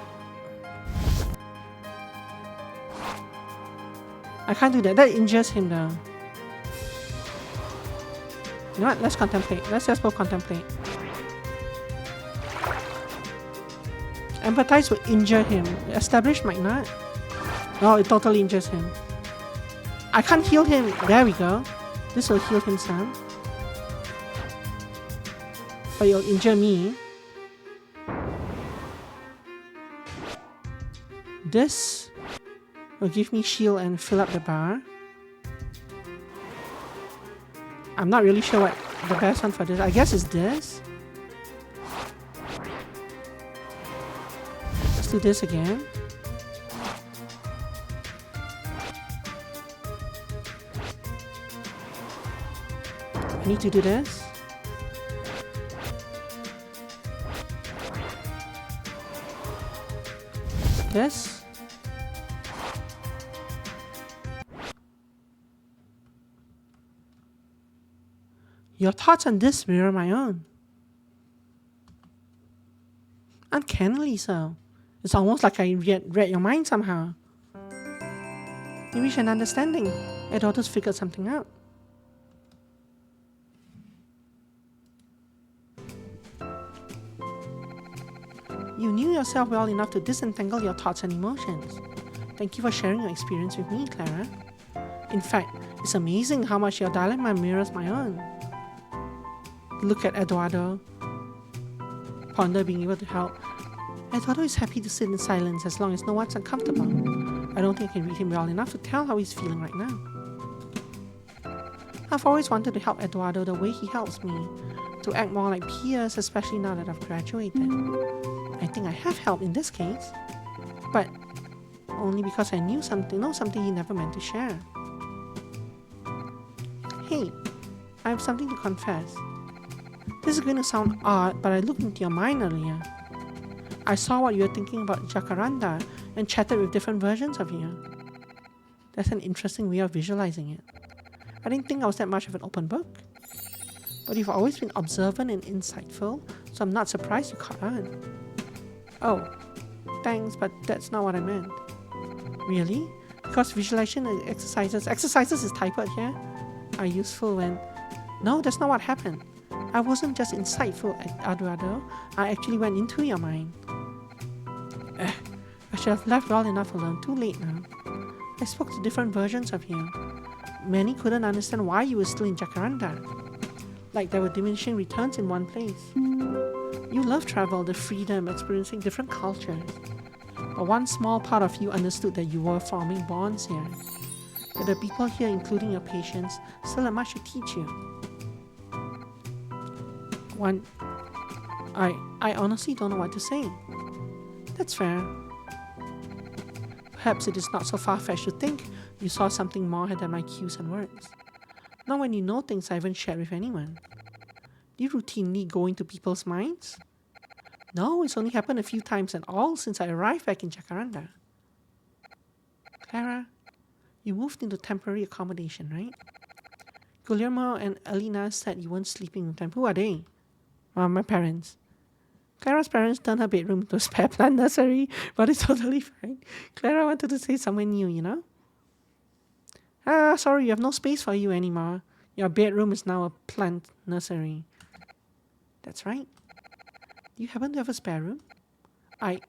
A: I can't do that. That injures him though. You know what? Let's contemplate. Let's just both contemplate. Empathize will injure him. Establish might not. No, it totally injures him. I can't heal him. There we go. This will heal him some. But it'll injure me. This will give me shield and fill up the bar. I'm not really sure what the best one for this. I guess it's this. Let's do this again. I need to do this. This. Your thoughts on this mirror my own. Uncannily so. It's almost like I read your mind somehow. We reach an understanding. Eduardo's figured something out. You knew yourself well enough to disentangle your thoughts and emotions. Thank you for sharing your experience with me, Clara. In fact, it's amazing how much your dilemma mirrors my own. Look at Eduardo. Ponder being able to help. Eduardo is happy to sit in silence as long as no one's uncomfortable. I don't think I can read him well enough to tell how he's feeling right now. I've always wanted to help Eduardo the way he helps me, to act more like peers, especially now that I've graduated. I think I have helped in this case, but only because I know something he never meant to share. Hey, I have something to confess. This is going to sound odd, but I looked into your mind earlier. I saw what you were thinking about Jacaranda and chatted with different versions of you. That's an interesting way of visualizing it. I didn't think I was that much of an open book. But you've always been observant and insightful, so I'm not surprised you caught on. Oh, thanks, but that's not what I meant. Really? Because visualization exercises is typed here, are useful when... No, that's not what happened. I wasn't just insightful, Eduardo. I actually went into your mind. I should have left well enough alone. Too late now. I spoke to different versions of you. many couldn't understand why you were still in Jacaranda. Like there were diminishing returns in one place. You love travel, the freedom, experiencing different cultures. But one small part of you understood that you were forming bonds here. That the people here, including your patients, still have much to teach you. I honestly don't know what to say. That's fair. Perhaps it is not so far-fetched to think you saw something more than my cues and words. Not when you know things I haven't shared with anyone. Do you routinely go into people's minds? No, it's only happened a few times and all since I arrived back in Jacaranda. Clara, you moved into temporary accommodation, right? Guillermo and Alina said you weren't sleeping with them. Who are they? My parents. Clara's parents turned her bedroom into a spare plant nursery, but it's totally fine. Clara wanted to say somewhere new, you know? Sorry, you have no space for you anymore. Your bedroom is now a plant nursery. That's right. Do you happen to have a spare room? I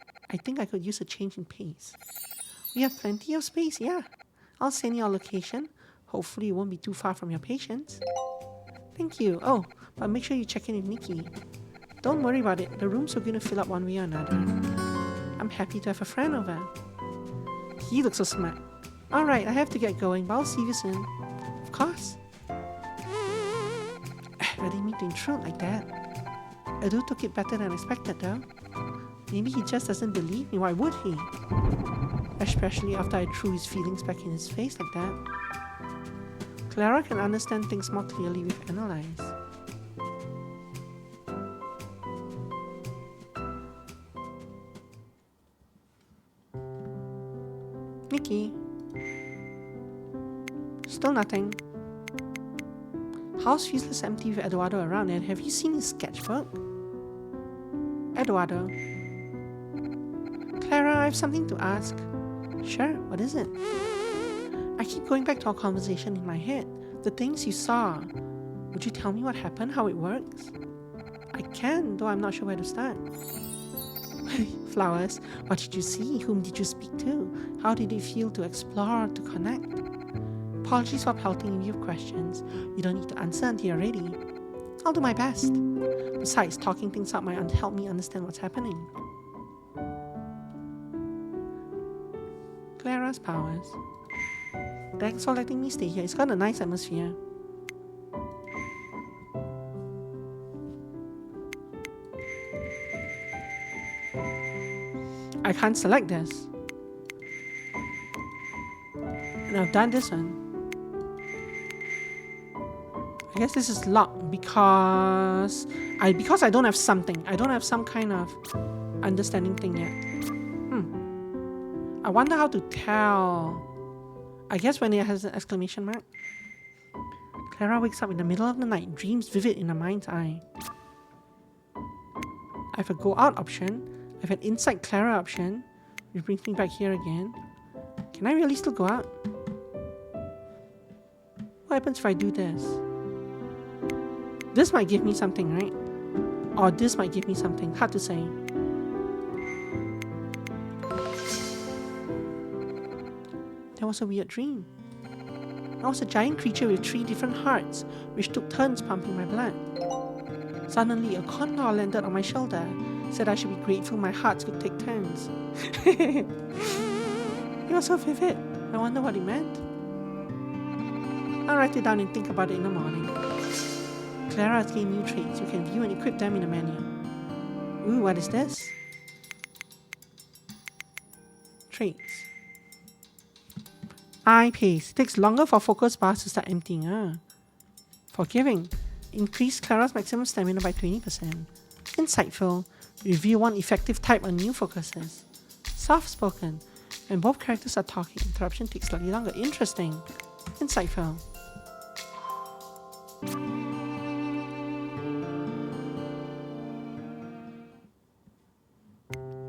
A: think I could use a change in pace. We have plenty of space, yeah. I'll send you our location. Hopefully it won't be too far from your patients. Thank you. Oh, but make sure you check in with Nikki. Don't worry about it. The rooms are going to fill up one way or another. I'm happy to have a friend over. He looks so smart. Alright, I have to get going, but I'll see you soon. Of course. I didn't mean to intrude like that. Edu took it better than expected though. Maybe he just doesn't believe me. Why would he? Especially after I threw his feelings back in his face like that. Clara can understand things more clearly with Analyze. Nikki. Still nothing. House feels less empty with Eduardo around, and have you seen his sketchbook? Eduardo. Clara, I have something to ask. Sure, what is it? I keep going back to our conversation in my head. The things you saw. Would you tell me what happened, how it works? I can, though I'm not sure where to start. Flowers. What did you see? Whom did you speak to? How did it feel to explore, to connect? Apologies for pelting you with questions. You don't need to answer until you're ready. I'll do my best. Besides, talking things out might help me understand what's happening. Clara's powers. Thanks for letting me stay here. It's got a nice atmosphere. I can't select this. And I've done this one. I guess this is locked because I don't have something. I don't have some kind of understanding thing yet. I wonder how to tell. I guess when it has an exclamation mark. Clara wakes up in the middle of the night, dreams vivid in her mind's eye. I have a go out option. I have an inside Clara option, which brings me back here again. Can I really still go out? What happens if I do this? This might give me something, right? Or this might give me something. Hard to say. That was a weird dream. I was a giant creature with 3 different hearts, which took turns pumping my blood. Suddenly, a condor landed on my shoulder, said I should be grateful my hearts could take turns. It was so vivid. I wonder what it meant. I'll write it down and think about it in the morning. Clara has gained new traits. You can view and equip them in the menu. Ooh, what is this? Traits. Eye pace. Takes longer for focus bars to start emptying. Forgiving. Increase Clara's maximum stamina by 20%. Insightful. Reveal one effective type on new focuses. Soft-spoken. When both characters are talking, interruption takes slightly longer. Interesting. Insightful.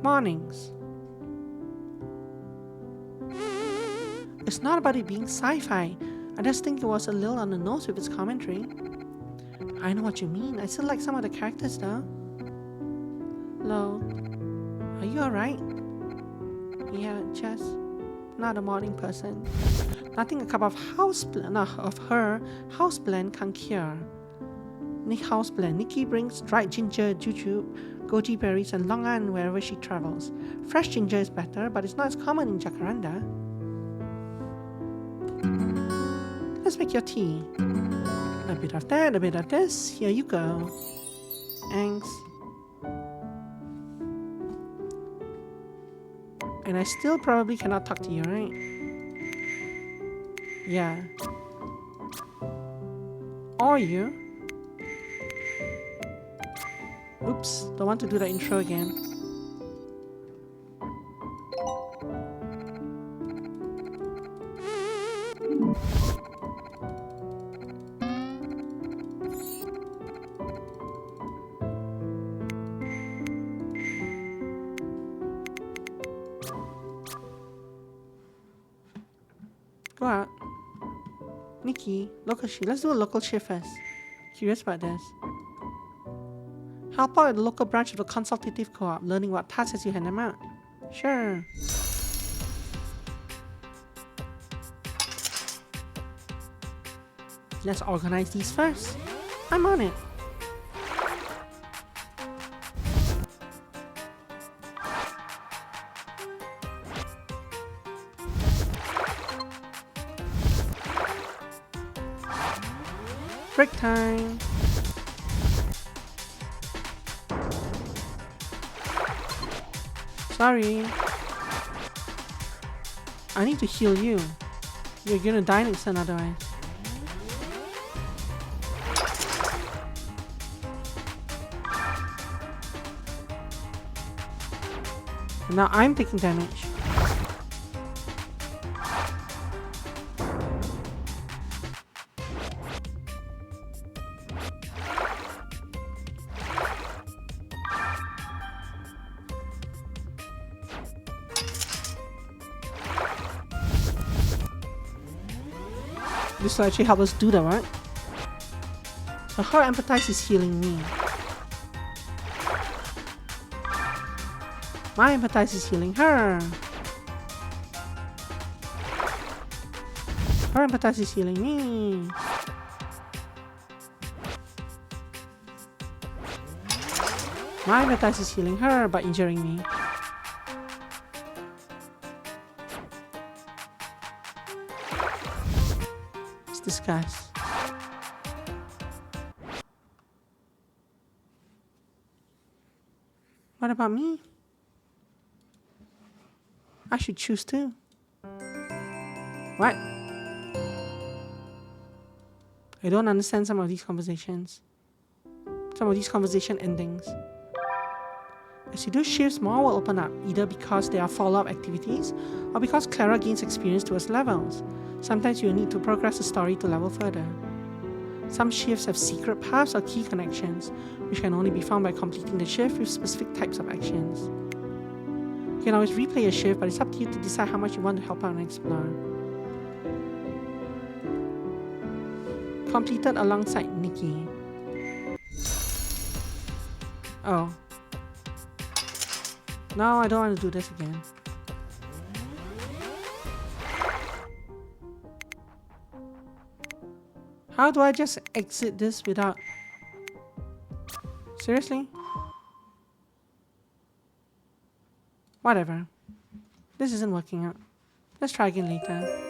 A: Mornings. It's not about it being sci-fi. I just think it was a little on the nose with its commentary. I know what you mean. I still like some of the characters though. Hello. Are you alright? Yeah, just... not a morning person. Nothing a cup of her house blend can cure. House blend. Nikki brings dried ginger, jujube, goji berries, and longan wherever she travels. Fresh ginger is better, but it's not as common in Jacaranda. Let's make your tea. A bit of that, a bit of this. Here you go. Thanks. And I still probably cannot talk to you, right? Yeah. Or you. Oops, don't want to do the intro again. Go out. Nikki, local shift. Let's do a local shift first. Curious about this. Help out at the local branch of the consultative co-op, learning what tasks as you hand them out. Sure. Let's organize these first. I'm on it. Break time. Sorry. I need to heal you. You're gonna die next turn otherwise. And now I'm taking damage. This will actually help us do that, right? So her empathize is healing me. My empathize is healing her. Her empathize is healing me. My empathize is healing her by injuring me. Let's discuss. What about me? I should choose too. What? I don't understand some of these conversations. Some of these conversation endings. As you do shifts, more will open up, either because there are follow-up activities or because Clara gains experience towards levels. Sometimes you will need to progress the story to level further. Some shifts have secret paths or key connections, which can only be found by completing the shift with specific types of actions. You can always replay a shift, but it's up to you to decide how much you want to help out and explore. Completed alongside Nikki. Oh. No, I don't want to do this again. How do I just exit this without... Seriously? Whatever. This isn't working out. Let's try again later.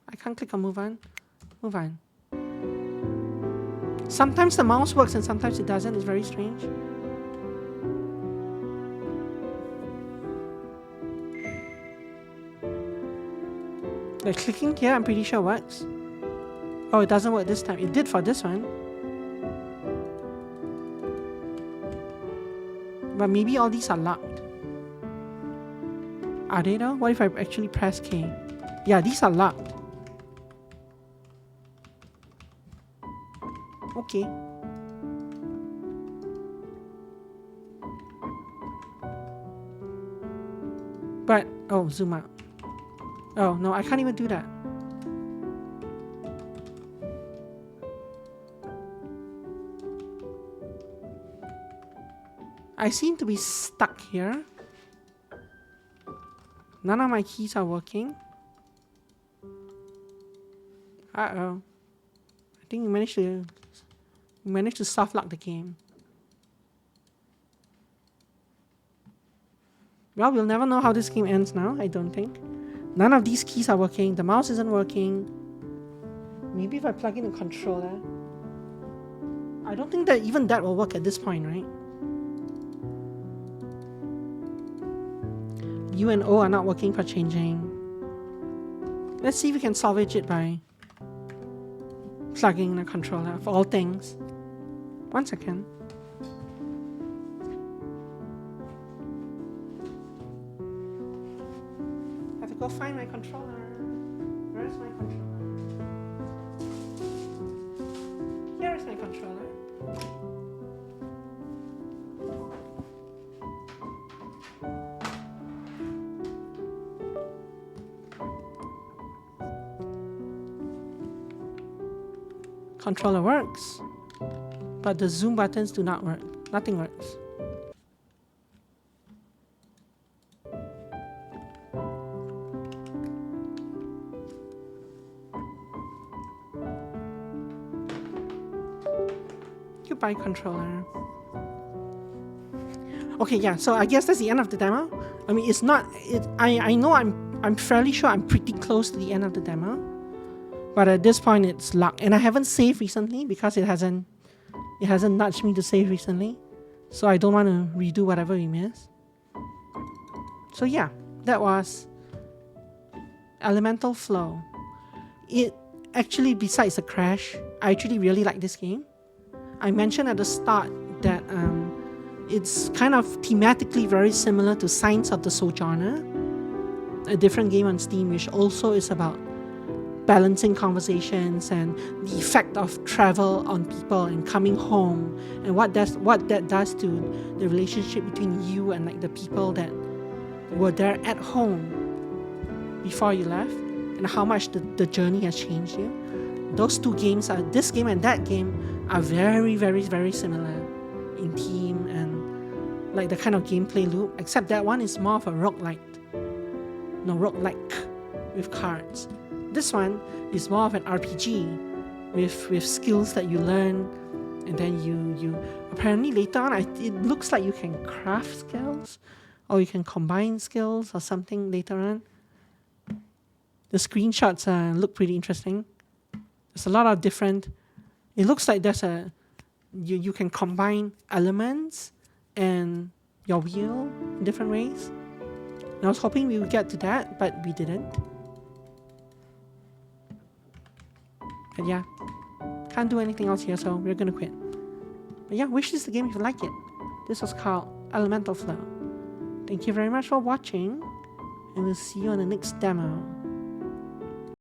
A: I can't click on move on. Move on. Sometimes the mouse works and sometimes it doesn't. It's very strange. Like clicking here, I'm pretty sure works. Oh, it doesn't work this time. It did for this one. But maybe all these are locked. Are they though? What if I actually press K? Yeah, these are locked. Okay. But, oh, zoom out. Oh, no, I can't even do that. I seem to be stuck here. None of my keys are working. Uh-oh. I think we managed to soft lock the game. Well, we'll never know how this game ends now, I don't think. None of these keys are working. The mouse isn't working. Maybe if I plug in a controller. I don't think that even that will work at this point, right? U and O are not working for changing. Let's see if we can salvage it by plugging in a controller of all things. 1 second. I have to go find my controller. Where's my controller? Here is my controller. Controller works, but the zoom buttons do not work. Nothing works. Goodbye, controller. Okay, yeah, so I guess that's the end of the demo. I mean, it's not, I know I'm fairly sure I'm pretty close to the end of the demo. But at this point it's locked. And I haven't saved recently because it hasn't nudged me to save recently. So I don't want to redo whatever we missed. So yeah, that was Elemental Flow. It actually, besides the crash, I actually really like this game. I mentioned at the start that it's kind of thematically very similar to Signs of the Sojourner, a different game on Steam which also is about balancing conversations and the effect of travel on people and coming home and what that does to the relationship between you and like the people that were there at home before you left, and how much the journey has changed you. Those two games this game and that game are very, very, very similar in theme and like the kind of gameplay loop, except that one is more of a roguelike with cards. This one is more of an RPG with skills that you learn, and then you apparently later on it looks like you can craft skills or you can combine skills or something later on. The screenshots look pretty interesting. There's a lot of different, it looks like there's you can combine elements and your wheel in different ways. And I was hoping we would get to that, but we didn't. But yeah, can't do anything else here, so we're gonna quit. But yeah, wish this the game if you like it. This was called Elemental Flow. Thank you very much for watching, and we'll see you on the next demo.